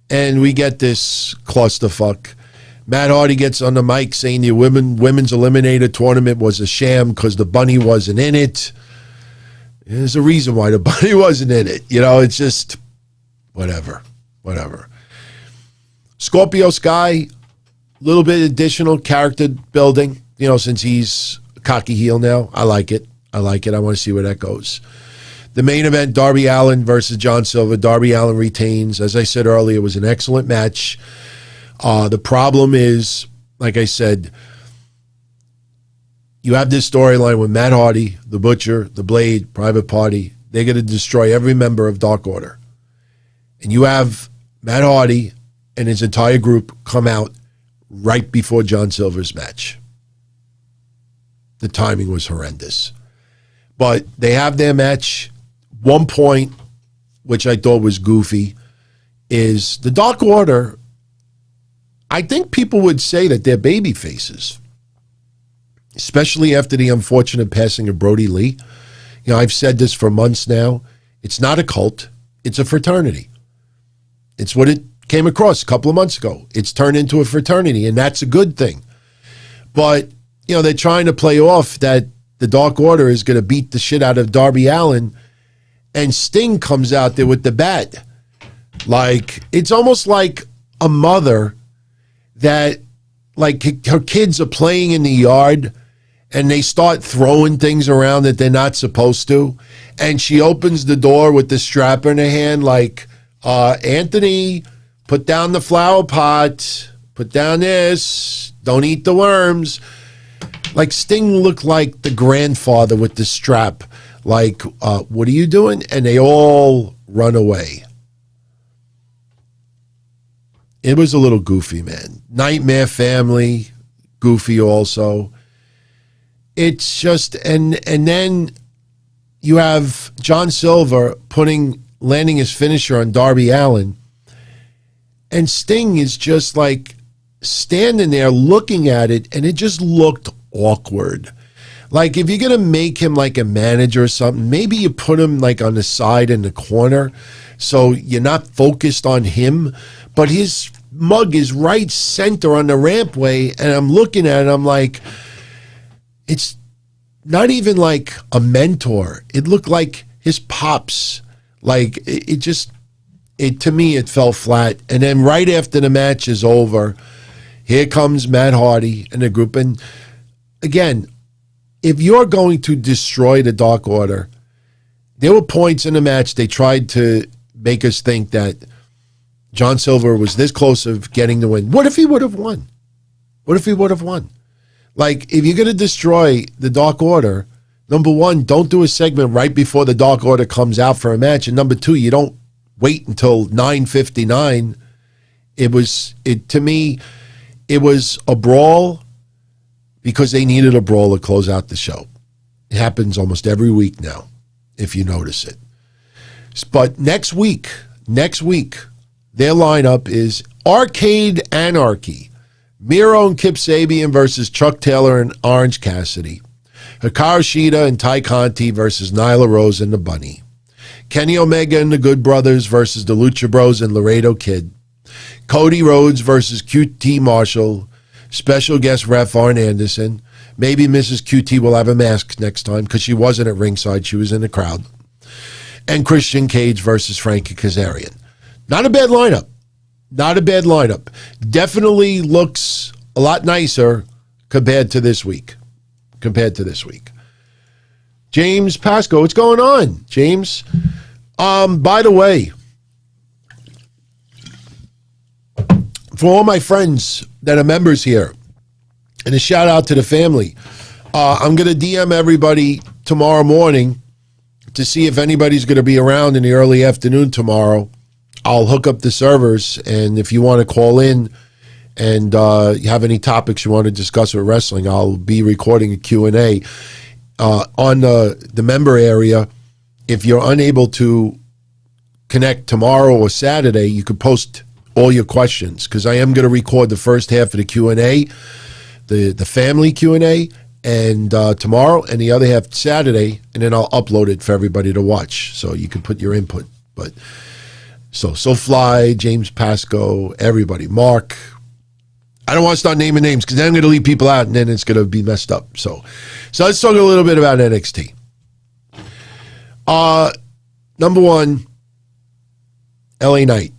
and we get this clusterfuck. Matt Hardy gets on the mic saying the women's eliminator tournament was a sham because the bunny wasn't in it. There's a reason why the bunny wasn't in it. It's just whatever. Scorpio Sky, a little bit additional character building, since he's a cocky heel now. I like it. I want to see where that goes. The main event, Darby Allin versus John Silver. Darby Allin retains. As I said earlier, it was an excellent match. The problem is, like I said, you have this storyline with Matt Hardy, the Butcher, the Blade, Private Party. They're going to destroy every member of Dark Order. And you have Matt Hardy and his entire group come out right before John Silver's match. The timing was horrendous. But they have their match. One point, which I thought was goofy, is the Dark Order, I think people would say that they're baby faces, especially after the unfortunate passing of Brody Lee. I've said this for months now. It's not a cult. It's a fraternity. It's what it came across a couple of months ago. It's turned into a fraternity, and that's a good thing. But, they're trying to play off that the Dark Order is going to beat the shit out of Darby Allin, and Sting comes out there with the bat. Like, it's almost like a mother that, like, her kids are playing in the yard, and they start throwing things around that they're not supposed to, and she opens the door with the strap in her hand like, Anthony, put down the flower pot. Put down this. Don't eat the worms. Like Sting looked like the grandfather with the strap. Like, what are you doing? And they all run away. It was a little goofy, man. Nightmare Family, goofy also. It's just, and then you have John Silver landing his finisher on Darby Allin. And Sting is just like standing there looking at it, and it just looked awkward. Like, if you're going to make him like a manager or something, maybe you put him like on the side in the corner so you're not focused on him. But his mug is right center on the rampway, and I'm looking at it, I'm like, it's not even like a mentor. It looked like his pops. Like, to me, it fell flat. And then right after the match is over, here comes Matt Hardy and the group. And again, if you're going to destroy the Dark Order, there were points in the match they tried to make us think that John Silver was this close of getting the win. What if he would have won? What if he would have won? Like, if you're going to destroy the Dark Order, number one, don't do a segment right before the Dark Order comes out for a match. And number two, you don't wait until 9:59. To me, it was a brawl because they needed a brawl to close out the show. It happens almost every week now, if you notice it. But next week, their lineup is Arcade Anarchy. Miro and Kip Sabian versus Chuck Taylor and Orange Cassidy. Hikaru Shida and Ty Conti versus Nyla Rose and the Bunny. Kenny Omega and the Good Brothers versus the Lucha Bros and Laredo Kid. Cody Rhodes versus QT Marshall. Special guest ref Arn Anderson. Maybe Mrs. QT will have a mask next time because she wasn't at ringside. She was in the crowd. And Christian Cage versus Frankie Kazarian. Not a bad lineup. Not a bad lineup. Definitely looks a lot nicer compared to this week. James Pasco, what's going on, James? By the way, for all my friends that are members here, and a shout out to the family, I'm going to DM everybody tomorrow morning to see if anybody's going to be around in the early afternoon tomorrow. I'll hook up the servers, and if you want to call in and you have any topics you want to discuss with wrestling, I'll be recording a Q&A on the member area. If you're unable to connect tomorrow or Saturday, you could post all your questions, because I am going to record the first half of the Q&A, the family Q&A, and tomorrow, and the other half Saturday, and then I'll upload it for everybody to watch, so you can put your input. But So Fly, James Pasco, everybody, Mark. I don't want to start naming names because then I'm going to leave people out and then it's going to be messed up. So let's talk a little bit about NXT. Number one, LA Knight.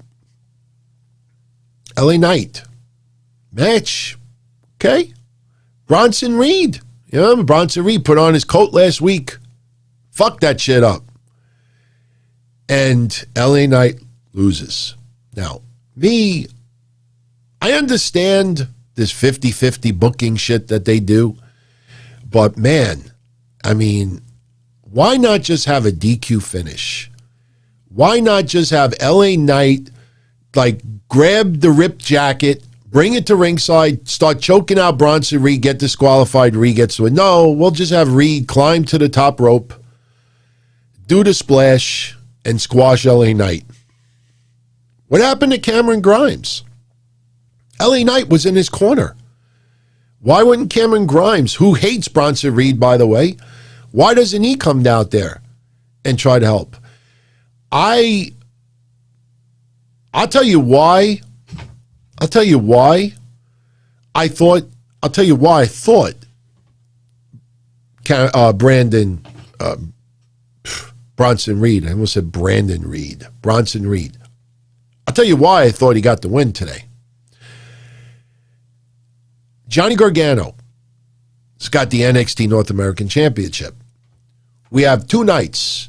LA Knight. Match. Okay. Bronson Reed. You know, Bronson Reed put on his coat last week. Fuck that shit up. And LA Knight loses. Now, I understand this 50-50 booking shit that they do, but man, I mean, why not just have a DQ finish? Why not just have LA Knight, like, grab the ripped jacket, bring it to ringside, start choking out Bronson Reed, get disqualified, Reed gets to it. No, we'll just have Reed climb to the top rope, do the splash, and squash LA Knight. What happened to Cameron Grimes? LA Knight was in his corner. Why wouldn't Cameron Grimes, who hates Bronson Reed, by the way, why doesn't he come out there and try to help? I'll tell you why. I'll tell you why I thought Bronson Reed. I almost said Brandon Reed. Bronson Reed. I'll tell you why I thought he got the win today. Johnny Gargano has got the NXT North American Championship. We have 2 nights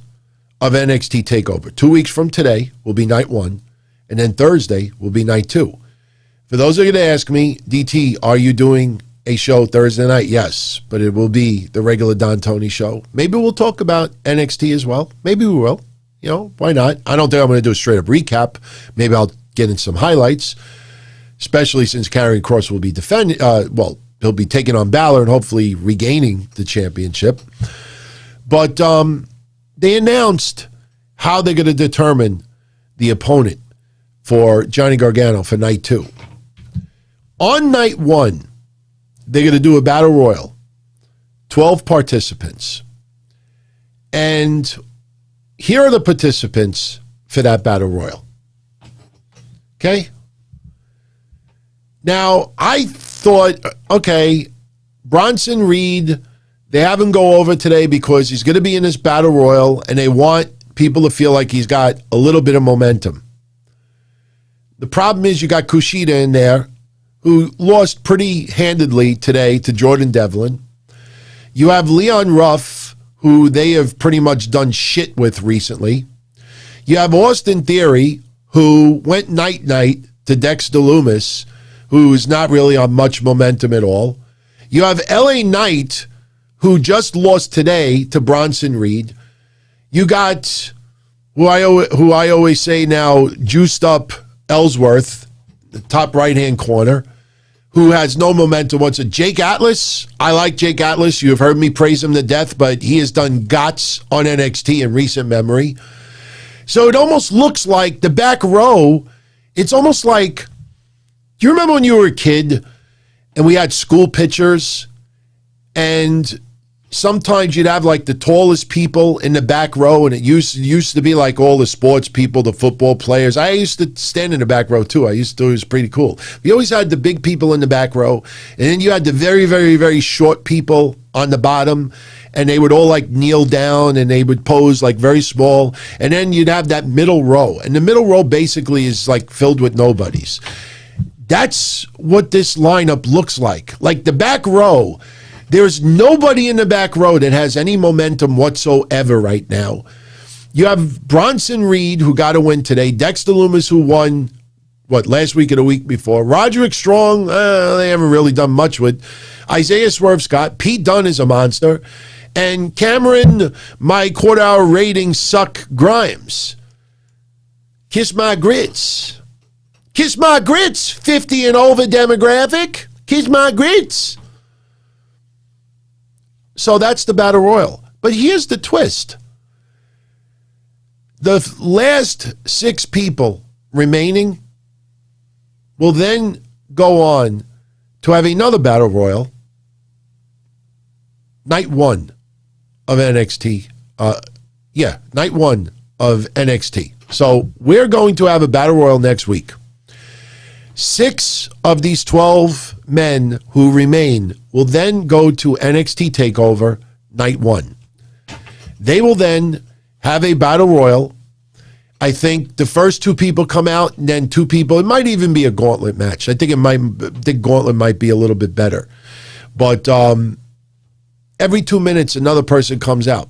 of NXT TakeOver. 2 weeks from today will be night 1, and then Thursday will be night 2. For those who are going to ask me, DT, are you doing a show Thursday night? Yes, but it will be the regular Don Tony show. Maybe we'll talk about NXT as well. Maybe we will. You know, why not? I don't think I'm going to do a straight up recap. Maybe I'll get in some highlights, especially since Karrion Kross will be defending. He'll be taking on Balor and hopefully regaining the championship. But they announced how they're going to determine the opponent for Johnny Gargano for night 2. On night 1, they're going to do a battle royal, 12 participants. And here are the participants for that battle royal. Okay? Now, I thought, okay, Bronson Reed, they have him go over today because he's going to be in this battle royal and they want people to feel like he's got a little bit of momentum. The problem is you got Kushida in there, who lost pretty handedly today to Jordan Devlin. You have Leon Ruff, who they have pretty much done shit with recently. You have Austin Theory, who went night-night to Dexter Lumis, who's not really on much momentum at all. You have LA Knight, who just lost today to Bronson Reed. You got, who I always say now, juiced up Ellsworth, the top right-hand corner, who has no momentum whatsoever. Jake Atlas, I like Jake Atlas. You have heard me praise him to death, but he has done gots on NXT in recent memory. So it almost looks like the back row, it's almost like, do you remember when you were a kid and we had school pictures and sometimes you'd have like the tallest people in the back row, and it used to be like all the sports people, the football players. I used to stand in the back row too. It was pretty cool. We always had the big people in the back row, and then you had the very, very, very short people on the bottom, and they would all like kneel down and they would pose like very small, and then you'd have that middle row, and the middle row basically is like filled with nobodies. That's what this lineup looks like. Like the back row, there's nobody in the back row that has any momentum whatsoever right now. You have Bronson Reed, who got a win today. Dexter Lumis, who won, last week or the week before. Roderick Strong, they haven't really done much with. Isaiah Swerve Scott. Pete Dunne is a monster. And Cameron, my quarter-hour rating suck Grimes. Kiss my grits. Kiss my grits, 50 and over demographic. Kiss my grits. So that's the Battle Royal. But here's the twist. The last 6 people remaining will then go on to have another Battle Royal, night 1 of NXT. Night 1 of NXT. So we're going to have a Battle Royal next week. 6 of these 12 men who remain will then go to NXT TakeOver night 1. They will then have a battle royal. I think the first 2 people come out, and then 2 people. It might even be a gauntlet match. I think gauntlet might be a little bit better. But every 2 minutes, another person comes out.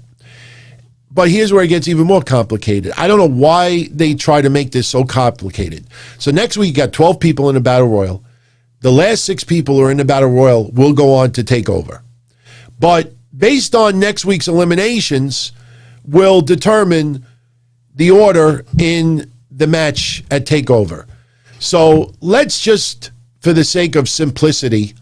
But here's where it gets even more complicated. I don't know why they try to make this so complicated. So next week, you got 12 people in the Battle Royal. The last 6 people who are in the Battle Royal will go on to take over. But based on next week's eliminations, will determine the order in the match at TakeOver. So let's just, for the sake of simplicity,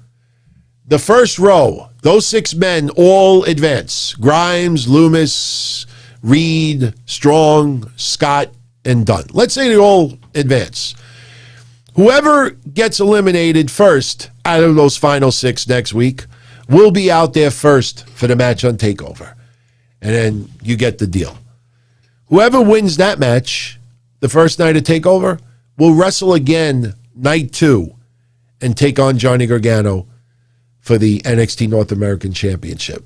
the first row, those 6 men all advance. Grimes, Loomis, Reed, Strong, Scott, and Dunn. Let's say they all advance. Whoever gets eliminated first out of those final 6 next week will be out there first for the match on TakeOver. And then you get the deal. Whoever wins that match, the first night of TakeOver, will wrestle again night 2 and take on Johnny Gargano for the NXT North American Championship.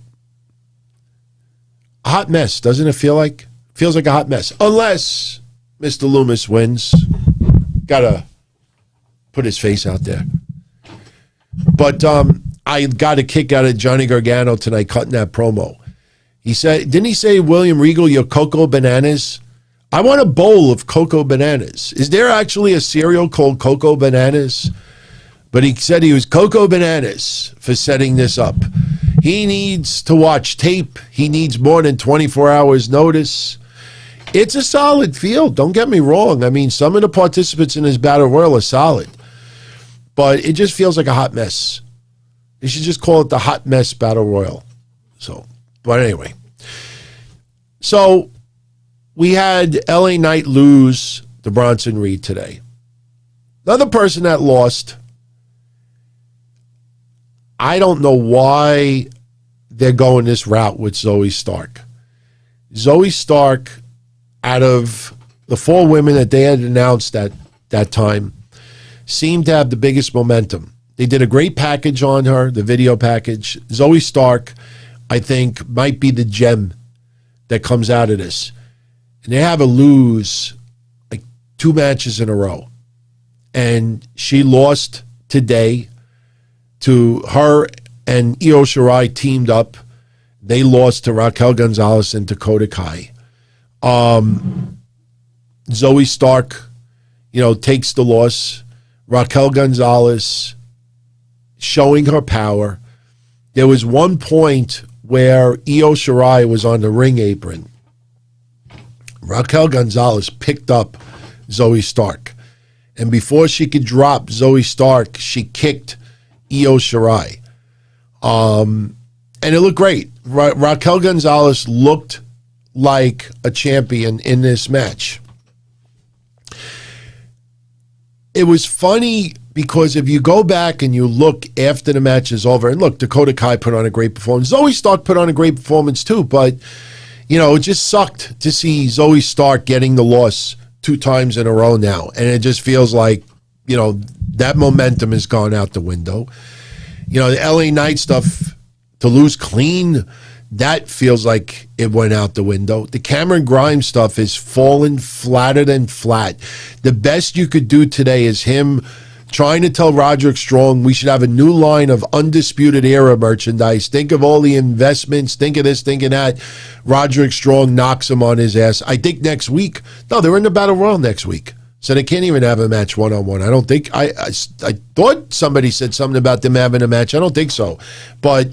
A hot mess, doesn't it feel like? Feels like a hot mess. Unless Mr. Loomis wins. Gotta put his face out there. But I got a kick out of Johnny Gargano tonight cutting that promo. He said, didn't he say, William Regal, your cocoa bananas? I want a bowl of cocoa bananas. Is there actually a cereal called Cocoa Bananas? But he said he was Coco Bananas for setting this up. He needs to watch tape. He needs more than 24 hours notice. It's a solid field. Don't get me wrong. I mean, some of the participants in this Battle Royal are solid. But it just feels like a hot mess. They should just call it the Hot Mess Battle Royal. But anyway. So, we had LA Knight lose to Bronson Reed today. Another person that lost, I don't know why they're going this route with Zoey Stark. Zoey Stark, out of the 4 women that they had announced at that time, seemed to have the biggest momentum. They did a great package on her, the video package. Zoey Stark, I think, might be the gem that comes out of this. And they have her lose like 2 matches in a row. And she lost today to her and Io Shirai teamed up. They lost to Raquel Gonzalez and Dakota Kai. Zoey Stark, takes the loss. Raquel Gonzalez showing her power. There was one point where Io Shirai was on the ring apron. Raquel Gonzalez picked up Zoey Stark. And before she could drop Zoey Stark, she kicked Io Shirai. And it looked great. Raquel Gonzalez looked like a champion in this match. It was funny because if you go back and you look after the match is over, and look, Dakota Kai put on a great performance. Zoey Stark put on a great performance too, but, it just sucked to see Zoey Stark getting the loss 2 times in a row now. And it just feels like, that momentum has gone out the window. The LA Knight stuff, to lose clean, that feels like it went out the window. The Cameron Grimes stuff is fallen flatter than flat. The best you could do today is him trying to tell Roderick Strong we should have a new line of Undisputed Era merchandise. Think of all the investments. Think of this, think of that. Roderick Strong knocks him on his ass. I think next week. No, they're in the Battle Royal next week. So they can't even have a match one-on-one. I don't think. I thought somebody said something about them having a match. I don't think so. But,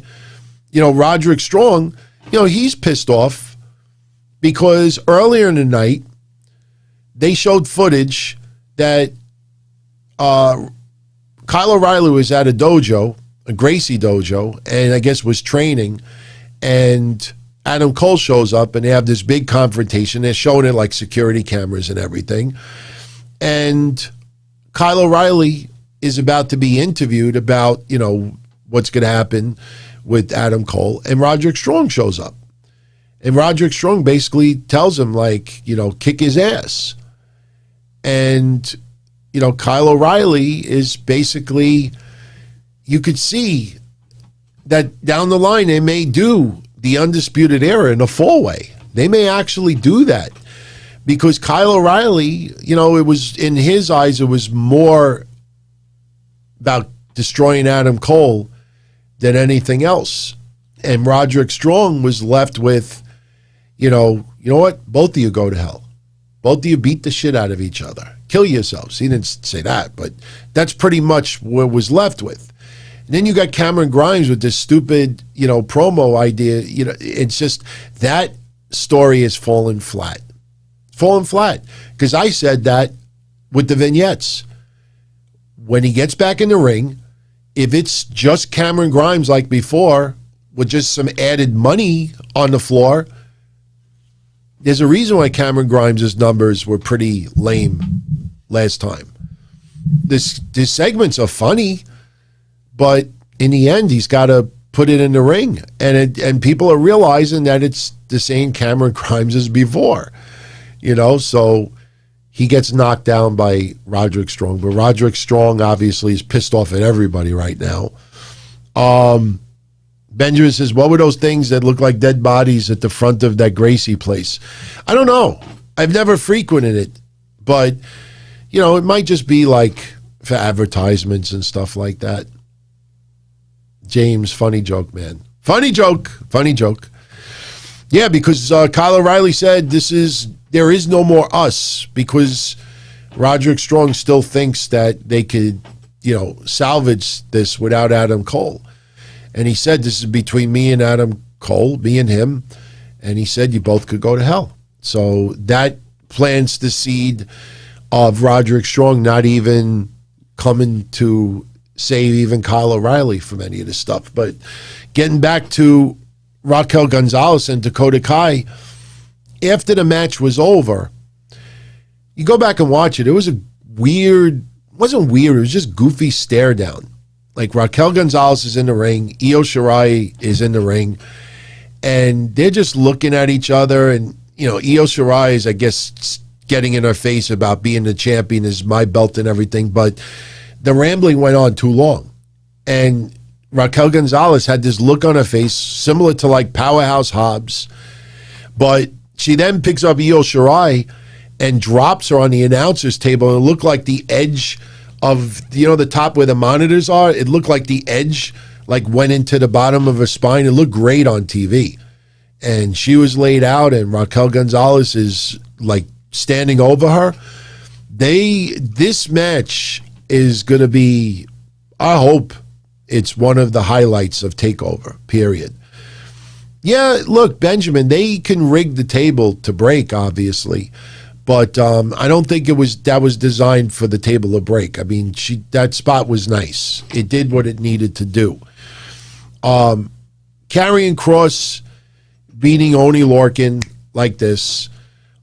Roderick Strong, he's pissed off because earlier in the night, they showed footage that Kyle O'Reilly was at a dojo, a Gracie dojo, and I guess was training, and Adam Cole shows up, and they have this big confrontation. They're showing it like security cameras and everything. And Kyle O'Reilly is about to be interviewed about, what's going to happen with Adam Cole, and Roderick Strong shows up. And Roderick Strong basically tells him, kick his ass. And Kyle O'Reilly is basically, you could see that down the line they may do the Undisputed Era in a 4-way. They may actually do that because Kyle O'Reilly, it was, in his eyes, it was more about destroying Adam Cole than anything else. And Roderick Strong was left with, you know what? Both of you go to hell. Both of you beat the shit out of each other. Kill yourselves. He didn't say that, but that's pretty much what was left with. And then you got Cameron Grimes with this stupid, promo idea. It's just that story has fallen flat. Fallen flat. Because I said that with the vignettes. When he gets back in the ring, if it's just Cameron Grimes like before, with just some added money on the floor, there's a reason why Cameron Grimes' numbers were pretty lame last time. These segments are funny, but in the end, he's got to put it in the ring. And people are realizing that it's the same Cameron Grimes as before. So he gets knocked down by Roderick Strong. But Roderick Strong obviously is pissed off at everybody right now. Benjamin says, what were those things that look like dead bodies at the front of that Gracie place? I don't know. I've never frequented it. But, it might just be like for advertisements and stuff like that. James, funny joke, man. Funny joke. Yeah, because Kyle O'Reilly said there is no more us, because Roderick Strong still thinks that they could, salvage this without Adam Cole. And he said, this is between me and Adam Cole, me and him. And he said, you both could go to hell. So that plants the seed of Roderick Strong not even coming to save even Kyle O'Reilly from any of this stuff. But getting back to Raquel Gonzalez and Dakota Kai, after the match was over, you go back and watch it. It was wasn't weird, it was just goofy stare down. Like Raquel Gonzalez is in the ring, Io Shirai is in the ring, and they're just looking at each other. And, Io Shirai is, I guess, getting in her face about being the champion, is my belt and everything. But the rambling went on too long. And Raquel Gonzalez had this look on her face similar to like Powerhouse Hobbs. But she then picks up Io Shirai and drops her on the announcer's table. And it looked like the edge of, the top where the monitors are. It looked like the edge went into the bottom of her spine. It looked great on TV. And she was laid out, and Raquel Gonzalez is standing over her. This match is going to be, I hope it's one of the highlights of TakeOver, period. Yeah, look, Benjamin, they can rig the table to break, obviously. But I don't think that was designed for the table to break. I mean, that spot was nice. It did what it needed to do. Karrion Kross beating Oney Lorcan like this.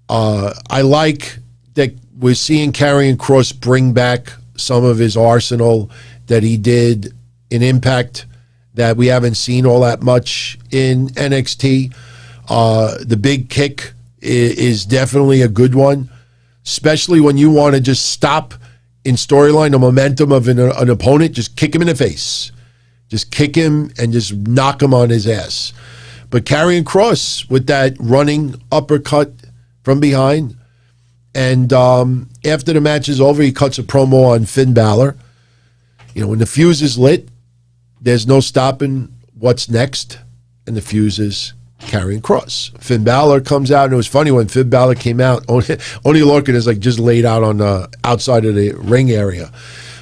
I like that we're seeing Karrion Kross bring back some of his arsenal that he did in Impact that we haven't seen all that much in NXT. The big kick is definitely a good one, especially when you want to just stop in storyline the momentum of an opponent. Just kick him in the face. Just kick him and just knock him on his ass. But Karrion Kross with that running uppercut from behind. And after the match is over, he cuts a promo on Finn Balor. When the fuse is lit, there's no stopping what's next. And the fuse is Karrion Kross. Finn Balor comes out, and it was funny when Finn Balor came out. Oney Lorcan is just laid out on the outside of the ring area.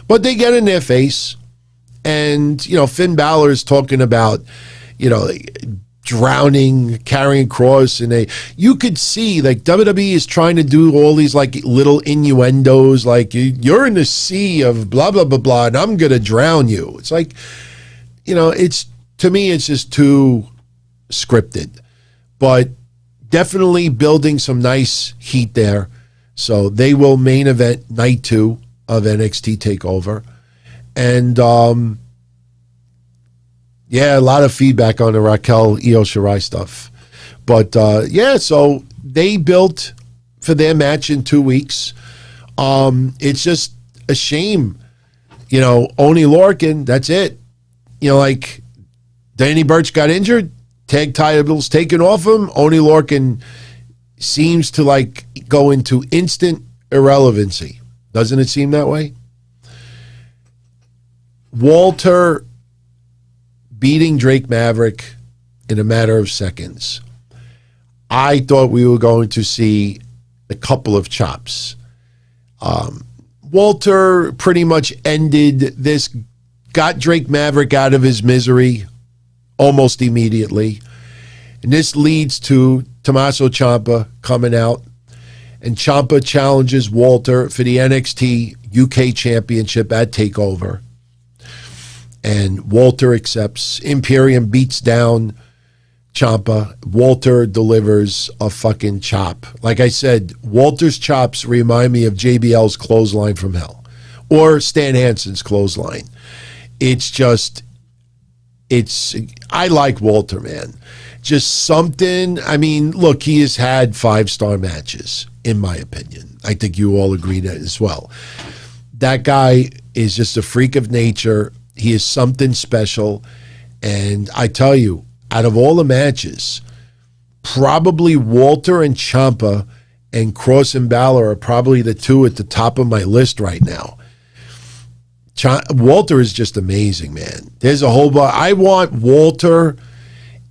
But they get in their face, and Finn Balor is talking about drowning Karrion Kross, and you could see WWE is trying to do all these little innuendos, you're in the sea of blah blah blah blah, and I'm gonna drown you. It's it's, to me, it's just too scripted, but definitely building some nice heat there. So they will main event night 2 of NXT TakeOver. And a lot of feedback on the Raquel Io Shirai stuff. But so they built for their match in 2 weeks. It's just a shame. Oney Lorcan, that's it. Danny Burch got injured, tag titles taken off him. Oney Lorcan seems to go into instant irrelevancy. Doesn't it seem that way? Walter beating Drake Maverick in a matter of seconds. I thought we were going to see a couple of chops. Walter pretty much ended this, got Drake Maverick out of his misery almost immediately. And this leads to Tommaso Ciampa coming out. And Ciampa challenges Walter for the NXT UK Championship at TakeOver. And Walter accepts. Imperium beats down Ciampa. Walter delivers a fucking chop. Like I said, Walter's chops remind me of JBL's clothesline from hell. Or Stan Hansen's clothesline. I like Walter, man. Just something, look, he has had 5-star matches, in my opinion. I think you all agree that as well. That guy is just a freak of nature. He is something special. And I tell you, out of all the matches, probably Walter and Ciampa and Kross and Balor are probably the two at the top of my list right now. Walter is just amazing, man. There's a whole bunch. I want Walter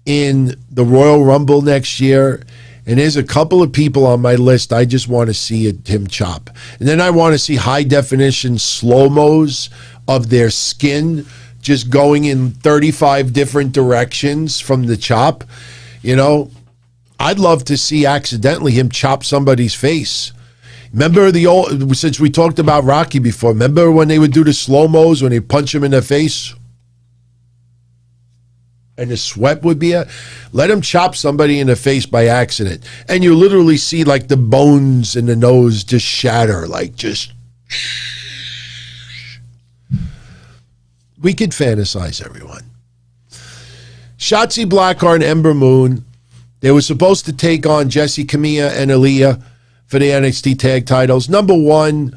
in the Royal Rumble next year, and there's a couple of people on my list I just want to see him chop. And then I want to see high-definition slow-mos of their skin just going in 35 different directions from the chop. You know, I'd love to see accidentally him chop somebody's face. Remember since we talked about Rocky before, remember when they would do the slow-mos when they punch him in the face? And the sweat would be let him chop somebody in the face by accident. And you literally see like the bones in the nose just shatter, like just. We could fantasize, everyone. Shotzi Blackheart and Ember Moon, they were supposed to take on Jessie Camilla and Aaliyah for the NXT tag titles. Number one,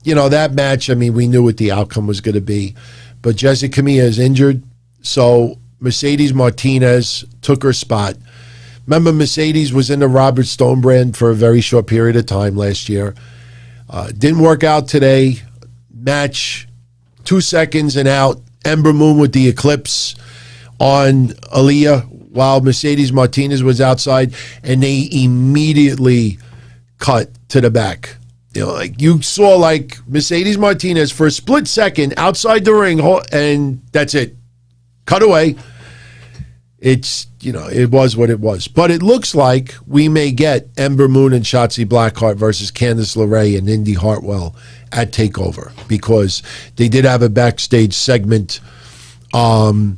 you know, that match, I mean, we knew what the outcome was going to be. But Jessie Camilla is injured, so Mercedes Martinez took her spot. Remember, Mercedes was in the Robert Stone brand for a very short period of time last year. Didn't work out today. Match, 2 seconds and out. Ember Moon with the Eclipse on Aaliyah while Mercedes Martinez was outside, and they immediately cut to the back. You know, like you saw like Mercedes Martinez for a split second outside the ring, and that's it. Cut away. It's, you know, it was what it was. But it looks like we may get Ember Moon and Shotzi Blackheart versus Candice LeRae and Indy Hartwell at TakeOver, because they did have a backstage segment. You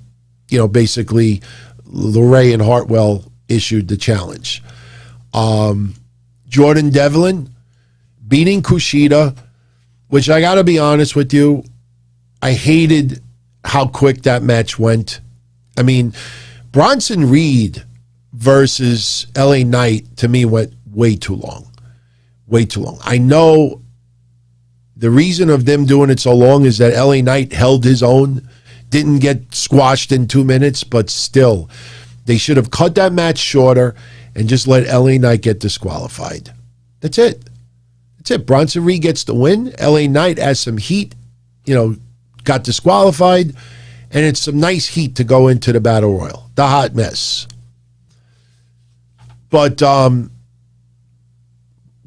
know, basically, LeRae and Hartwell issued the challenge. Jordan Devlin beating Kushida, which I got to be honest with you, I hated how quick that match went. I mean, Bronson Reed versus LA Knight, to me, went way too long. Way too long. I know the reason of them doing it so long is that LA Knight held his own, didn't get squashed in 2 minutes, but still, they should have cut that match shorter and just let LA Knight get disqualified. That's it. That's it. Bronson Reed gets the win. LA Knight has some heat, you know, got disqualified, and it's some nice heat to go into the Battle Royal. The hot mess. But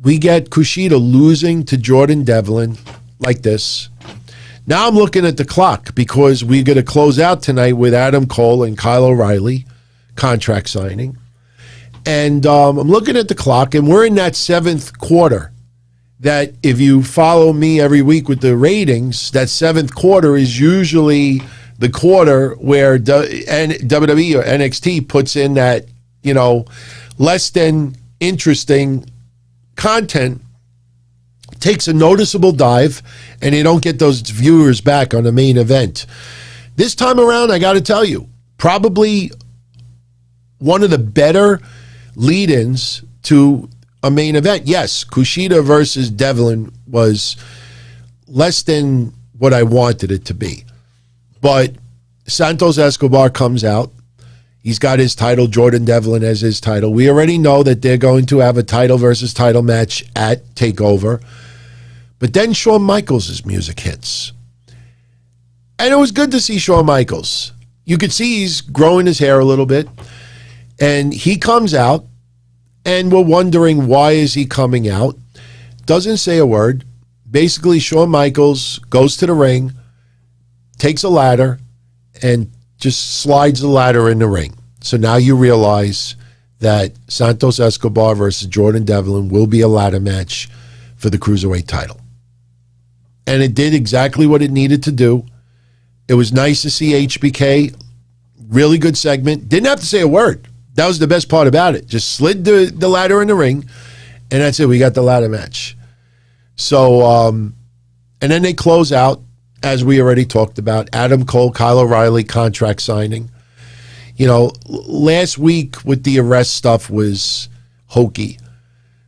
we get Kushida losing to Jordan Devlin like this. Now I'm looking at the clock because we're going to close out tonight with Adam Cole and Kyle O'Reilly contract signing. And I'm looking at the clock, and we're in that seventh quarter. That if you follow me every week with the ratings, that seventh quarter is usually the quarter where WWE or NXT puts in that, you know, less than interesting content, takes a noticeable dive, and they don't get those viewers back on the main event. This time around, I got to tell you, probably one of the better lead-ins to a main event. Yes, Kushida versus Devlin was less than what I wanted it to be. But Santos Escobar comes out. He's got his title. Jordan Devlin has his title. We already know that they're going to have a title versus title match at TakeOver. But then Shawn Michaels' music hits. And it was good to see Shawn Michaels. You could see he's growing his hair a little bit. And he comes out. And we're wondering, why is he coming out? Doesn't say a word. Basically, Shawn Michaels goes to the ring, takes a ladder, and just slides the ladder in the ring. So now you realize that Santos Escobar versus Jordan Devlin will be a ladder match for the Cruiserweight title. And it did exactly what it needed to do. It was nice to see HBK. Really good segment. Didn't have to say a word. That was the best part about it. Just slid the ladder in the ring, and that's it. We got the ladder match. So, and then they close out, as we already talked about, Adam Cole, Kyle O'Reilly contract signing. You know, last week with the arrest stuff was hokey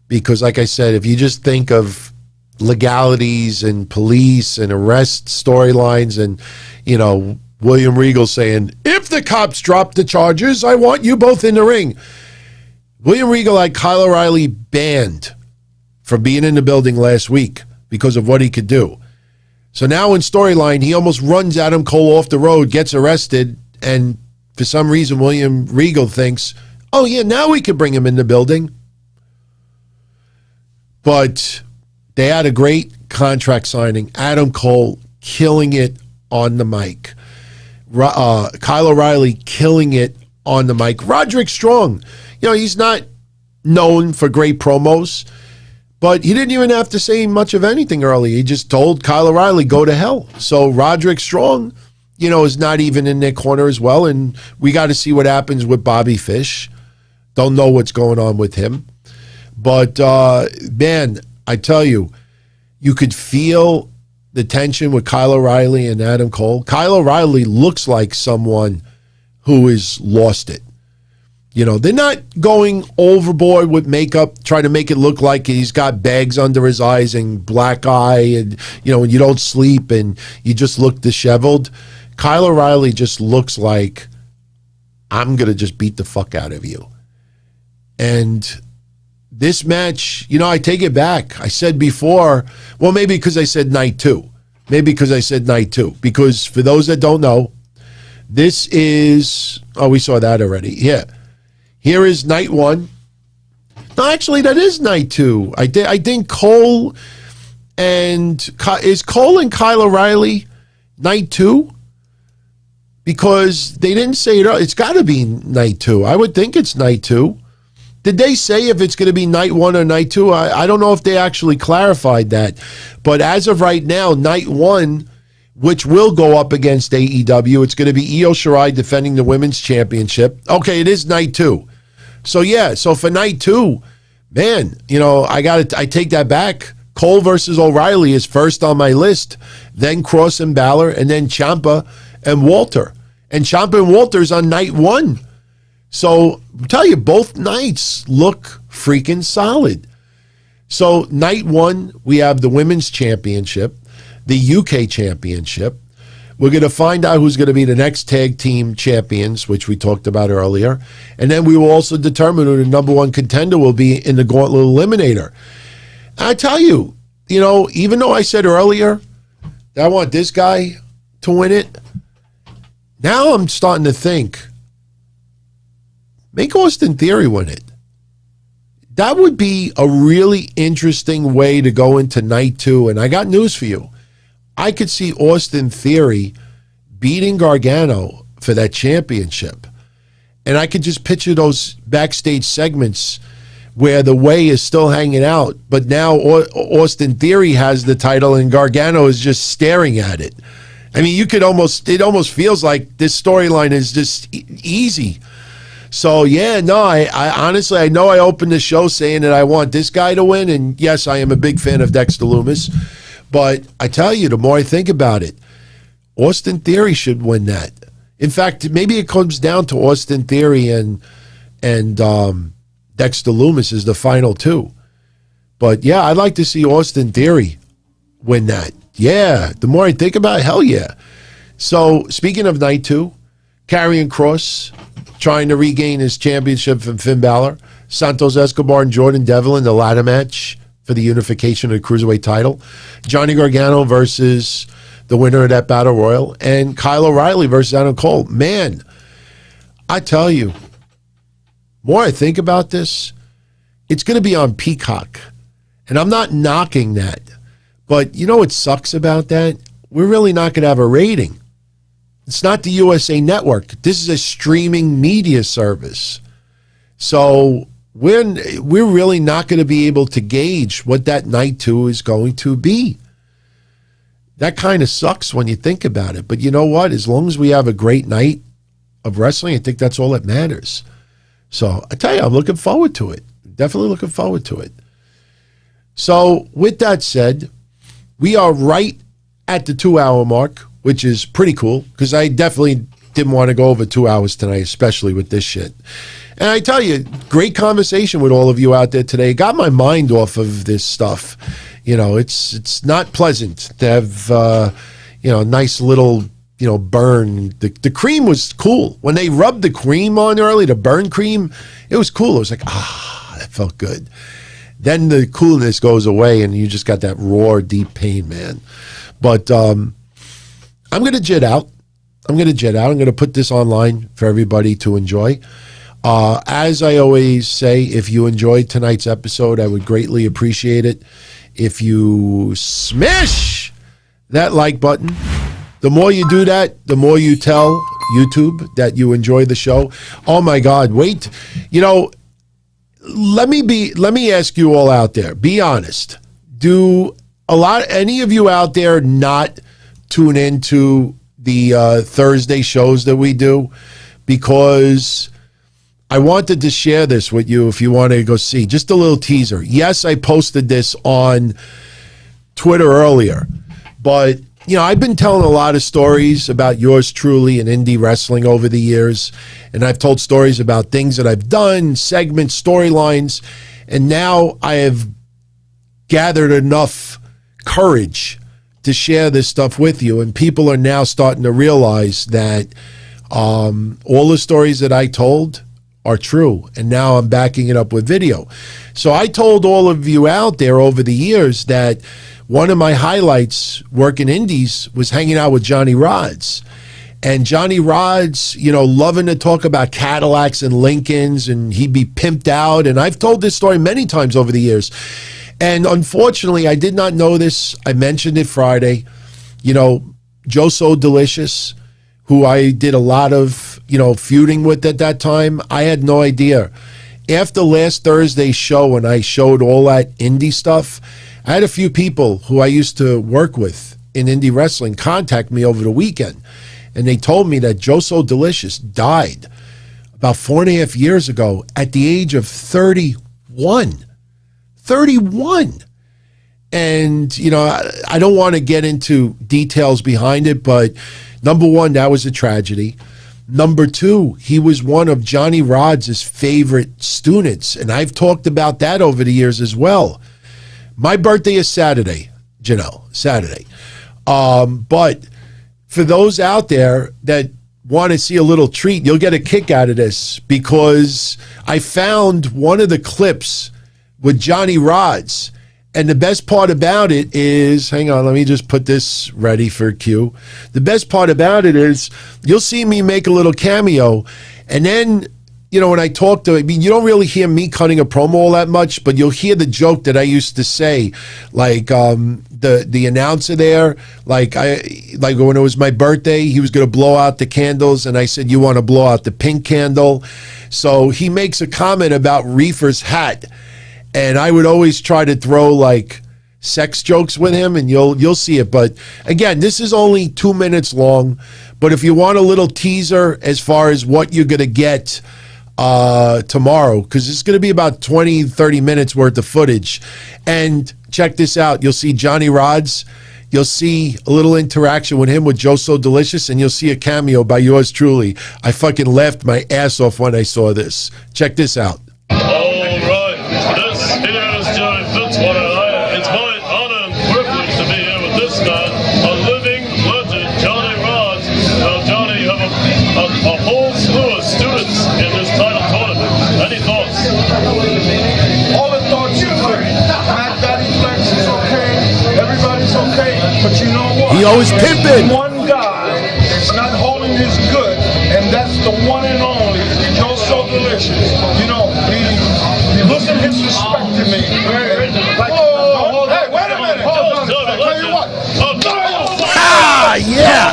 because, like I said, if you just think of legalities and police and arrest storylines and, you know, William Regal saying, if the cops drop the charges, I want you both in the ring. William Regal had Kyle O'Reilly banned from being in the building last week because of what he could do. So now in storyline, he almost runs Adam Cole off the road, gets arrested, and for some reason, William Regal thinks, oh yeah, now we can bring him in the building. But they had a great contract signing. Adam Cole killing it on the mic. Kyle O'Reilly killing it on the mic. Roderick Strong, he's not known for great promos, but he didn't even have to say much of anything early. He just told Kyle O'Reilly, go to hell. So Roderick Strong, is not even in their corner as well, and we got to see what happens with Bobby Fish. Don't know what's going on with him. But, man, I tell you, you could feel the tension with Kyle O'Reilly and Adam Cole. Kyle O'Reilly looks like someone who has lost it. They're not going overboard with makeup, trying to make it look like he's got bags under his eyes and black eye and, and you don't sleep and you just look disheveled. Kyle O'Reilly just looks like, I'm going to just beat the fuck out of you. And this match, I take it back. I said before, well, maybe because I said night two. Because for those that don't know, this is, we saw that already. Yeah. Here is night one. No, actually, that is night two. I think Cole and, is Cole and Kyle O'Reilly night two? Because they didn't say it. It's got to be night two. I would think it's night two. Did they say if it's going to be night one or night two? I don't know if they actually clarified that. But as of right now, night one, which will go up against AEW, it's going to be Io Shirai defending the women's championship. Okay, it is night two. So, yeah, so for night two, man, I take that back. Cole versus O'Reilly is first on my list, then Kross and Balor, and then Ciampa and Walter. And Ciampa and Walter's on night one. So, I'll tell you, both nights look freaking solid. So, night one, we have the Women's Championship, the UK Championship. We're going to find out who's going to be the next tag team champions, which we talked about earlier. And then we will also determine who the number one contender will be in the Gauntlet Eliminator. And I tell you, even though I said earlier that I want this guy to win it, now I'm starting to think, make Austin Theory win it. That would be a really interesting way to go into night two. And I got news for you. I could see Austin Theory beating Gargano for that championship. And I could just picture those backstage segments where the Way is still hanging out, but now Austin Theory has the title and Gargano is just staring at it. I mean, it almost feels like this storyline is just easy. So, yeah, no, I honestly, I know I opened the show saying that I want this guy to win, and yes, I am a big fan of Dexter Lumis, but I tell you, the more I think about it, Austin Theory should win that. In fact, maybe it comes down to Austin Theory and Dexter Lumis is the final two. But, yeah, I'd like to see Austin Theory win that. Yeah, the more I think about it, hell yeah. So, speaking of night two, Karrion Kross trying to regain his championship from Finn Balor. Santos Escobar and Jordan Devlin, the ladder match for the unification of the Cruiserweight title. Johnny Gargano versus the winner of that Battle Royal. And Kyle O'Reilly versus Adam Cole. Man, I tell you, more I think about this, it's going to be on Peacock. And I'm not knocking that. But you know what sucks about that? We're really not going to have a rating. It's not the USA Network. This is a streaming media service. So we're really not going to be able to gauge what that night two is going to be. That kind of sucks when you think about it. But you know what? As long as we have a great night of wrestling, I think that's all that matters. So I tell you, I'm looking forward to it. Definitely looking forward to it. So with that said, we are right at the 2-hour mark, which is pretty cool because I definitely didn't want to go over 2 hours tonight, especially with this shit. And I tell you, great conversation with all of you out there today. Got my mind off of this stuff. You know, it's not pleasant to have, a nice little, burn. The cream was cool. When they rubbed the cream on early, the burn cream, it was cool. It was like, that felt good. Then the coolness goes away and you just got that raw, deep pain, man. But I'm going to jet out. I'm going to put this online for everybody to enjoy. As I always say, if you enjoyed tonight's episode, I would greatly appreciate it if you smash that like button. The more you do that, the more you tell YouTube that you enjoy the show. Oh my God, wait. You know, let me ask you all out there, be honest. Do any of you out there not tune into the Thursday shows that we do? Because I wanted to share this with you if you want to go see. Just a little teaser. Yes, I posted this on Twitter earlier, but you know, I've been telling a lot of stories about yours truly and indie wrestling over the years, and I've told stories about things that I've done, segments, storylines, and now I have gathered enough courage to share this stuff with you, and people are now starting to realize that all the stories that I told are true, and now I'm backing it up with video. So I told all of you out there over the years that one of my highlights working indies was hanging out with Johnny Rods. And Johnny Rods, you know, loving to talk about Cadillacs and Lincolns, and he'd be pimped out. And I've told this story many times over the years. And unfortunately, I did not know this. I mentioned it Friday. You know, Joe So Delicious, who I did a lot of, you know, feuding with at that time, I had no idea. After last Thursday's show, when I showed all that indie stuff, I had a few people who I used to work with in indie wrestling contact me over the weekend, and they told me that Joe So Delicious died about 4.5 years ago at the age of 31. 31. And, you know, I don't want to get into details behind it, but number one, that was a tragedy. Number two, he was one of Johnny Rods' favorite students, and I've talked about that over the years as well. My birthday is Saturday, Janelle, Saturday. But for those out there that want to see a little treat, you'll get a kick out of this, because I found one of the clips with Johnny Rods. And the best part about it is, hang on, let me just put this ready for cue. The best part about it is you'll see me make a little cameo, and then, you know, when I talk to, I mean, you don't really hear me cutting a promo all that much, but you'll hear the joke that I used to say, like the announcer there, like when it was my birthday, he was going to blow out the candles, and I said, you want to blow out the pink candle? So he makes a comment about Reefer's hat, and I would always try to throw like sex jokes with him, and you'll see it. But again, this is only 2 minutes long, but if you want a little teaser as far as what you're going to get tomorrow, because it's going to be about 20-30 minutes worth of footage. And check this out, you'll see Johnny Rods, you'll see a little interaction with him with Joe So Delicious, and you'll see a cameo by yours truly. I fucking laughed my ass off when I saw this. Check this out. All right, this is Johnny Fitzwater. It's my honor and privilege to be here with this man, a living legend, Johnny Rods. Now, Johnny, you have a whole slew of students in this title tournament. Any thoughts? All the thoughts are good. Matt Daddy Flex is okay. Everybody's okay. But you know what? He always pimping. One guy is not holding his good, and that's the one and only Joe So Delicious. You know, he listen his respect to me. Like, hey, wait a minute. Hold on. Tell you what. Ah, yeah.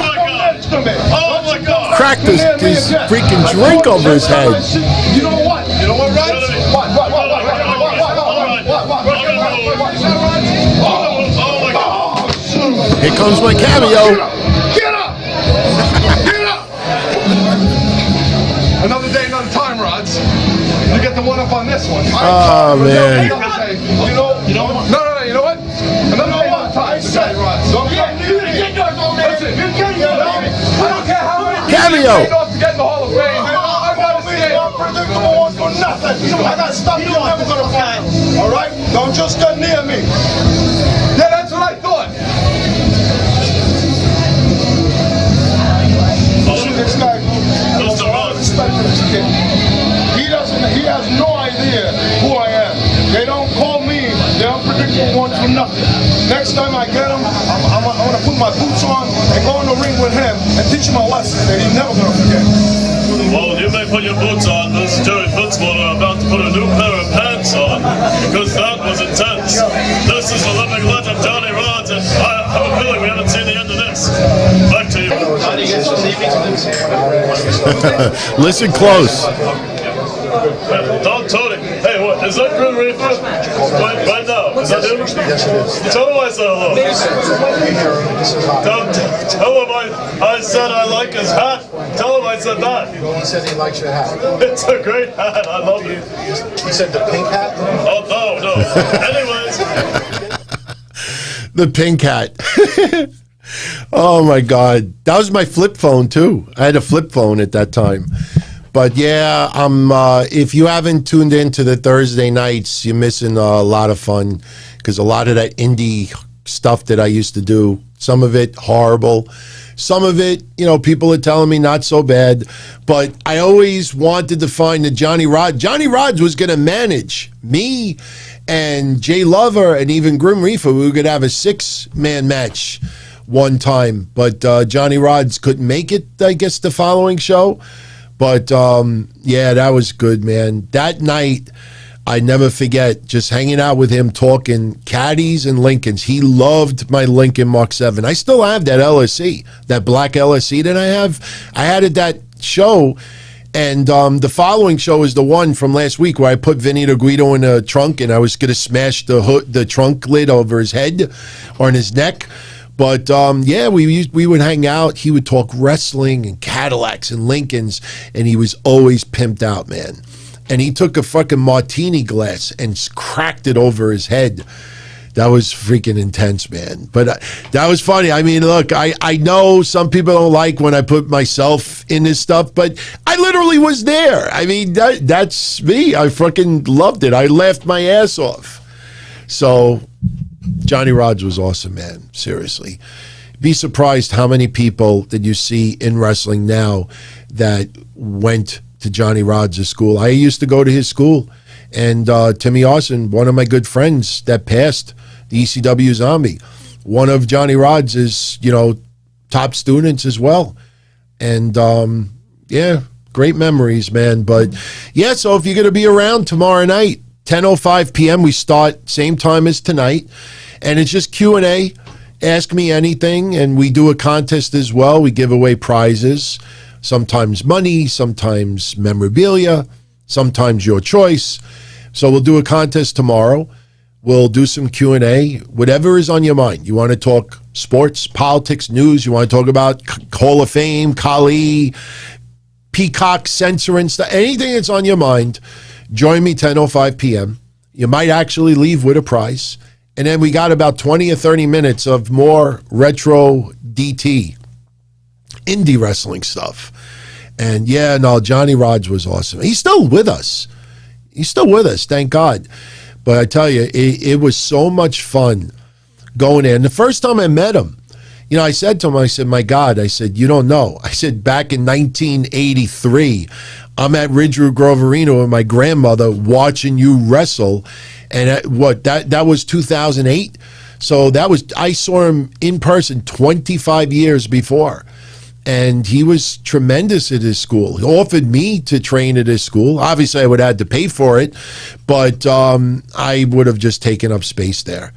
Oh my God. Cracked his freaking drink over his head. You know what? You know what, right? What? Here comes my cameo. Get up! Get up! Another day, another time, Rods. You get the one up on this one. Oh, man. You know what? No, you know what? Another day, another time, Rods. Don't get listen. I don't care how many Cameo. to get in the Hall of Fame. I gotta stay. Unpredictable ones for nothing. I got stuff you're never gonna find. All right? Don't just get near me. Yeah, that's what I thought. This guy, Mr. Rods. respect for this kid. He has no idea who I am. They don't call me the unpredictable one for nothing. Next time I get him, I'm gonna put my boots on and go in the ring with him and teach him a lesson that he's never gonna forget. Well, you may put your boots on. This is Jerry Fitzwater about to put a new pair of pants on, because that was intense. This is the living legend, Johnny Rods, and I have a feeling we haven't seen the Listen close. Don Tony. Hey, what? Is that Grim Reaper? Right now. Is that him? Yes, it is. Tell him I said hello. Tell him I said I like his hat. Tell him I said that. He said he likes your hat. It's a great hat. I love it. He said the pink hat? Oh, no. Anyways. The pink hat. Oh, my God. That was my flip phone, too. I had a flip phone at that time. But yeah, if you haven't tuned into the Thursday nights, you're missing a lot of fun because a lot of that indie stuff that I used to do, some of it horrible, some of it, people are telling me not so bad. But I always wanted to find the Johnny Rods. Johnny Rods was going to manage me and Jay Lover and even Grim Reaper. We were going to have a 6-man match one time, but Johnny Rods couldn't make it, I guess, the following show. But, yeah, that was good, man. That night, I never forget just hanging out with him, talking caddies and Lincolns. He loved my Lincoln Mark 7. I still have that LSE, that black LSE that I have. I had it that show, and the following show is the one from last week where I put Vinny the Guido in a trunk, and I was going to smash the trunk lid over his head or on his neck. But, yeah, we would hang out. He would talk wrestling and Cadillacs and Lincolns, and he was always pimped out, man. And he took a fucking martini glass and cracked it over his head. That was freaking intense, man. But that was funny. I mean, look, I know some people don't like when I put myself in this stuff, but I literally was there. I mean, that's me. I fucking loved it. I laughed my ass off. So Johnny Rods was awesome, man. Seriously. Be surprised how many people that you see in wrestling now that went to Johnny Rods' school. I used to go to his school. And Timmy Austin, one of my good friends that passed, the ECW Zombie, one of Johnny Rods' top students as well. And, yeah, great memories, man. But, yeah, so if you're going to be around tomorrow night, 10:05 p.m., we start same time as tonight. And it's just Q&A, ask me anything, and we do a contest as well. We give away prizes, sometimes money, sometimes memorabilia, sometimes your choice. So we'll do a contest tomorrow. We'll do some Q&A, whatever is on your mind. You want to talk sports, politics, news, you want to talk about Hall of Fame, Kali, Peacock, censoring stuff, anything that's on your mind, join me 10:05 p.m. You might actually leave with a prize. And then we got about 20 or 30 minutes of more retro DT, indie wrestling stuff. And yeah, no, Johnny Rods was awesome. He's still with us. Thank God. But I tell you, it was so much fun going in. The first time I met him, I said to him, I said, my God, I said, you don't know. I said, back in 1983, I'm at Ridgeview Grove Arena with my grandmother watching you wrestle. And that was 2008. So I saw him in person 25 years before. And he was tremendous at his school. He offered me to train at his school. Obviously, I would have had to pay for it, but I would have just taken up space there.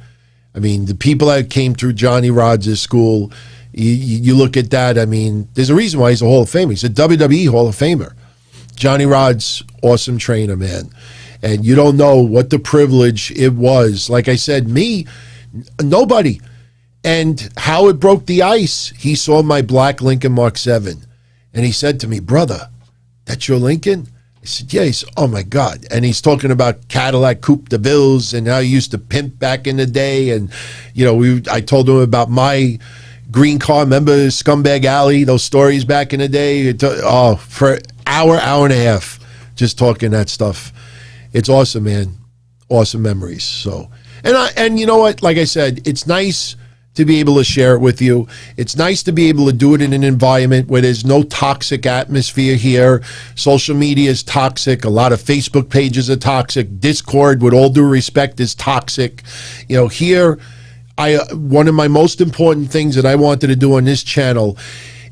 I mean, the people that came through Johnny Rods' school, you look at that, I mean, there's a reason why he's a Hall of Famer. He's a WWE Hall of Famer. Johnny Rods, awesome trainer, man. And you don't know what the privilege it was. Like I said, me, nobody. And how it broke the ice, he saw my black Lincoln Mark 7. And he said to me, brother, that's your Lincoln? I said, yeah. He said, oh, my God. And he's talking about Cadillac Coupe de Villes and how he used to pimp back in the day. And, I told him about my green car. Remember Scumbag Alley, those stories back in the day? For an hour and a half, just talking that stuff. It's awesome, man. Awesome memories. So, and you know what? Like I said, it's nice to be able to share it with you. It's nice to be able to do it in an environment where there's no toxic atmosphere here. Social media is toxic. A lot of Facebook pages are toxic. Discord, with all due respect, is toxic. Here, one of my most important things that I wanted to do on this channel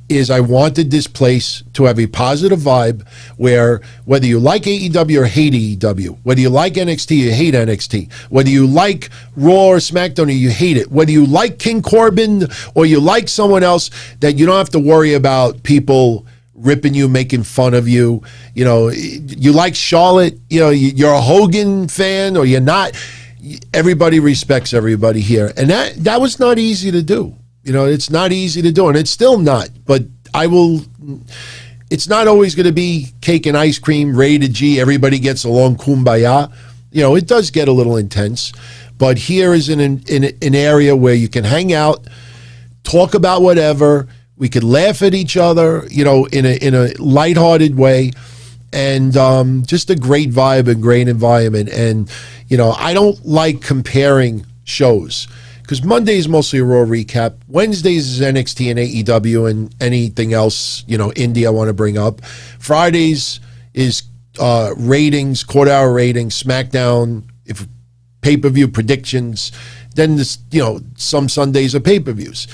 is I wanted this place to have a positive vibe where whether you like AEW or hate AEW, whether you like NXT or hate NXT, whether you like Raw or SmackDown or you hate it, whether you like King Corbin or you like someone else, that you don't have to worry about people ripping you, making fun of you. You know, you like Charlotte, you know, you're a Hogan fan or you're not. Everybody respects everybody here. And that was not easy to do. You know, it's not easy to do, and it's still not. But it's not always going to be cake and ice cream, rated G, everybody gets along, kumbaya. You know, it does get a little intense. But here is an area where you can hang out, talk about whatever. We could laugh at each other, you know, in a lighthearted way. And just a great vibe and great environment. And, you know, I don't like comparing shows, because Monday is mostly a Raw recap. Wednesdays is NXT and AEW and anything else, you know, indie I want to bring up. Fridays is ratings, quarter-hour ratings, SmackDown, if pay-per-view predictions. Then, this, you know, some Sundays are pay-per-views.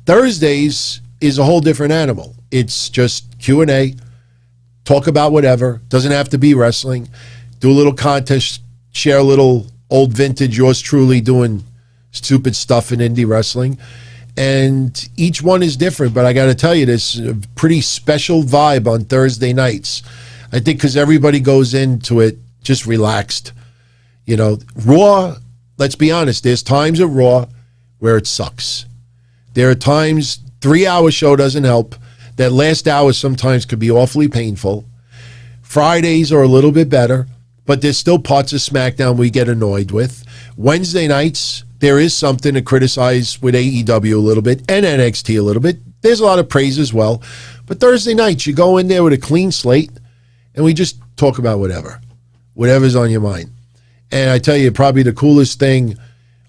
Thursdays is a whole different animal. It's just Q&A, talk about whatever. Doesn't have to be wrestling. Do a little contest, share a little old vintage, yours truly doing stupid stuff in indie wrestling. And each one is different, but I got to tell you, this is a pretty special vibe on Thursday nights. I think because everybody goes into it just relaxed. You know, Raw, let's be honest, there's times at Raw where it sucks. There are times 3-hour show doesn't help. That last hour sometimes could be awfully painful. Fridays are a little bit better, but there's still parts of SmackDown we get annoyed with. Wednesday nights, there is something to criticize with AEW a little bit and NXT a little bit. There's a lot of praise as well. But Thursday nights, you go in there with a clean slate, and we just talk about whatever's on your mind. And I tell you, probably the coolest thing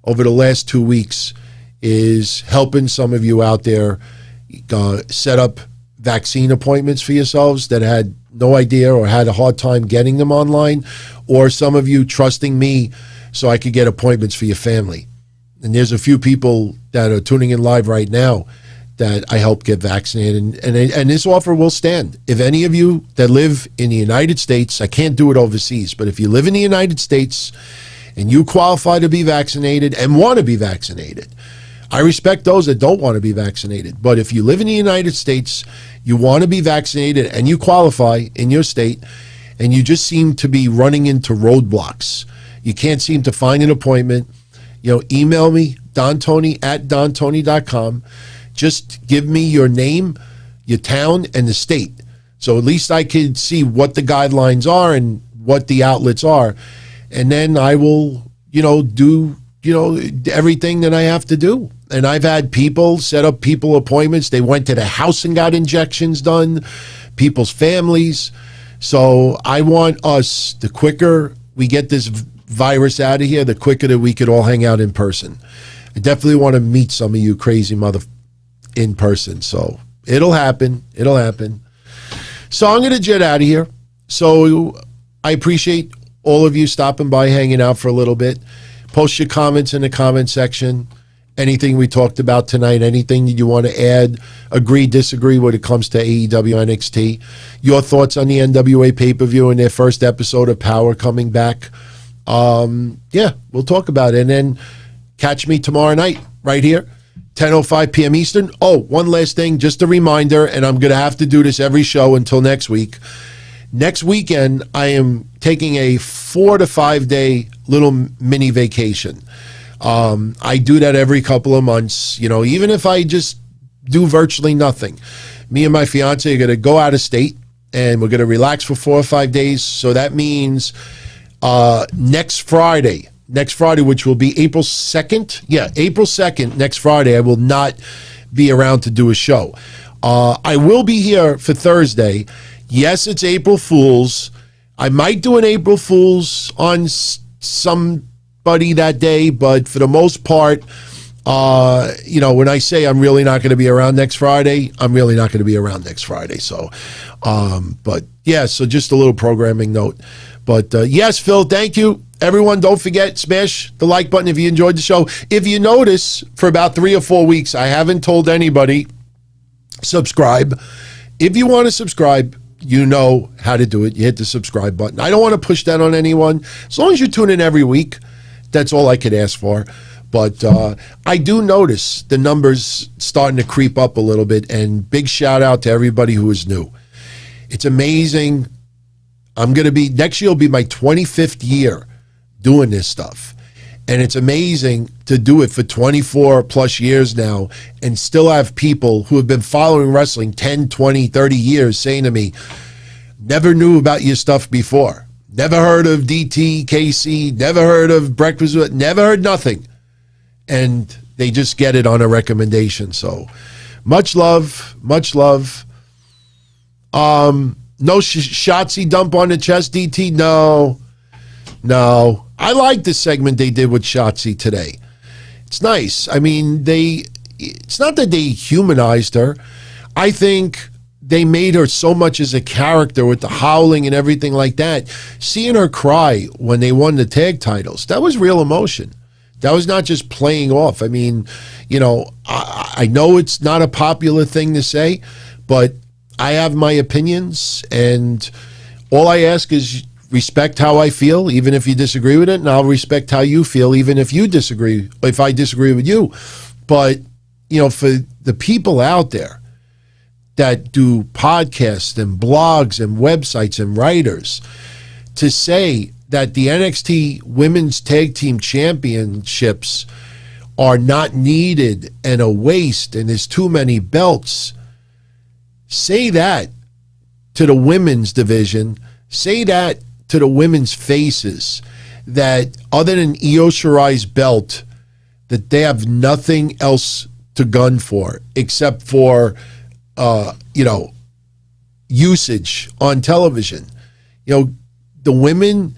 over the last 2 weeks is helping some of you out there set up vaccine appointments for yourselves that had no idea or had a hard time getting them online, or some of you trusting me so I could get appointments for your family. And there's a few people that are tuning in live right now that I helped get vaccinated. And this offer will stand. If any of you that live in the United States, I can't do it overseas, but if you live in the United States and you qualify to be vaccinated and want to be vaccinated, I respect those that don't want to be vaccinated. But if you live in the United States, you want to be vaccinated and you qualify in your state, and you just seem to be running into roadblocks, you can't seem to find an appointment, you know, email me, dontony@dontony.com. Just give me your name, your town, and the state. So at least I can see what the guidelines are and what the outlets are. And then I will, you know, do, you know, everything that I have to do. And I've had people set up people appointments. They went to the house and got injections done, people's families. So I want us, the quicker we get this virus out of here, the quicker that we could all hang out in person. I definitely want to meet some of you crazy in person. So it'll happen. It'll happen. So I'm going to jet out of here. So I appreciate all of you stopping by, hanging out for a little bit. Post your comments in the comment section. Anything we talked about tonight, anything that you want to add, agree, disagree when it comes to AEW NXT. Your thoughts on the NWA pay-per-view and their first episode of Power coming back. Yeah, we'll talk about it. And then catch me tomorrow night right here, 10:05 p.m. Eastern. Oh, one last thing, just a reminder, and I'm going to have to do this every show until next week. Next weekend, I am taking a 4 to 5 day little mini vacation. I do that every couple of months, you know, even if I just do virtually nothing. Me and my fiance are going to go out of state, and we're going to relax for 4 or 5 days. So that means next Friday, which will be April 2nd. Yeah, April 2nd, next Friday, I will not be around to do a show. I will be here for Thursday. Yes, it's April Fool's. I might do an April Fool's on somebody that day, but for the most part, you know, when I say I'm really not going to be around next Friday, I'm really not going to be around next Friday. So, but yeah, so just a little programming note. But yes, Phil, thank you. Everyone, don't forget, smash the like button if you enjoyed the show. If you notice, for about 3 or 4 weeks, I haven't told anybody subscribe. If you want to subscribe, you know how to do it. You hit the subscribe button. I don't want to push that on anyone. As long as you tune in every week, that's all I could ask for. But I do notice the numbers starting to creep up a little bit, and big shout out to everybody who is new. It's amazing. Next year will be my 25th year doing this stuff. And it's amazing to do it for 24 plus years now and still have people who have been following wrestling 10, 20, 30 years saying to me, never knew about your stuff before. Never heard of DT, KC, never heard of Breakfast, never heard nothing. And they just get it on a recommendation. So much love, much love. No Shotzi dump on the chest, DT? No. I like the segment they did with Shotzi today. It's nice. I mean, it's not that they humanized her. I think they made her so much as a character with the howling and everything like that. Seeing her cry when they won the tag titles, that was real emotion. That was not just playing off. I mean, I know it's not a popular thing to say, but I have my opinions, and all I ask is respect how I feel, even if you disagree with it, and I'll respect how you feel, even if I disagree with you. But, for the people out there that do podcasts and blogs and websites and writers, to say that the NXT Women's Tag Team Championships are not needed and a waste and there's too many belts, say that to the women's division. Say that to the women's faces, that other than Io Shirai's belt, that they have nothing else to gun for except for, usage on television. The women,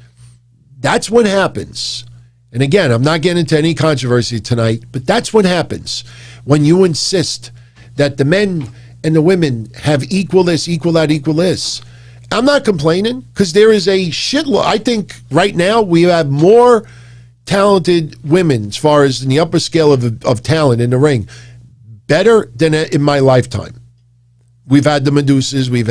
that's what happens. And again, I'm not getting into any controversy tonight, but that's what happens when you insist that the men and the women have equal this, equal that, equal this. I'm not complaining, because there is a shitload. I think right now we have more talented women as far as in the upper scale of talent in the ring, better than in my lifetime. We've had the Medusas, we've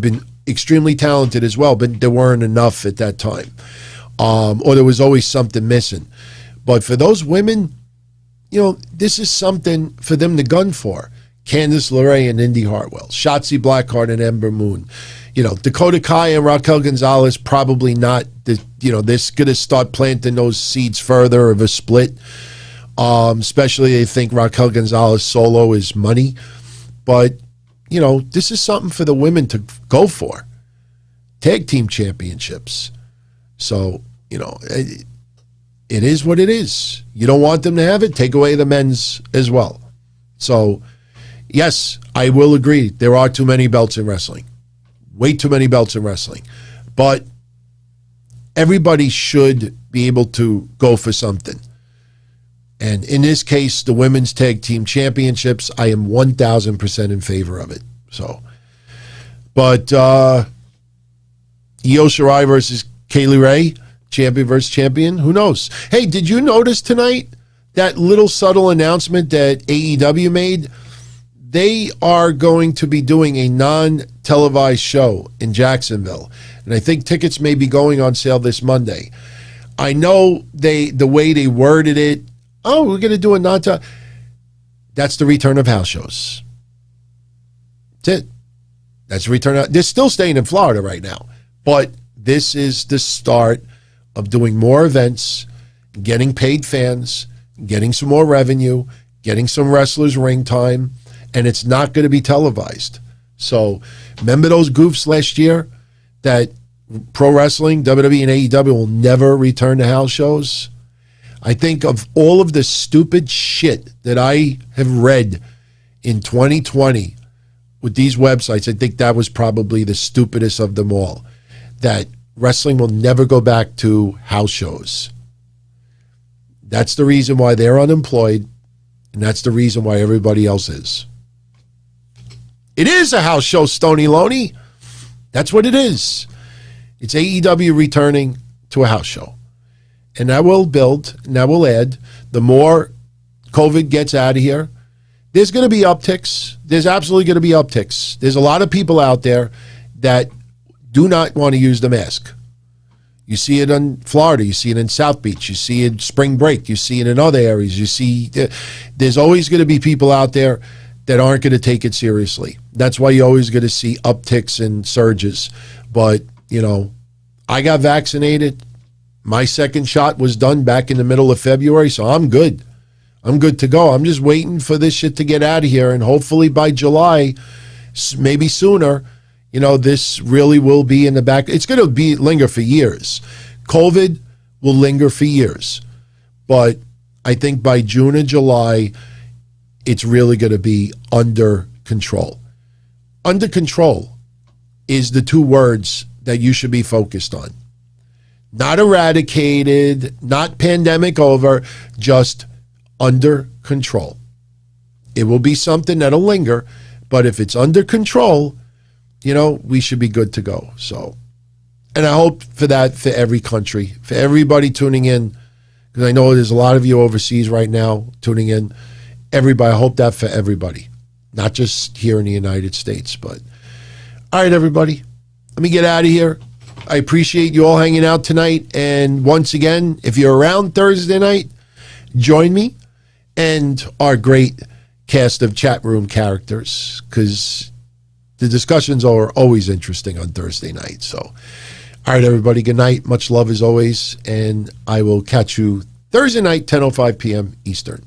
been extremely talented as well, but there weren't enough at that time. Or there was always something missing. But for those women, this is something for them to gun for. Candice LeRae and Indy Hartwell, Shotzi Blackheart and Ember Moon, Dakota Kai and Raquel Gonzalez, probably not. They're going to start planting those seeds further of a split. Especially they think Raquel Gonzalez solo is money. But, this is something for the women to go for. Tag team championships. So, it is what it is. You don't want them to have it, take away the men's as well. So, yes, I will agree. There are too many belts in wrestling. Way too many belts in wrestling. But everybody should be able to go for something. And in this case, the Women's Tag Team Championships, I am 1,000% in favor of it. So, but Io Shirai versus Kaylee Ray, champion versus champion, who knows? Hey, did you notice tonight that little subtle announcement that AEW made? They are going to be doing a non-televised show in Jacksonville. And I think tickets may be going on sale this Monday. I know the way they worded it, we're going to do a non-televised. That's the return of house shows. That's it. That's the return of, they're still staying in Florida right now. But this is the start of doing more events, getting paid fans, getting some more revenue, getting some wrestlers ring time. And it's not going to be televised. So remember those goofs last year that pro wrestling, WWE and AEW will never return to house shows? I think of all of the stupid shit that I have read in 2020 with these websites, I think that was probably the stupidest of them all. That wrestling will never go back to house shows. That's the reason why they're unemployed, and that's the reason why everybody else is. It is a house show, Stony Loney. That's what it is. It's AEW returning to a house show. And that will build, and that will add. The more COVID gets out of here, there's going to be upticks. There's absolutely going to be upticks. There's a lot of people out there that do not want to use the mask. You see it in Florida. You see it in South Beach. You see it in spring break. You see it in other areas. You see there's always going to be people out there that aren't going to take it seriously. That's why you're always going to see upticks and surges. But, you know, I got vaccinated. My second shot was done back in the middle of February, so I'm good. I'm good to go. I'm just waiting for this shit to get out of here, and hopefully by July, maybe sooner, you know, this really will be in the back. It's going to linger for years. COVID will linger for years. But I think by June or July, it's really going to be under control. Under control is the two words that you should be focused on. Not eradicated, not pandemic over, just under control. It will be something that'll linger, but if it's under control, you know, we should be good to go. So, and I hope for that for every country, for everybody tuning in, because I know there's a lot of you overseas right now tuning in. Everybody, I hope that for everybody, not just here in the United States. But all right, everybody, let me get out of here. I appreciate you all hanging out tonight. And once again, if you're around Thursday night, join me and our great cast of chat room characters, because the discussions are always interesting on Thursday night. So, all right, everybody, good night. Much love as always. And I will catch you Thursday night, 10:05 p.m. Eastern.